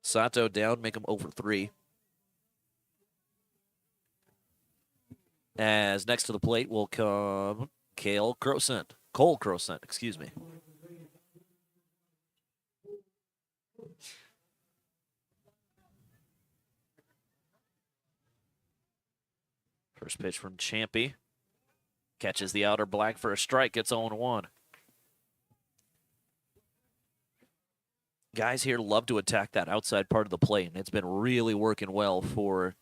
Sato down, make him 0 for 3. As next to the plate will come Cole Crosent, excuse me. First pitch from Champy. Catches the outer black for a strike. Gets 0-1. Guys here love to attack that outside part of the plate, and it's been really working well for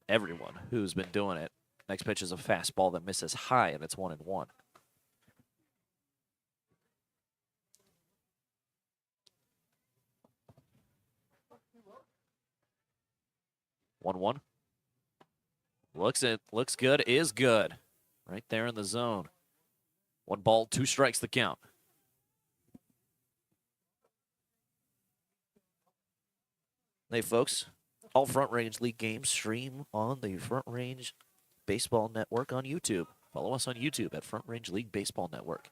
everyone who's been doing it. Next pitch is a fastball that misses high, and it's 1-1. One. Looks good, is good. Right there in the zone. 1 ball, 2 strikes the count. Hey, folks, all Front Range League games stream on the Front Range Baseball Network on YouTube. Follow us on YouTube at Front Range League Baseball Network.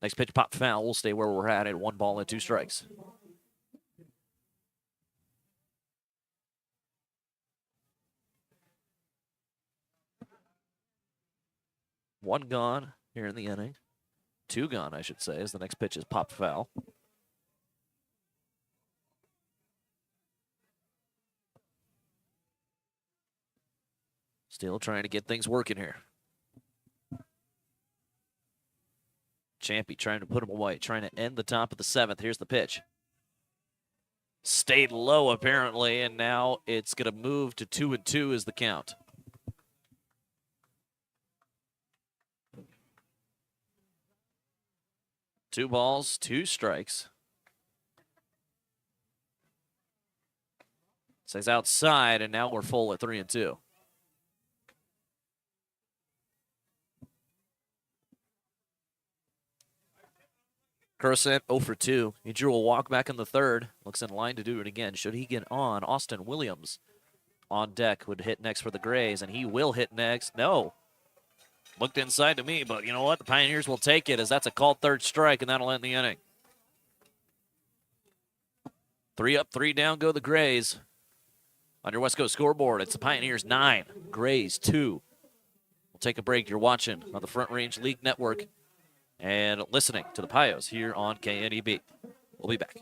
Next pitch, pop foul. We'll stay where we're at 1 ball and 2 strikes. One gone here in the inning. 2 gone, I should say, as the next pitch is popped foul. Still trying to get things working here. Champy trying to put him away, trying to end the top of the 7th. Here's the pitch. Stayed low, apparently, and now it's going to move to 2-2 is the count. Two balls, 2 strikes. Says outside, and now we're full at 3-2. Cursant 0 for 2. He drew a walk back in the 3rd. Looks in line to do it again. Should he get on? Austin Williams on deck would hit next for the Grays, and he will hit next. No. Looked inside to me, but you know what? The Pioneers will take it as that's a called 3rd strike, and that'll end the inning. 3 up, 3 down go the Grays. On your West Coast scoreboard, it's the Pioneers 9, Grays 2. We'll take a break. You're watching on the Front Range League Network and listening to the Pios here on KNEB. We'll be back.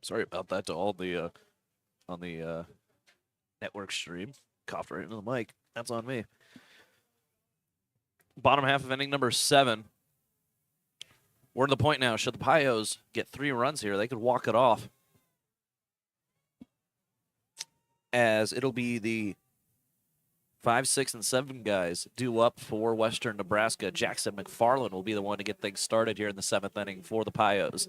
Sorry about that to all the on the network stream. Coughed right into the mic. That's on me. Bottom half of inning number 7. We're to the point now. Should the Pios get 3 runs here, they could walk it off. As it'll be the 5, 6, and 7 guys due up for Western Nebraska. Jackson McFarland will be the one to get things started here in the 7th inning for the Pios.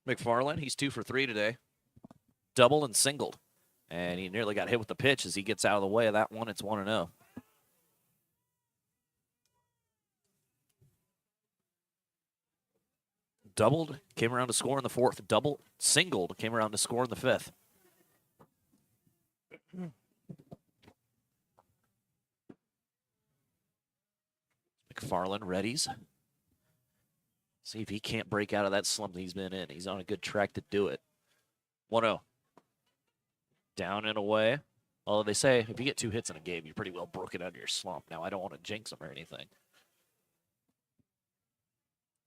McFarland, he's 2 for 3 today. Double and singled. And he nearly got hit with the pitch as he gets out of the way of that one. It's 1-0. Doubled, came around to score in the 4th. Double, singled, came around to score in the 5th. McFarland readies. See if he can't break out of that slump that he's been in. He's on a good track to do it. 1-0. Down and away. Although they say if you get 2 hits in a game, you're pretty well broken out of your slump. Now, I don't want to jinx them or anything.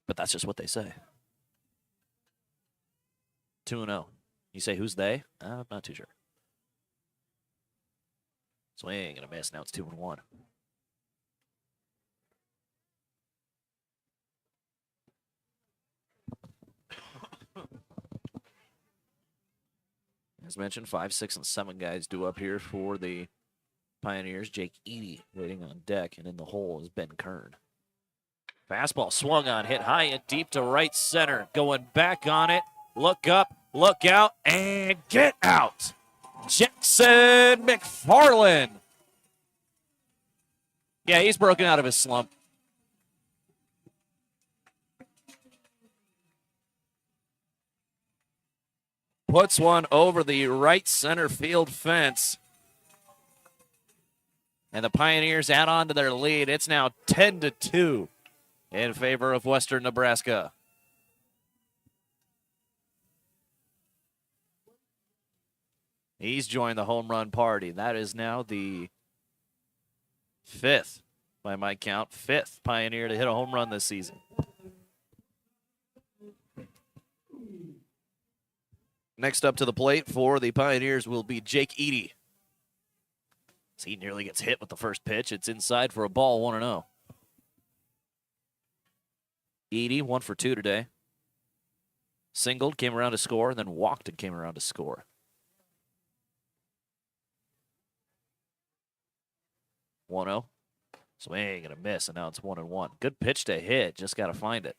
But that's just what they say. 2-0. You say, who's they? I'm not too sure. Swing and a miss. Now it's 2-1. As mentioned, 5, 6, and 7 guys due up here for the Pioneers. Jake Eady waiting on deck, and in the hole is Ben Kern. Fastball swung on, hit high and deep to right center. Going back on it. Look up, look out, and get out. Jackson McFarland. Yeah, he's broken out of his slump. Puts one over the right center field fence. And the Pioneers add on to their lead. It's now 10-2 in favor of Western Nebraska. He's joined the home run party. That is now the 5th, by my count, 5th Pioneer to hit a home run this season. Next up to the plate for the Pioneers will be Jake Eady. He nearly gets hit with the first pitch. It's inside for a ball, 1-0. Eady, 1 for 2 today. Singled, came around to score, and then walked and came around to score. One-0. Swing and a miss, and now it's 1-1. Good pitch to hit, just got to find it.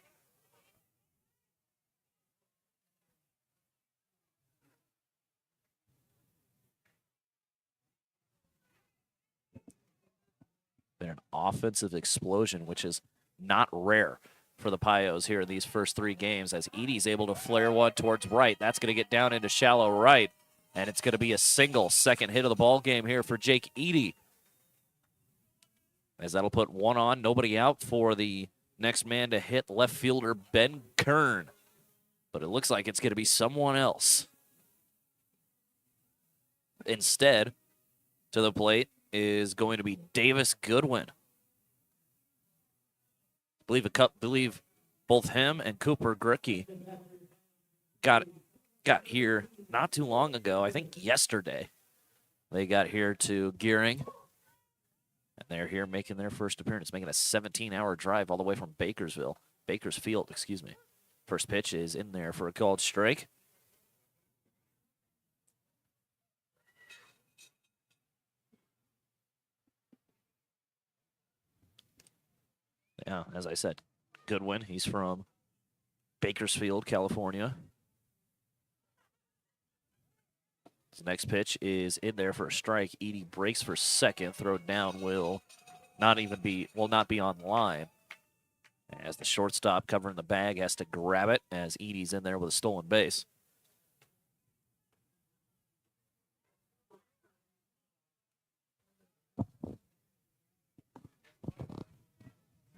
Been an offensive explosion, which is not rare for the Pios here in these first 3 games, as Eady's able to flare one towards right. That's going to get down into shallow right, and it's going to be a single second hit of the ball game here for Jake Eady, as that'll put 1 on, nobody out for the next man to hit, left fielder Ben Kern. But it looks like it's going to be someone else. Instead, to the plate is going to be Davis Goodwin. Believe both him and Cooper Grickey got here not too long ago. I think yesterday they got here to Gering, and they're here making their first appearance, making a 17-hour drive all the way from Bakersfield, excuse me. First pitch is in there for a called strike. Yeah, as I said, Goodwin, he's from Bakersfield, California. His next pitch is in there for a strike. Eady breaks for second. Throw down will not be on line. As the shortstop covering the bag has to grab it, as Eady's in there with a stolen base.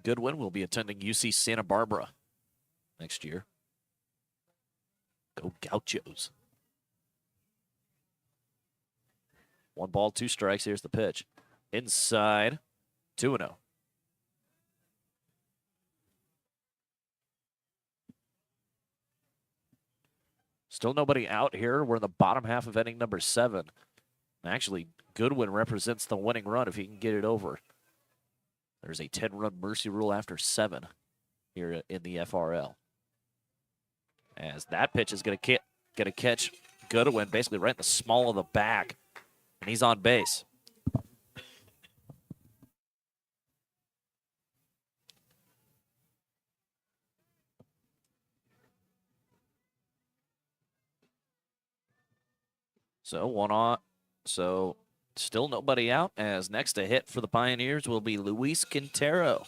Goodwin will be attending UC Santa Barbara next year. Go Gauchos. 1 ball, 2 strikes. Here's the pitch. Inside, 2-0. Still nobody out here. We're in the bottom half of inning number 7. Actually, Goodwin represents the winning run if he can get it over. There's a 10-run mercy rule after 7 here in the FRL. As that pitch is going to catch Goodwin basically right in the small of the back, and he's on base. So 1 on. So still nobody out, as next to hit for the Pioneers will be Luis Quintero.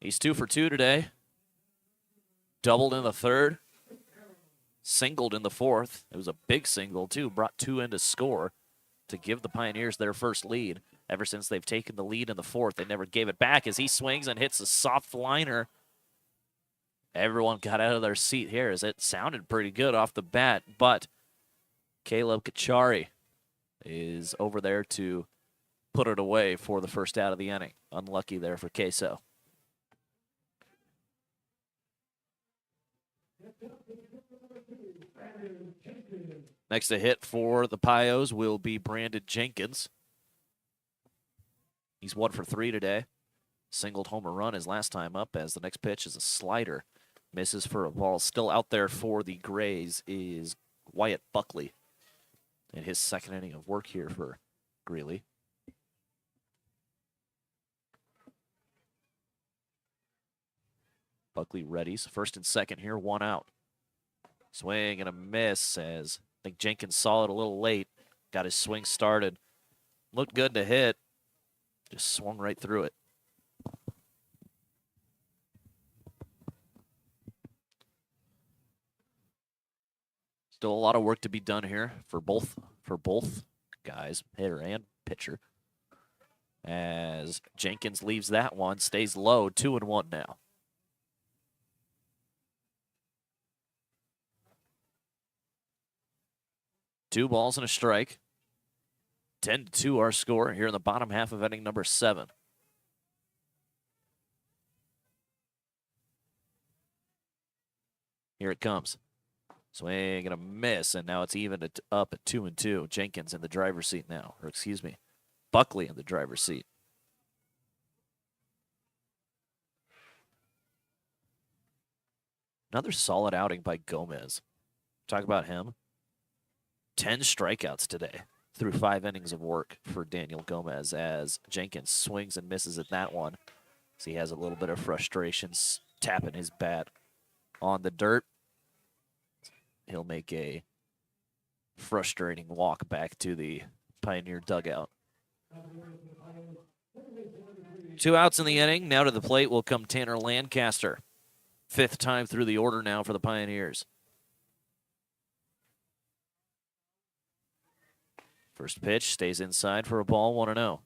He's 2 for 2 today. Doubled in the 3rd. Singled in the 4th. It was a big single, too. Brought 2 in to score to give the Pioneers their first lead. Ever since they've taken the lead in the 4th, they never gave it back, as he swings and hits a soft liner. Everyone got out of their seat here, as it sounded pretty good off the bat, but Caleb Kachari is over there to put it away for the first out of the inning. Unlucky there for Queso. Next to hit for the Pios will be Brandon Jenkins. He's 1 for 3 today. Singled home a run his last time up, as the next pitch is a slider. Misses for a ball. Still out there for the Grays is Wyatt Buckley in his second inning of work here for Greeley. Buckley readies. First and second here, 1 out. Swing and a miss, as I think Jenkins saw it a little late. Got his swing started. Looked good to hit. Just swung right through it. Still a lot of work to be done here for both guys, hitter and pitcher. As Jenkins leaves that one, stays low, 2-1 now. Two balls and a strike. 10-2 our score here in the bottom half of inning number 7. Here it comes. Swing and a miss, and now it's even up at 2-2. Jenkins in the driver's seat now, or excuse me, Buckley in the driver's seat. Another solid outing by Gomez. Talk about him. 10 strikeouts today through 5 innings of work for Daniel Gomez, as Jenkins swings and misses at that one. So he has a little bit of frustration tapping his bat on the dirt. He'll make a frustrating walk back to the Pioneer dugout. 2 outs in the inning. Now to the plate will come Tanner Lancaster. 5th time through the order now for the Pioneers. First pitch stays inside for a ball, 1-0.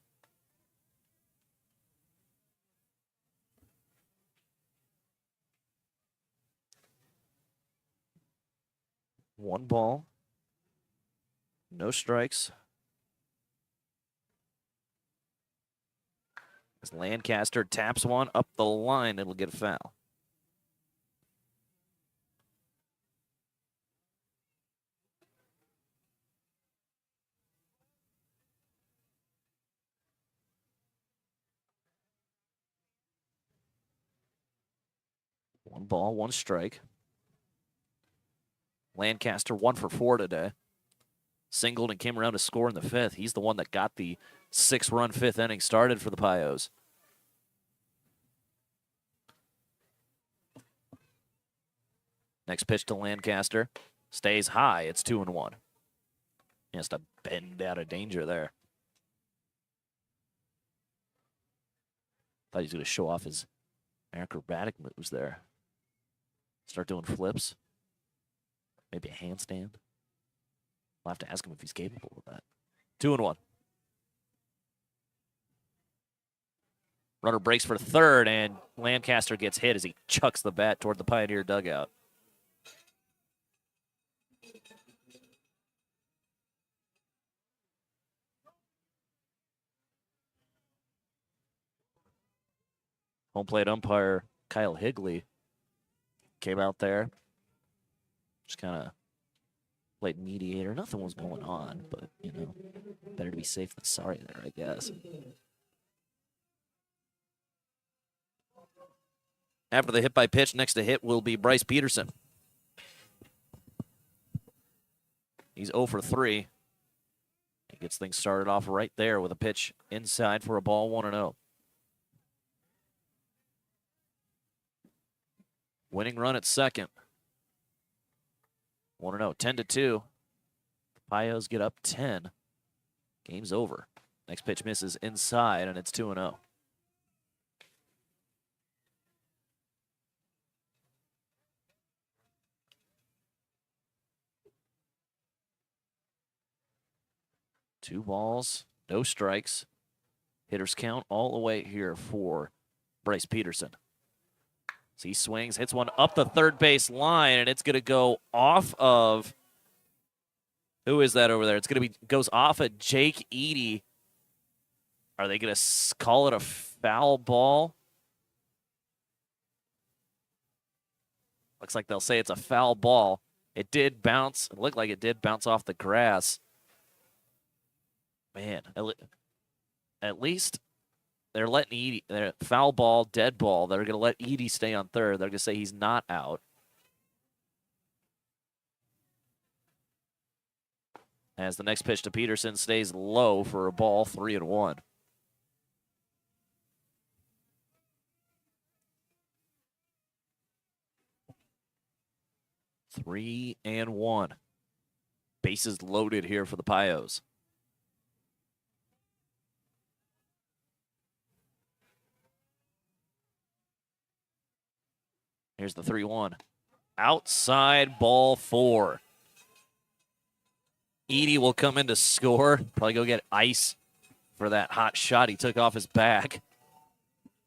One ball, no strikes. As Lancaster taps one up the line, it'll get a foul. One ball, one strike. Lancaster 1 for 4 today. Singled and came around to score in the 5th. He's the one that got the 6-run 5th inning started for the Pios. Next pitch to Lancaster. Stays high. It's 2-1. He has to bend out of danger there. Thought he was going to show off his acrobatic moves there. Start doing flips. Maybe a handstand. I'll have to ask him if he's capable of that. 2-1. Runner breaks for third, and Lancaster gets hit as he chucks the bat toward the Pioneer dugout. Home plate umpire Kyle Higley came out there. Just kind of played mediator. Nothing was going on, but, you know, better to be safe than sorry there, I guess. After the hit by pitch, next to hit will be Bryce Peterson. He's 0 for 3. He gets things started off right there with a pitch inside for a ball, 1-0. Winning run at second. 1-0, 10-2. Pios get up 10. Game's over. Next pitch misses inside, and it's 2-0. Two balls, no strikes. Hitters count all the way here for Bryce Peterson. So he swings, hits one up the third base line, and it's going to go off of, who is that over there? It's going to be, goes off of Jake Eady. Are they going to call it a foul ball? Looks like they'll say it's a foul ball. It did bounce. It looked like it did bounce off the grass. Man, at least they're letting Edie, foul ball, dead ball. They're going to let Edie stay on third. They're going to say he's not out. As the next pitch to Peterson stays low for a ball, 3-1. Three and one. Bases loaded here for the Pios. Here's the 3-1. Outside, ball 4. Edie will come in to score. Probably go get ice for that hot shot he took off his back.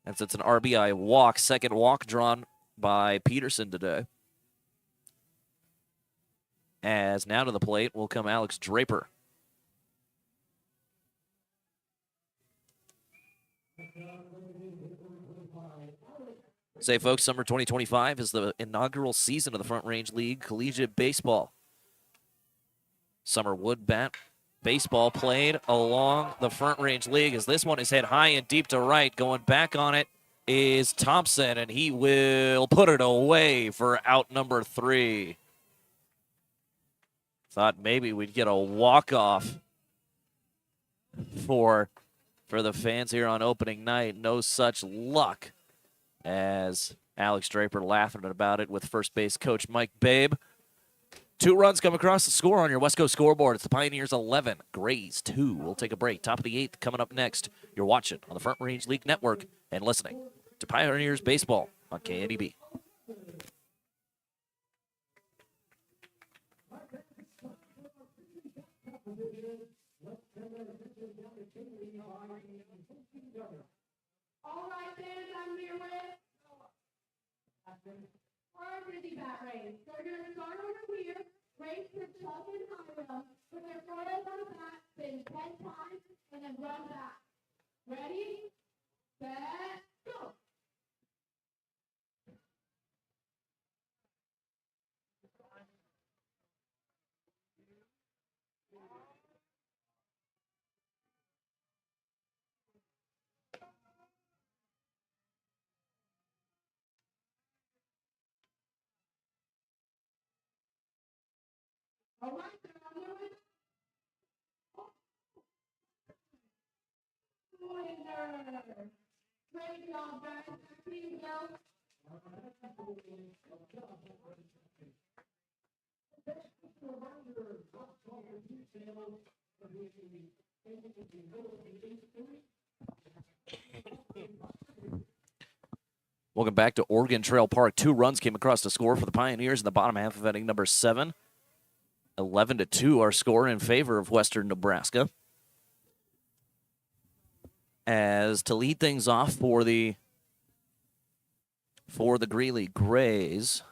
That's it's an RBI walk. Second walk drawn by Peterson today. As now to the plate will come Alex Draper. Say, folks, summer 2025 is the inaugural season of the Front Range League Collegiate Baseball. Summer wood bat baseball played along the Front Range League as this one is hit high and deep to right. Going back on it is Thompson, and he will put it away for out number 3. Thought maybe we'd get a walk-off for the fans here on opening night. No such luck as Alex Draper laughing about it with first base coach Mike Babe. 2 runs come across the score on your West Coast scoreboard. It's the Pioneers 11, Grays 2. We'll take a break. Top of the 8th coming up next. You're watching on the Front Range League Network and listening to Pioneers Baseball on KNEB. All right, fans, I'm here with our busy bat race. So we're going to start over here, race to Chuck and Hiram, with their photos on the bat, spin 10 times, and then run back. Ready, set, go. All right, they're on their way. Winner. Great job, guys. Back to you, Bill. Welcome back to Oregon Trail Park. 2 runs came across the score for the Pioneers in the bottom half of inning number 7. 11-2 our score in favor of Western Nebraska. As to lead things off for the Greeley Grays.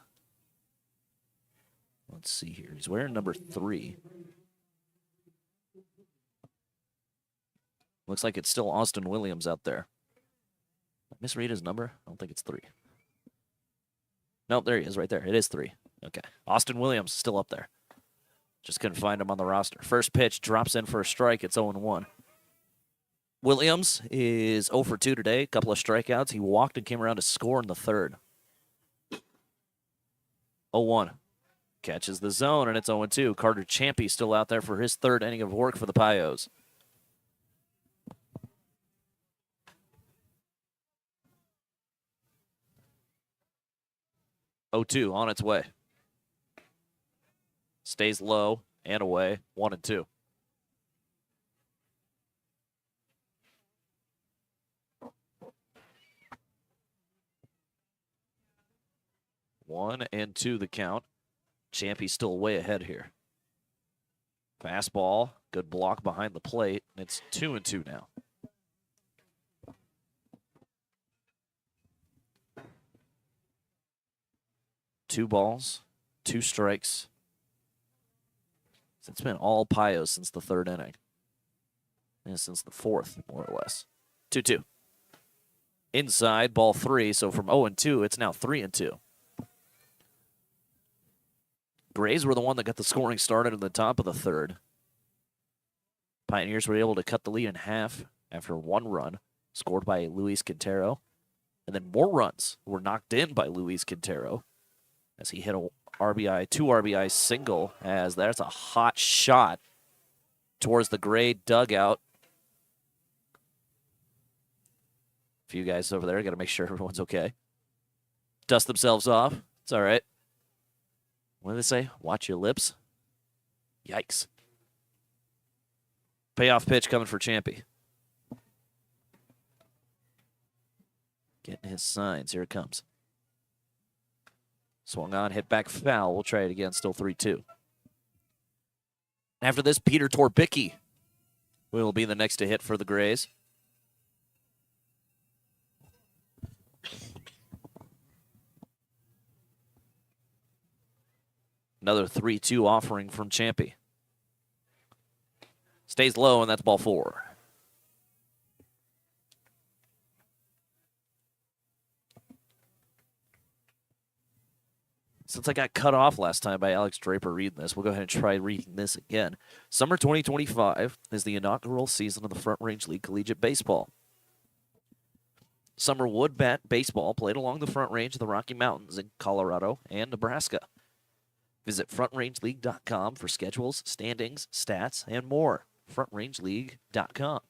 Let's see here. He's wearing number 3. Looks like it's still Austin Williams out there. Did I misread his number? I don't think it's 3. Nope, there he is right there. It is 3. Okay. Austin Williams still up there. Just couldn't find him on the roster. First pitch drops in for a strike. It's 0-1. Williams is 0 for 2 today. A couple of strikeouts. He walked and came around to score in the third. 0-1. Catches the zone, and it's 0-2. Carter Champy still out there for his third inning of work for the Pios. On its way. Stays low and away. 1-2. One and two the count. Champy's still way ahead here. Fastball, good block behind the plate, and it's 2-2 now. Two balls, 2 strikes. It's been all Pios since the third inning. And since the fourth, more or less. 2-2. Inside, ball 3. So from 0-2, it's now 3-2. Grays were the one that got the scoring started at the top of the third. Pioneers were able to cut the lead in half after 1 run. scored by Luis Quintero. And then more runs were knocked in by Luis Quintero as he hit a two RBI single, as there's a hot shot towards the gray dugout. A few guys over there got to make sure everyone's okay. Dust themselves off. It's all right. What do they say? Watch your lips. Yikes. Payoff pitch coming for Champy. Getting his signs. Here it comes. Swung on, hit back foul. We'll try it again. Still 3-2. After this, Peter Torbicki will be the next to hit for the Grays. Another 3-2 offering from Champy. Stays low, and that's ball 4. Since I got cut off last time by Alex Draper reading this, we'll go ahead and try reading this again. Summer 2025 is the inaugural season of the Front Range League Collegiate Baseball. Summer wood bat baseball played along the Front Range of the Rocky Mountains in Colorado and Nebraska. Visit frontRangeLeague.com for schedules, standings, stats, and more. FrontRangeLeague.com.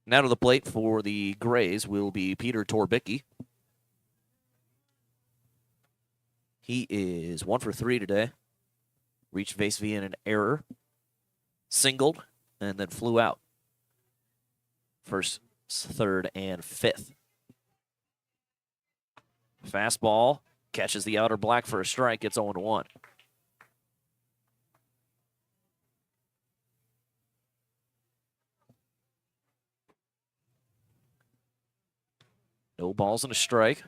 Now to the plate for the Grays will be Peter Torbicki. He is 1 for 3 today. Reached base via an error. Singled, and then flew out. First, third, and fifth. Fastball catches the outer black for a strike. It's 0-1. No balls and a strike.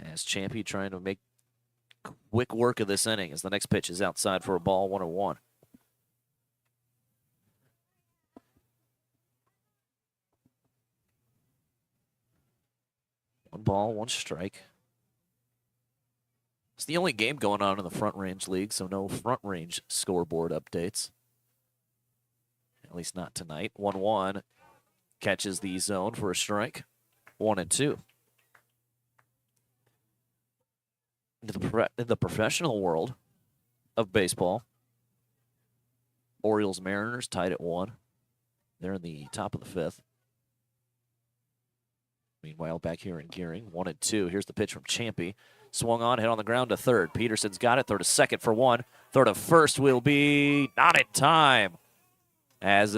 As Champy trying to make quick work of this inning as the next pitch is outside for a ball, 1-1. One ball, one strike. It's the only game going on in the Front Range League, so no Front Range scoreboard updates. At least not tonight. 1-1. Catches the zone for a strike. 1-2. In the professional world of baseball, Orioles Mariners tied at 1. They're in the top of the 5th. Meanwhile, back here in Gering, 1-2. Here's the pitch from Champy. Swung on, hit on the ground to third. Peterson's got it. Throw to second for 1. Throw to first will be not in time. As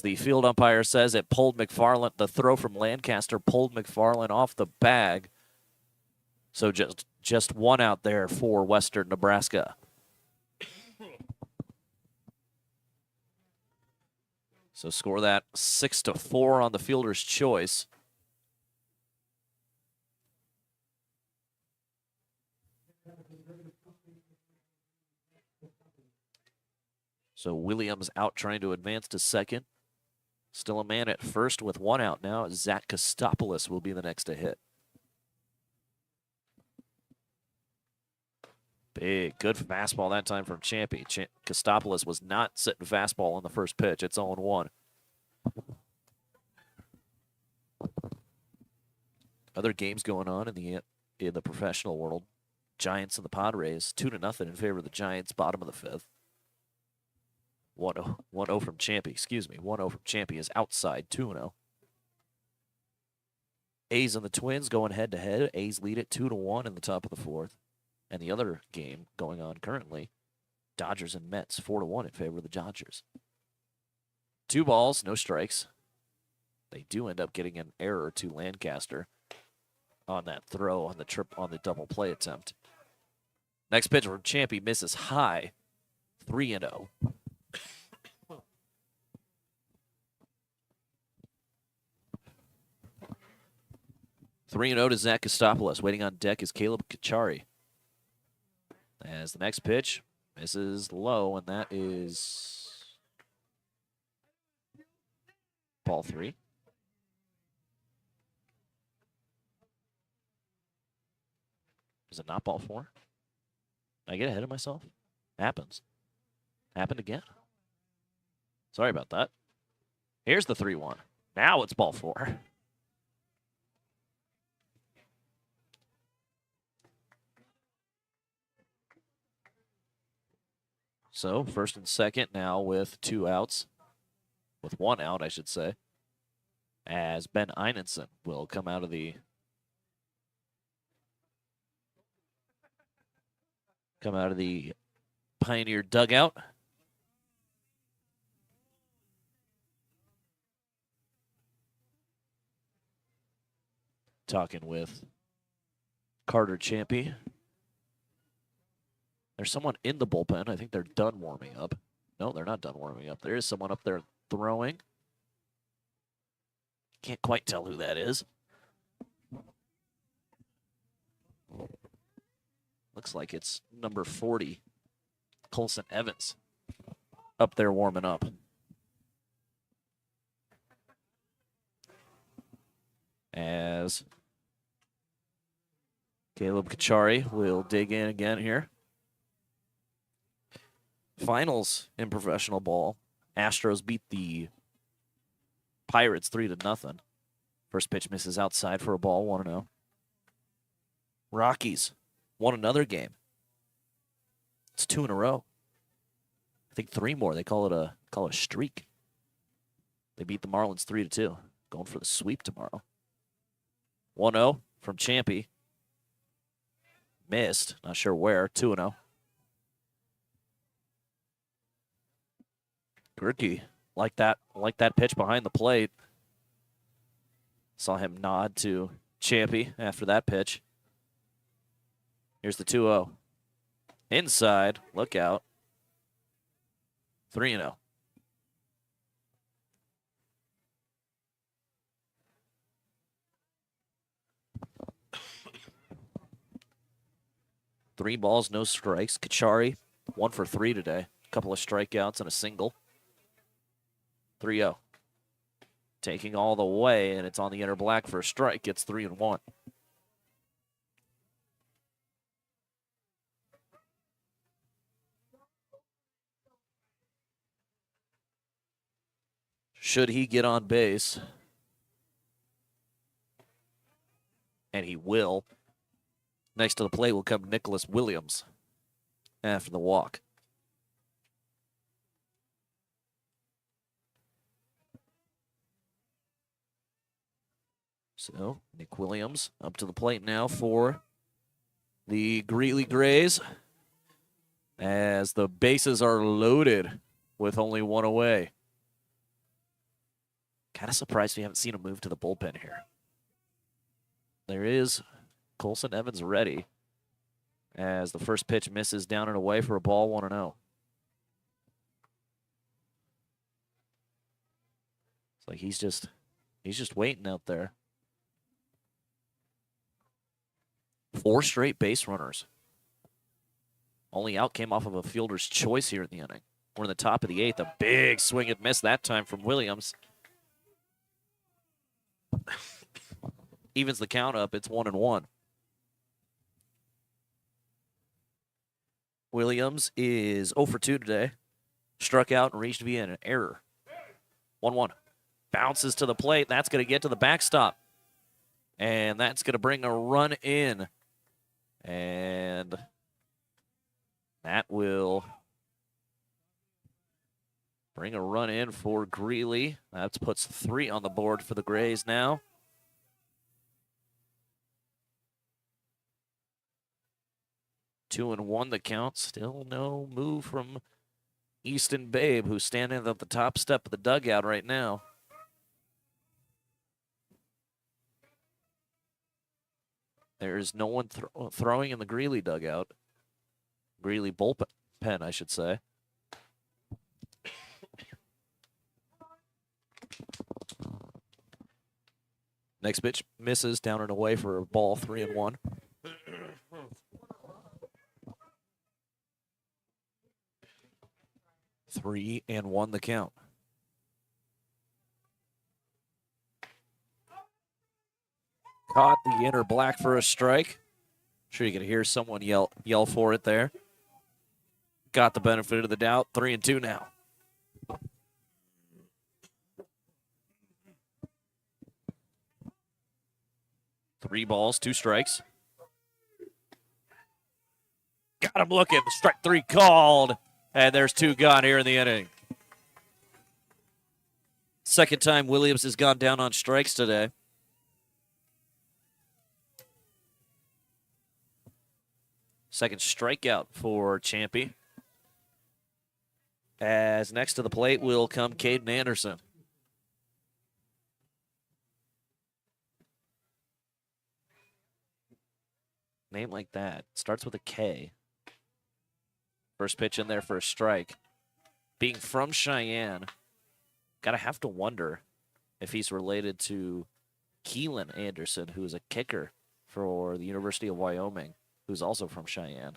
the field umpire says, it pulled McFarland. The throw from Lancaster pulled McFarland off the bag. So just one out there for Western Nebraska. So score that 6-4 on the fielder's choice. So Williams out trying to advance to second. Still a man at first with 1 out now. Zach Kostopoulos will be the next to hit. Big, good fastball that time from Champy. Kostopoulos was not sitting fastball on the first pitch. It's 0-1. Other games going on in the professional world. Giants and the Padres, 2-0 in favor of the Giants, bottom of the 5th. 1-0 from Champy, 1-0 from Champy is outside, 2-0. A's and the Twins going head-to-head. A's lead it 2-1 in the top of the 4th. And the other game going on currently, Dodgers and Mets, 4-1 in favor of the Dodgers. 2 balls, no strikes. They do end up getting an error to Lancaster on that throw on the double play attempt. Next pitch from Champy misses high, 3-0. 3-0 to Zach Kostopoulos. Waiting on deck is Caleb Kachari. As the next pitch misses low, and that is ball 3. Is it not ball 4? I get ahead of myself? Happens. Happened again. Sorry about that. Here's the 3-1. Now it's ball 4. So first and second now with 2 outs. With 1 out, I should say. As Ben Einenson will come out of the Pioneer dugout. Talking with Carter Champy. There's someone in the bullpen. I think they're done warming up. No, they're not done warming up. There is someone up there throwing. Can't quite tell who that is. Looks like it's number 40, Colson Evans, up there warming up. As Caleb Kachari will dig in again here. Finals in professional ball. Astros beat the Pirates 3-0. First pitch misses outside for a ball, 1-0. Rockies won another game. It's 2 in a row. I think 3 more. They call it a streak. They beat the Marlins 3-2. Going for the sweep tomorrow. 1-0 from Champy. Missed. Not sure where. 2-0. Gerke, like that pitch behind the plate. Saw him nod to Champy after that pitch. Here's the 2-0. Inside, look out. 3-0. Three balls, no strikes. Kachari, 1 for 3 today. A couple of strikeouts and a single. 3-0. Taking all the way, and it's on the inner black for a strike. It's 3-1. Should he get on base, and he will, next to the plate will come Nicholas Williams after the walk. So, Nick Williams up to the plate now for the Greeley Grays as the bases are loaded with only 1 away. Kind of surprised we haven't seen him move to the bullpen here. There is Colson Evans ready as the first pitch misses down and away for a ball, 1-0. It's like he's just waiting out there. 4 straight base runners. Only out came off of a fielder's choice here in the inning. We're in the top of the 8th. A big swing and miss that time from Williams. Evens the count up. It's 1-1. Williams is 0 for 2 today. Struck out and reached via an error. 1-1. Bounces to the plate. That's going to get to the backstop. And that's going to bring a run in. And that will bring a run in for Greeley. That puts 3 on the board for the Grays now. Two and 1 the count. Still no move from Easton Babe, who's standing at the top step of the dugout right now. There is no one throwing in the Greeley dugout. Greeley bullpen, I should say. Next pitch misses down and away for a ball, 3-1. Three and 1 the count. Caught the inner black for a strike. I'm sure you can hear someone yell for it there. got the benefit of the doubt. 3-2 now. Three balls, 2 strikes. Got him looking. Strike 3 called. And there's 2 gone here in the inning. Second time Williams has gone down on strikes today. Second strikeout for Champy. As next to the plate will come Caden Anderson. Name like that. Starts with a K. First pitch in there for a strike. Being from Cheyenne, gotta have to wonder if he's related to Keelan Anderson, who is a kicker for the University of Wyoming, who's also from Cheyenne.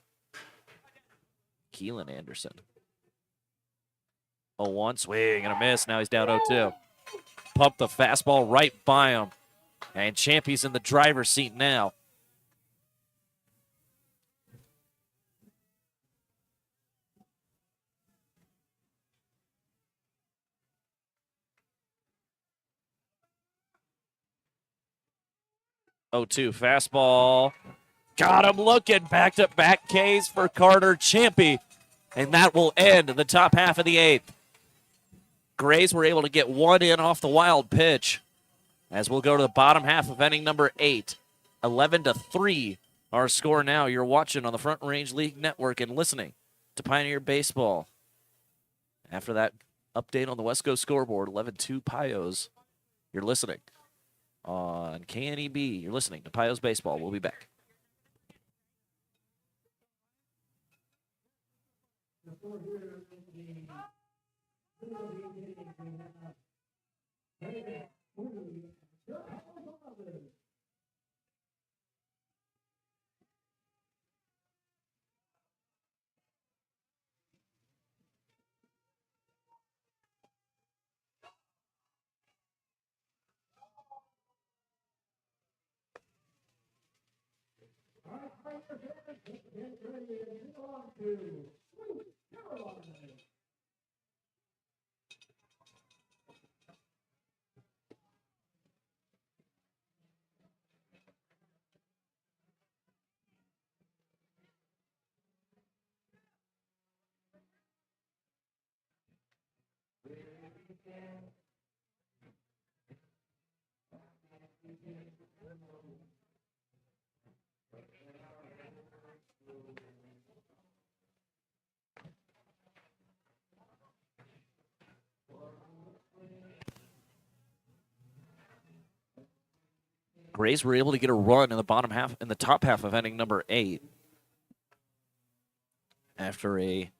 Keelan Anderson. 0-1, swing and a miss. Now he's down 0-2. Pumped the fastball right by him. And Champy's in the driver's seat now. Oh, 2 fastball. Got him looking. Back-to-back Ks for Carter Champy. And that will end the top half of the 8th. Grays were able to get 1 in off the wild pitch. As we'll go to the bottom half of inning number 8. 11-3 our score now. You're watching on the Front Range League Network and listening to Pioneer Baseball. After that update on the West Coast scoreboard, 11-2 Pios. You're listening on KNEB. You're listening to Pios Baseball. We'll be back. Grays were able to get a run in the top half of inning number 8 after a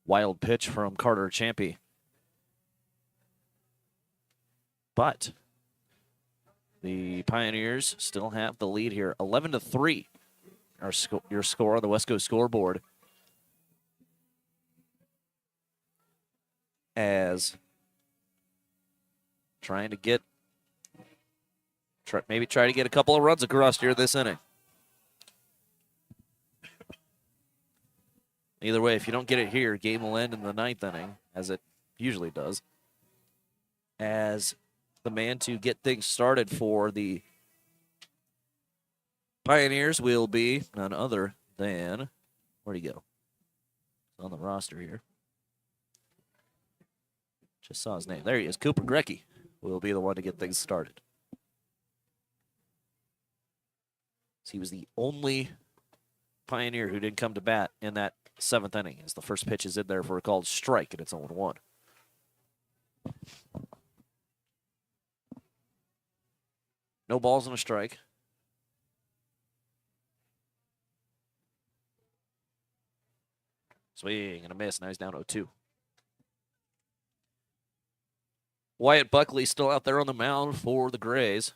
wild pitch from Carter Champy. But the Pioneers still have the lead here, 11-3. Your score on the West Coast scoreboard. As trying to get maybe try to get a couple of runs across here this inning. Either way, if you don't get it here, game will end in the 9th inning, as it usually does. As the man to get things started for the Pioneers will be none other than, where'd he go? He's on the roster here. Just saw his name. There he is. Cooper Grecky will be the one to get things started. He was the only Pioneer who didn't come to bat in that 7th inning, as the first pitch is in there for a called strike, and it's 0-1. No balls and a strike. Swing and a miss. Now he's down 0-2. Wyatt Buckley still out there on the mound for the Grays.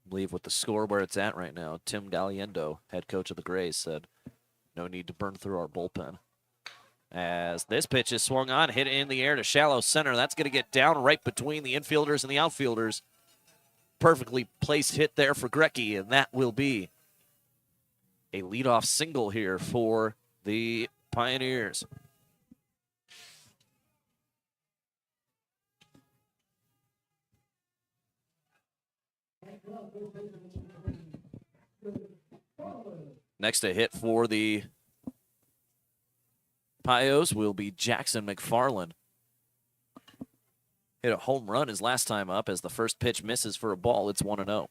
I believe with the score where it's at right now, Tim Galiendo, head coach of the Grays, said no need to burn through our bullpen. As this pitch is swung on, hit in the air to shallow center. That's going to get down right between the infielders and the outfielders. Perfectly placed hit there for Grecky, and that will be a leadoff single here for the Pioneers. Next to hit for the Pios will be Jackson McFarland. Hit a home run his last time up as the first pitch misses for a ball. It's 1-0.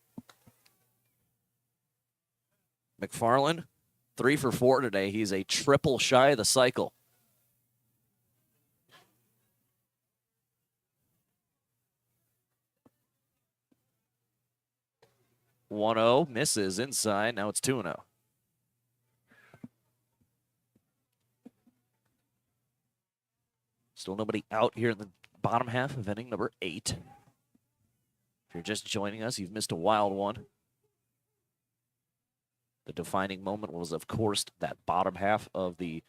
McFarland, 3 for 4 today. He's a triple shy of the cycle. (1-0) misses inside. Now it's 2-0. Still nobody out here in the bottom half of inning number 8. If you're just joining us, you've missed a wild one. The defining moment was, of course, that bottom half of the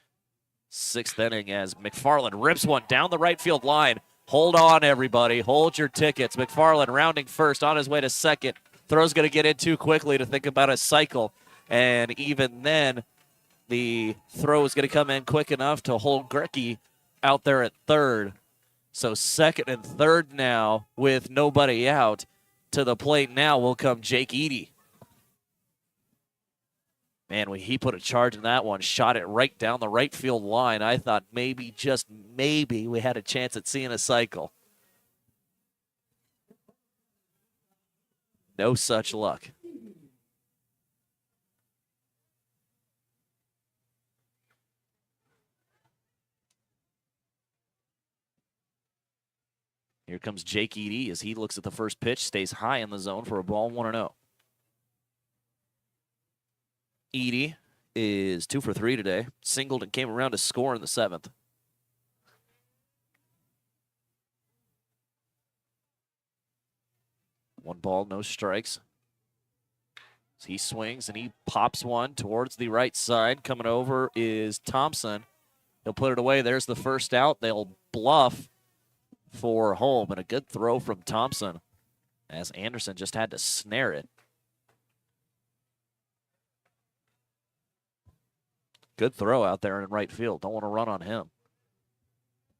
6th inning as McFarland rips one down the right field line. Hold on, everybody. Hold your tickets. McFarland rounding first on his way to second. Throw's going to get in too quickly to think about a cycle. And even then, the throw is going to come in quick enough to hold Greeley out there at third. So second and third now with nobody out. To the plate now will come Jake Eady. Man, he put a charge in that one, shot it right down the right field line. I thought maybe, just maybe, we had a chance at seeing a cycle. No such luck. Here comes Jake Eady as he looks at the first pitch, stays high in the zone for a ball, 1-0. Eady is 2 for 3 today. Singled and came around to score in the 7th. One ball, no strikes. So he swings and he pops one towards the right side. Coming over is Thompson. He'll put it away. There's the first out. They'll bluff for home, and a good throw from Thompson as Anderson just had to snare it. Good throw out there in right field. Don't want to run on him.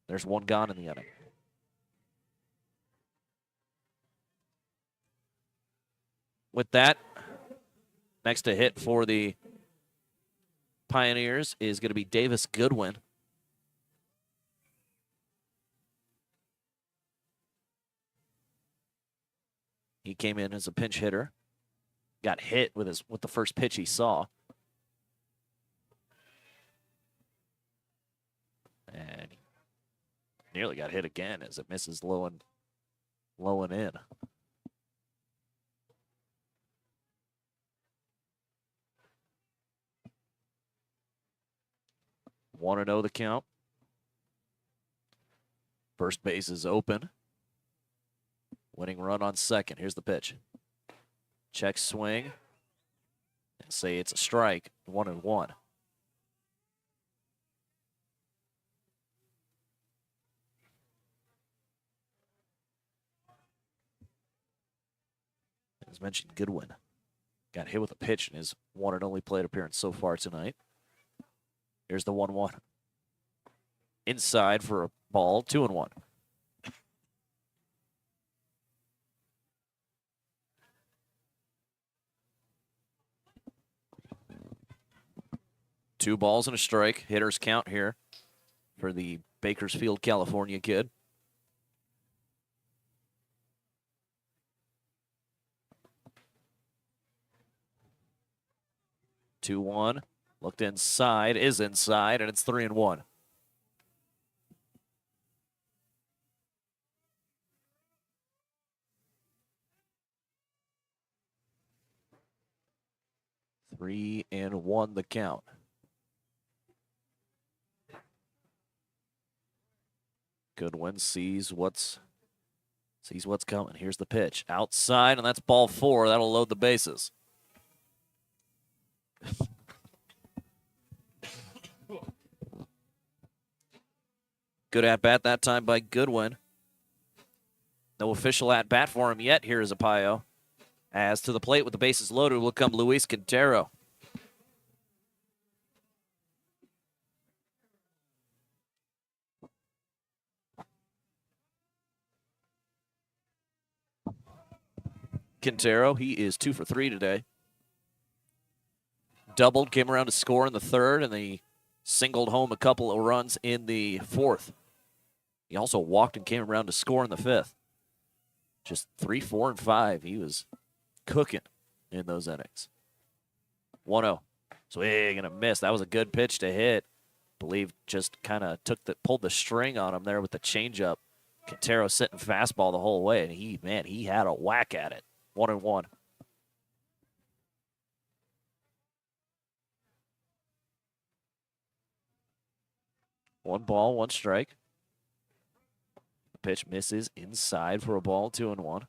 There's one gone in the inning. With that, next to hit for the Pioneers is going to be Davis Goodwin. He came in as a pinch hitter. Got hit with the first pitch he saw. And nearly got hit again as it misses low and in. Want to know the count? First base is open. Winning run on second. Here's the pitch. Check swing. And say it's a strike. 1-1. As mentioned, Goodwin got hit with a pitch in his one and only plate appearance so far tonight. Here's the 1-1. Inside for a ball, 2-1. Two balls and a strike. Hitters count here for the Bakersfield, California kid. Two one. Looked inside, is inside, and it's 3-1. Three and one the count. Goodwin sees what's coming. Here's the pitch. Outside, and that's ball 4. That'll load the bases. Good at-bat that time by Goodwin. No official at-bat for him yet here is Apio. As to the plate with the bases loaded will come Luis Quintero. Quintero, he is 2 for 3 today. Doubled, came around to score in the third, and then he singled home a couple of runs in the fourth. He also walked and came around to score in the fifth. Just 3, 4, and 5. He was cooking in those innings. 1-0. Swing and a miss. That was a good pitch to hit. Believe just kind of pulled the string on him there with the changeup. Quintero sitting fastball the whole way, and he had a whack at it. 1-1. One ball, one strike. The pitch misses inside for a ball, 2-1.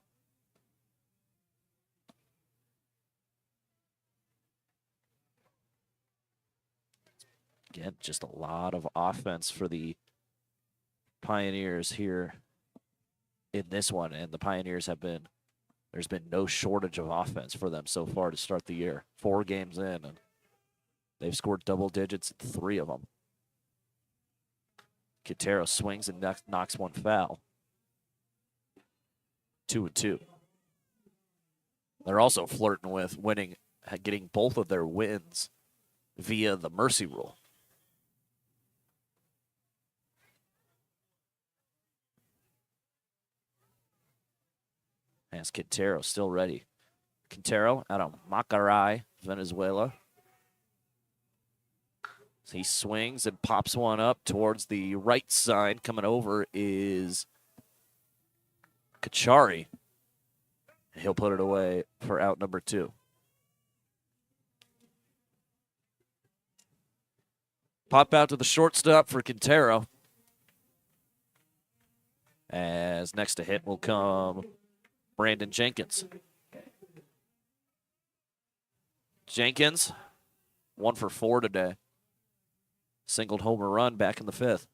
Again, just a lot of offense for the Pioneers here in this one, and the Pioneers there's been no shortage of offense for them so far to start the year. 4 games in, and they've scored double digits in 3 of them. Quintero swings and knocks one foul. 2-2. They're also flirting with getting both of their wins via the mercy rule. As Quintero still ready. Quintero out of Macaray, Venezuela. He swings and pops one up towards the right side. Coming over is Kachari. He'll put it away for out number 2. Pop out to the shortstop for Quintero. As next to hit will come Brandon Jenkins. Jenkins, 1 for 4 today. Singled homer run back in the 5th.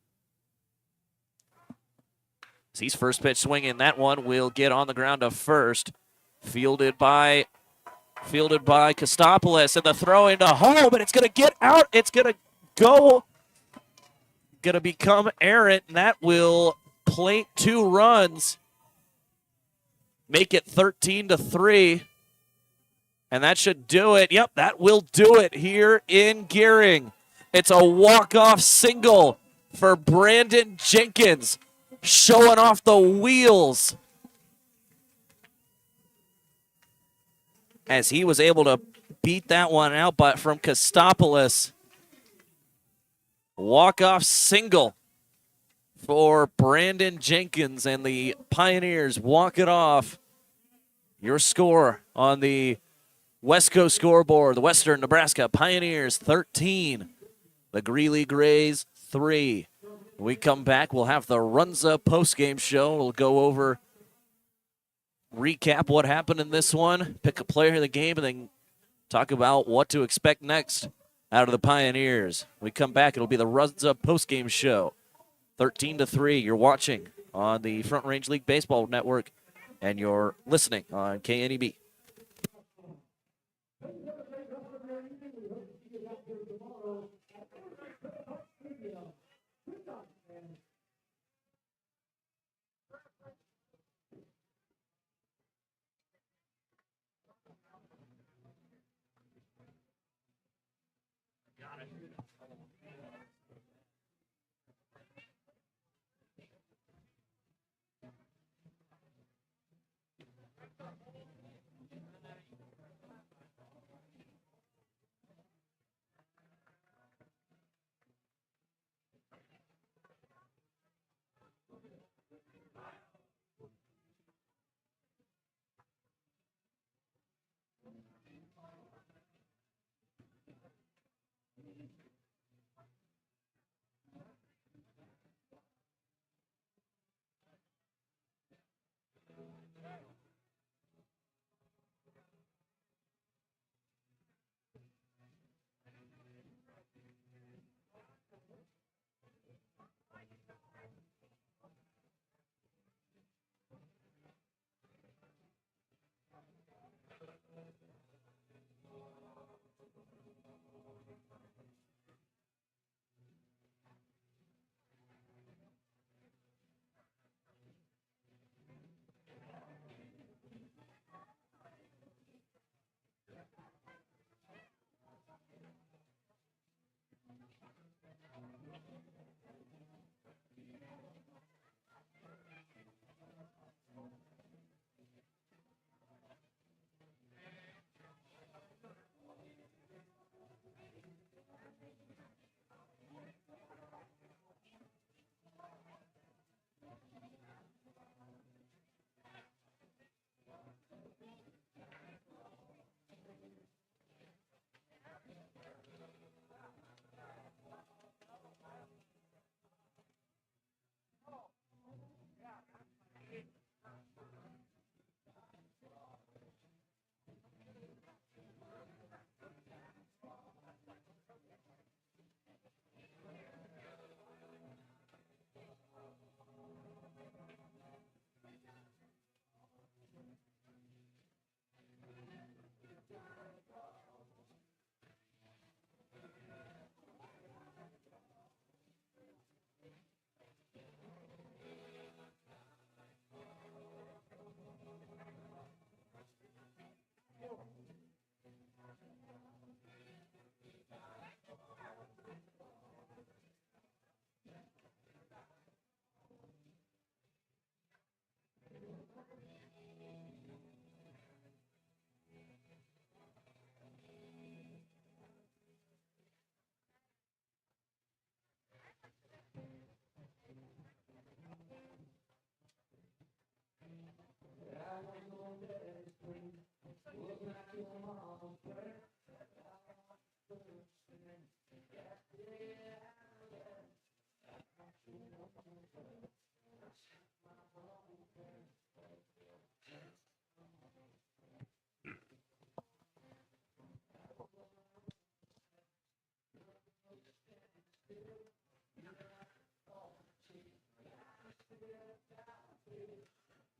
He's first pitch swinging. That one will get on the ground to first. Fielded by Kostopoulos, and the throw into home, and it's going to get out. It's going to become errant, and that will plate 2 runs. Make it 13-3. And that should do it. Yep, that will do it here in Gering. It's a walk-off single for Brandon Jenkins, showing off the wheels as he was able to beat that one out, but from Kostopoulos. Walk-off single for Brandon Jenkins, and the Pioneers walk it off. Your score on the West Coast scoreboard, the Western Nebraska Pioneers 13, the Greeley Grays 3. When we come back, we'll have the Runza postgame show. We'll go over, recap what happened in this one, pick a player of the game, and then talk about what to expect next out of the Pioneers. When we come back, it'll be the Runza postgame show. 13-3. You're watching on the Front Range League Baseball Network, and you're listening on KNEB.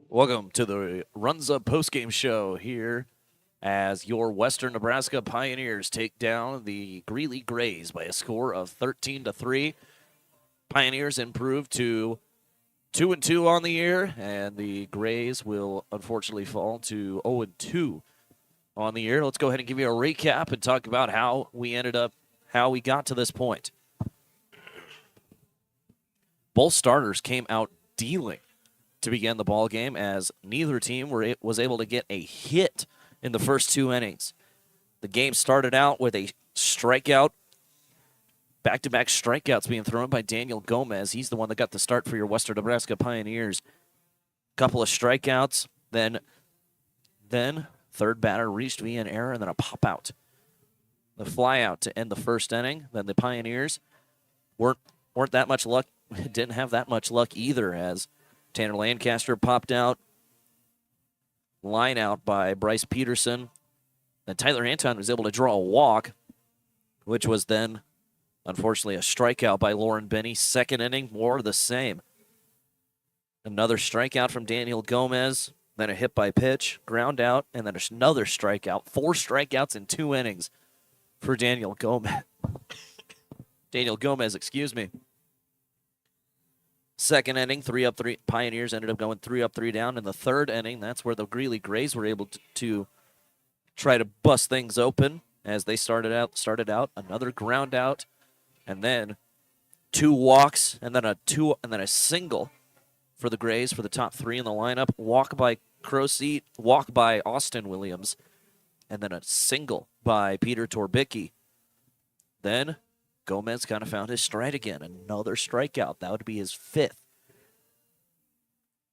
Welcome to the Runza Postgame Show here as your Western Nebraska Pioneers take down the Greeley Grays by a score of 13-3. Pioneers improve to 2-2 on the year, and the Grays will unfortunately fall to 0-2 on the year. Let's go ahead and give you a recap and talk about how we got to this point. Both starters came out dealing to begin the ball game, as neither team was able to get a hit in the first 2 innings. The game started out with a strikeout, back-to-back strikeouts being thrown by Daniel Gomez. He's the one that got the start for your Western Nebraska Pioneers. Couple of strikeouts, then third batter reached via an error, and then a pop-out. The fly-out to end the first inning. Then the Pioneers weren't that much luck, didn't have that much luck either, as Tanner Lancaster popped out. Line out by Bryce Peterson. Then Tyler Anton was able to draw a walk, which was then, unfortunately, a strikeout by Lauren Benny. Second inning, more of the same. Another strikeout from Daniel Gomez. Then a hit by pitch, ground out, and then another strikeout. 4 strikeouts in 2 innings for Daniel Gomez. Excuse me. Second inning, 3-3. Pioneers ended up going 3-3 down. In the third inning, that's where the Greeley Grays were able to try to bust things open as they started out. Another ground out, and then 2 walks, and then a single for the Grays for the top 3 in the lineup. Walk by Croseat, walk by Austin Williams, and then a single by Peter Torbicki. Then Gomez kind of found his stride again. Another strikeout. That would be his 5th.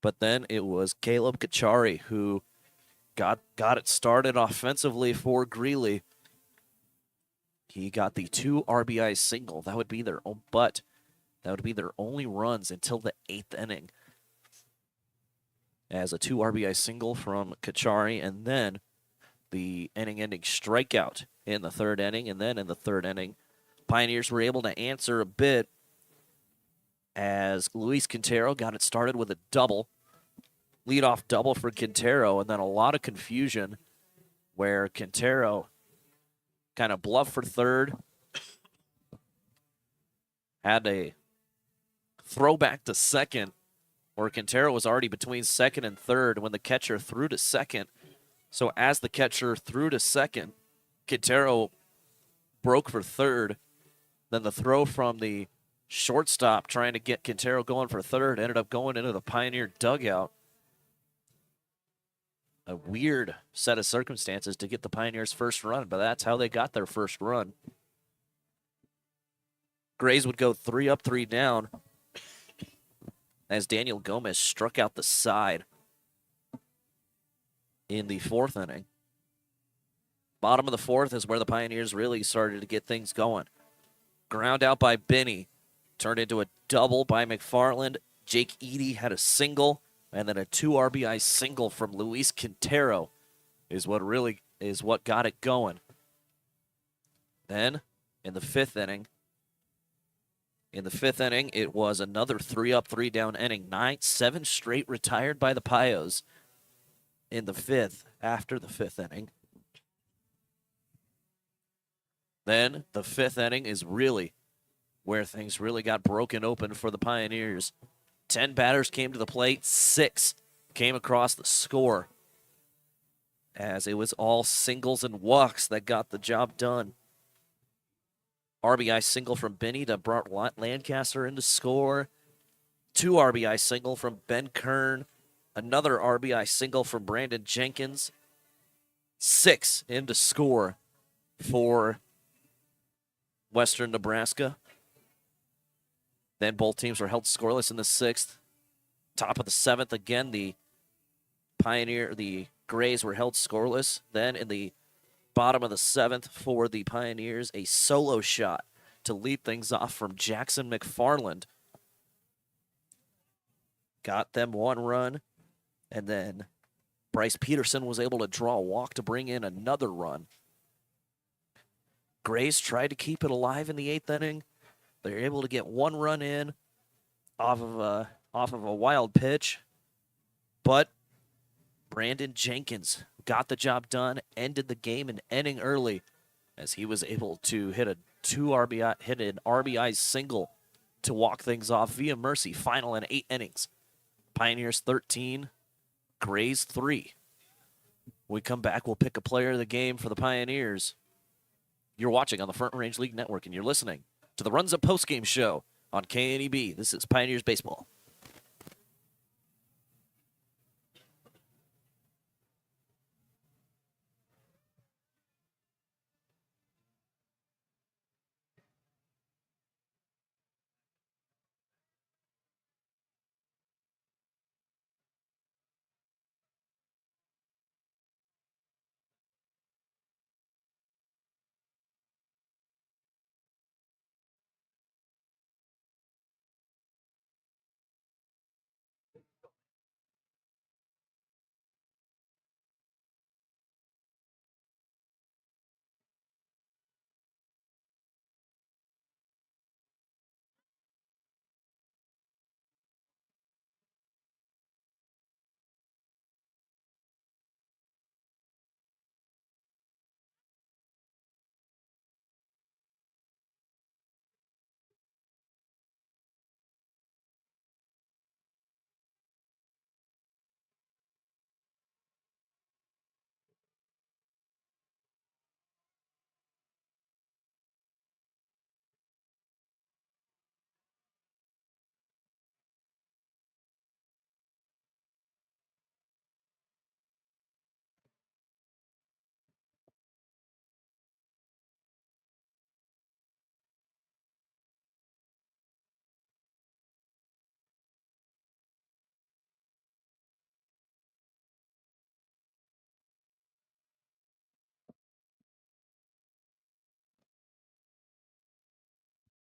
But then it was Caleb Kachari who got it started offensively for Greeley. He got the 2 RBI single. That would be their only runs until the 8th inning. As a 2 RBI single from Kachari, and then the inning-ending strikeout in the third inning, and then in the third inning, Pioneers were able to answer a bit as Luis Quintero got it started with a double, leadoff double for Quintero, and then a lot of confusion where Quintero kind of bluffed for third, had a throwback to second, where Quintero was already between second and third when the catcher threw to second. So as the catcher threw to second, Quintero broke for third. Then the throw from the shortstop trying to get Quintero going for third ended up going into the Pioneer dugout. A weird set of circumstances to get the Pioneers' first run, but that's how they got their first run. Grays would go 3 up, 3 down as Daniel Gomez struck out the side in the 4th inning. Bottom of the 4th is where the Pioneers really started to get things going. Ground out by Benny, turned into a double by McFarland. Jake Eady had a single, and then a 2 RBI single from Luis Quintero is what got it going. Then in the 5th inning, it was another 3 up, 3 down inning. 7 straight retired by the Pios in the 5th after the 5th inning. Then the 5th inning is really where things really got broken open for the Pioneers. 10 batters came to the plate. 6 came across the score, as it was all singles and walks that got the job done. RBI single from Benny that brought Lancaster into score. 2 RBI single from Ben Kern. Another RBI single from Brandon Jenkins. 6 into score for Western Nebraska. Then both teams were held scoreless in the 6th. Top of the 7th, again, the Grays were held scoreless. Then in the bottom of the 7th for the Pioneers, a solo shot to lead things off from Jackson McFarland. Got them 1 run, and then Bryce Peterson was able to draw a walk to bring in another run. Grays tried to keep it alive in the 8th inning. They were able to get 1 run in off of a wild pitch, but Brandon Jenkins got the job done, ended the game an inning early, as he was able to hit an RBI single to walk things off via mercy. Final in 8 innings. Pioneers 13, Grays 3. When we come back, we'll pick a player of the game for the Pioneers. You're watching on the Front Range League Network, and you're listening to the Runs Up Postgame Show on KNEB. This is Pioneers Baseball.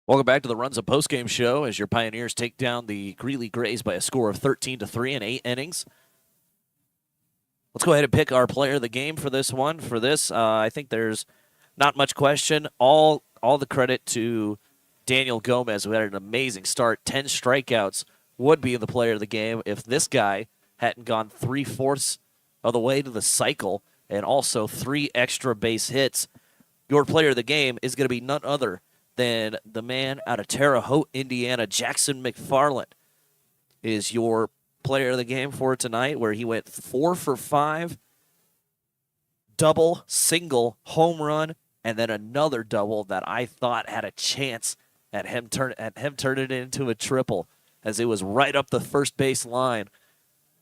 Welcome back to the Runs Up Postgame Show as your Pioneers take down the Greeley Grays by a score of 13-3 in 8 innings. Let's go ahead and pick our player of the game for this one. For this, I think there's not much question. All the credit to Daniel Gomez, who had an amazing start. 10 strikeouts, would be the player of the game if this guy hadn't gone 3/4 of the way to the cycle and also 3 extra base hits. Your player of the game is going to be none other than the man out of Terre Haute, Indiana, Jackson McFarland, is your player of the game for tonight, where he went 4 for 5, double, single, home run, and then another double that I thought had a chance at him turning it into a triple, as it was right up the first base line.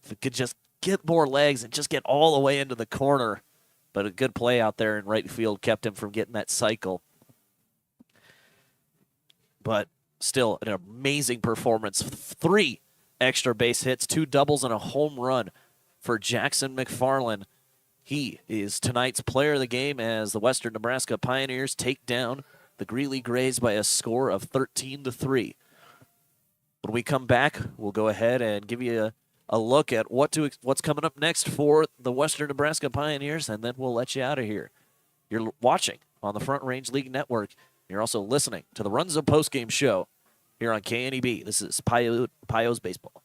If it could just get more legs and just get all the way into the corner, but a good play out there in right field kept him from getting that cycle. But still an amazing performance. 3 extra base hits, 2 doubles, and a home run for Jackson McFarland. He is tonight's player of the game as the Western Nebraska Pioneers take down the Greeley Grays by a score of 13-3. When we come back, we'll go ahead and give you a look at what's coming up next for the Western Nebraska Pioneers, and then we'll let you out of here. You're watching on the Front Range League Network. You're also listening to the Runs Up Postgame Show here on KNEB. This is Pios Baseball.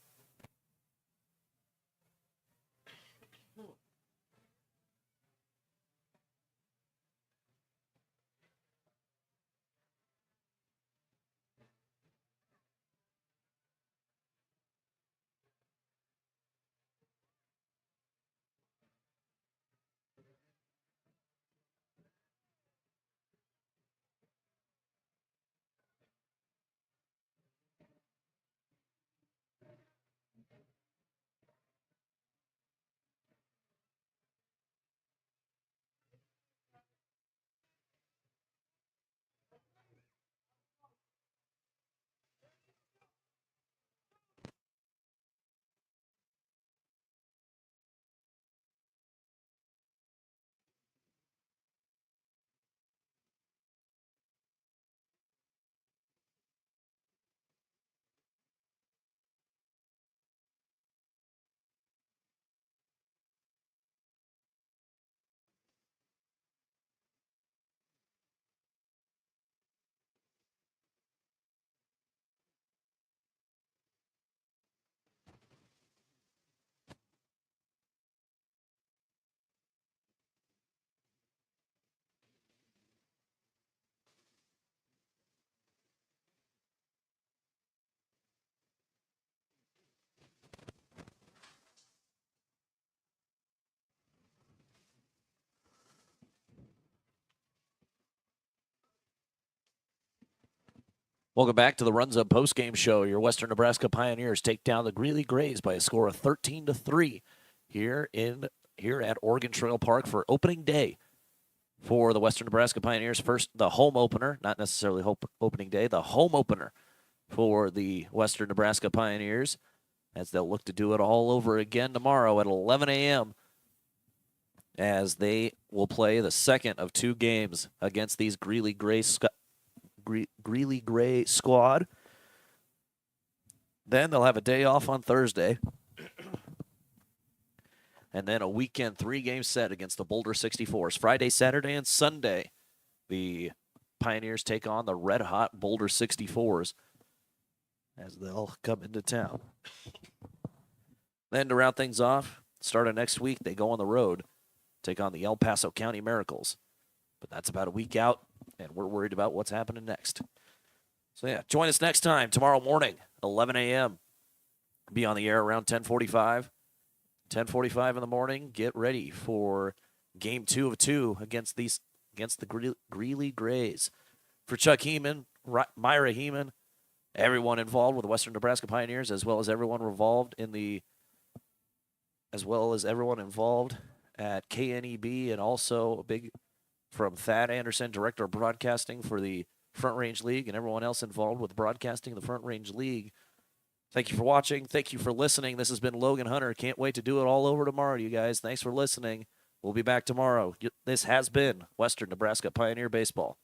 Welcome back to the Runs Up Postgame Show. Your Western Nebraska Pioneers take down the Greeley Grays by a score of 13-3 here at Oregon Trail Park for opening day for the Western Nebraska Pioneers. First, the home opener, not necessarily opening day, the home opener for the Western Nebraska Pioneers, as they'll look to do it all over again tomorrow at 11 a.m. as they will play the second of two games against these Greeley Gray squad. Then they'll have a day off on Thursday. And then a weekend 3-game set against the Boulder 64s. Friday, Saturday, and Sunday, the Pioneers take on the red-hot Boulder 64s as they'll come into town. Then to round things off, start of next week, they go on the road, take on the El Paso County Miracles. But that's about a week out, and we're worried about what's happening next. So, yeah, join us next time, tomorrow morning, 11 a.m. Be on the air around 10:45. 10:45 in the morning, get ready for game 2 of 2 against the Greeley Grays. For Chuck Heeman, Myra Heeman, everyone involved with the Western Nebraska Pioneers, as well as everyone involved at KNEB, and also a big from Thad Anderson, Director of Broadcasting for the Front Range League, and everyone else involved with broadcasting the Front Range League. Thank you for watching. Thank you for listening. This has been Logan Hunter. Can't wait to do it all over tomorrow, you guys. Thanks for listening. We'll be back tomorrow. This has been Western Nebraska Pioneer Baseball.